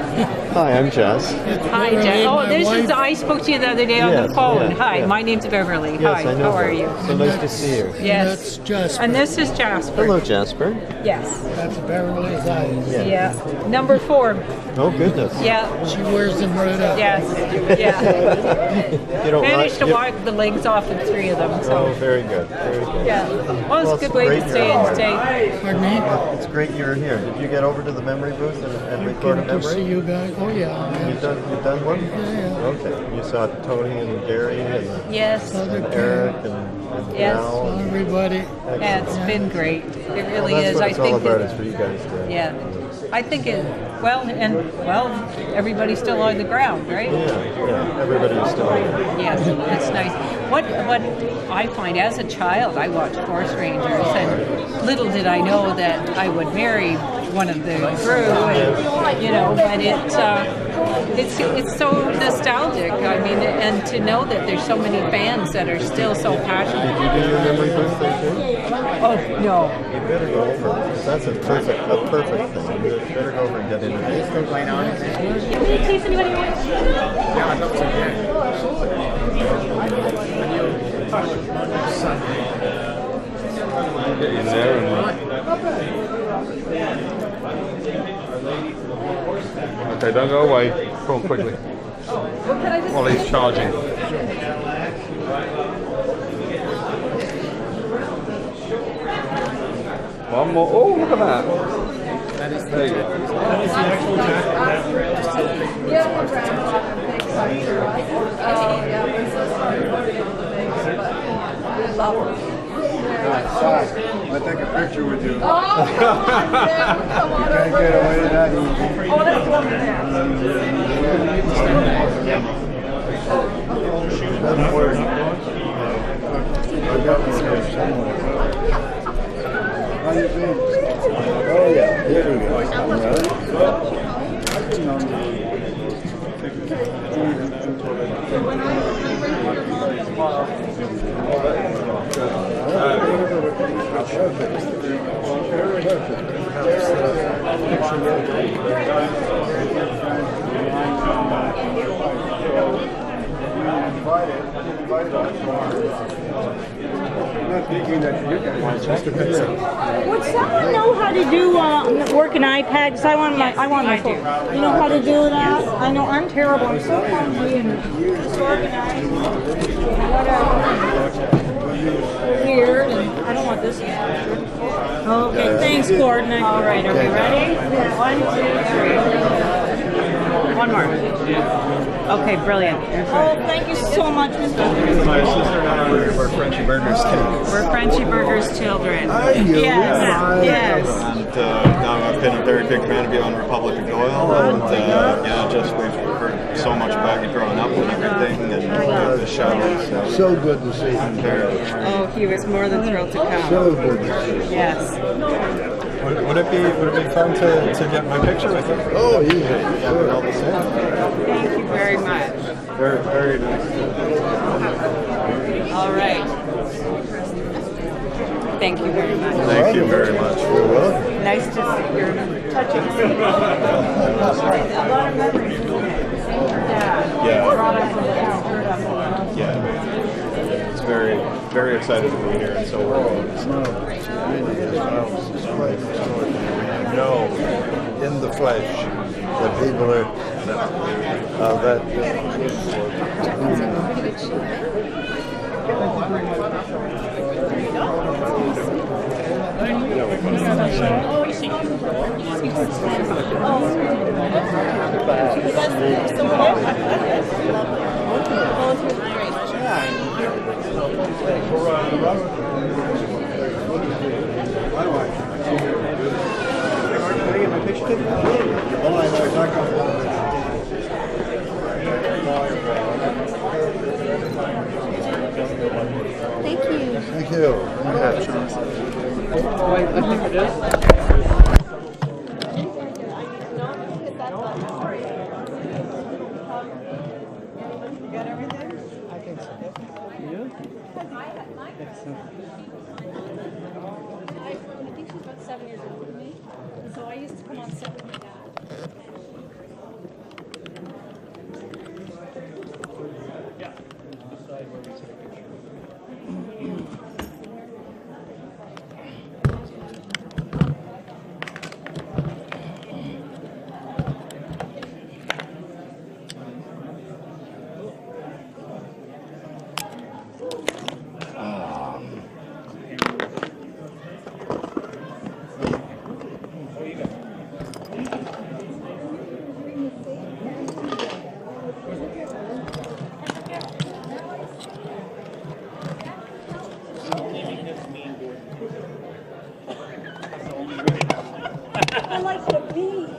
Speaker 4: Hi, I'm Jess.
Speaker 1: Hi, Jess. Oh, this is, I spoke to you the other day on the phone. Hi,
Speaker 4: yes.
Speaker 1: My name's Beverly.
Speaker 4: Yes,
Speaker 1: Hi,
Speaker 4: I know
Speaker 1: how are
Speaker 4: her.
Speaker 1: you?
Speaker 4: So nice to see you.
Speaker 1: Yes.
Speaker 6: That's Jasper.
Speaker 1: And this is Jasper.
Speaker 4: Hello, Jasper.
Speaker 1: Yes.
Speaker 6: That's Beverly's eyes.
Speaker 1: Yeah. Number 4.
Speaker 4: Oh, goodness.
Speaker 1: Yeah.
Speaker 6: She wears them right up.
Speaker 1: Yes. Yeah.
Speaker 4: You don't
Speaker 1: Managed to
Speaker 4: like,
Speaker 1: wipe the legs off of 3 of them. So.
Speaker 4: Oh, very good. Very good.
Speaker 1: Yeah. Well, it's a good way to stay in state.
Speaker 6: Pardon me?
Speaker 4: It's great you're here. Did you get over to the memory booth and record a
Speaker 6: Good to see
Speaker 4: memory?
Speaker 6: you guys. Oh, yeah.
Speaker 4: You've done one?
Speaker 6: Yeah.
Speaker 4: Okay. You saw Tony and Gary and,
Speaker 1: Yes.
Speaker 4: and Eric and
Speaker 1: Yes.
Speaker 4: Al. And
Speaker 6: Everybody.
Speaker 1: Yeah, it's been great. It really
Speaker 4: that's
Speaker 1: is.
Speaker 4: what
Speaker 1: I
Speaker 4: it's
Speaker 1: think
Speaker 4: all about
Speaker 1: it,
Speaker 4: is for you guys to...
Speaker 1: yeah. I think it, everybody's still on the ground, right?
Speaker 4: Yeah, everybody's still here.
Speaker 1: Yes, that's nice. What I find, as a child, I watched Forest Rangers, and little did I know that I would marry one of the crew, and, you know, but it's so nostalgic. I mean, and to know that there's so many fans that are still so passionate.
Speaker 4: Did you do your memory booth there too?
Speaker 1: Oh, no.
Speaker 4: You better go over, because that's a perfect thing. You better go over and get into it.
Speaker 1: Still going on. Can we taste anybody else?
Speaker 13: Yeah, I'd love to, Get in there and... Okay, don't go away. Go on quickly. While he's charging. One more. Oh, look at that. There you go.
Speaker 6: That is the actual
Speaker 26: I take a picture with you.
Speaker 20: Oh,
Speaker 26: you can't get away that easy.
Speaker 20: oh, that's one
Speaker 26: Doesn't work. I got one here somewhere. How you been? Oh yeah, here we go.
Speaker 3: Would someone know how to do work an iPad? Because I want my phone. You know how to do that? I know I'm terrible. I'm so clumsy and disorganized. Whatever. Weird, and I don't want this. Okay, thanks, Gordon. All right, are we ready? 1, 2, 3.
Speaker 1: One more. Okay, brilliant.
Speaker 3: Oh, thank you so much, Mr.
Speaker 26: My sister and I were Frenchy Burgers kids.
Speaker 1: We're Frenchy Burgers children.
Speaker 3: Yes.
Speaker 26: And now I've been a very big fan of you on Republic of Doyle, and yeah, just we've heard so much about you growing up and everything, and the show.
Speaker 29: So good to see you.
Speaker 1: Oh, he was more than thrilled to come.
Speaker 29: So good to see you.
Speaker 1: Yes.
Speaker 5: Would it be fun to get my picture with you?
Speaker 29: Oh, easy.
Speaker 5: Yeah, with all the same.
Speaker 1: Thank you very much.
Speaker 5: Very, very nice.
Speaker 1: All right. Thank you very much.
Speaker 5: Thank you very much.
Speaker 29: You're welcome.
Speaker 1: Nice to see your touching. A lot of memories.
Speaker 5: Yeah. It's very, very excited to be here, and so
Speaker 29: No, in the flesh, that people are that.
Speaker 20: Thank you.
Speaker 29: Thank you.
Speaker 9: I think she's about 7 years older than me. So I used to come on set with my dad. I like the bee.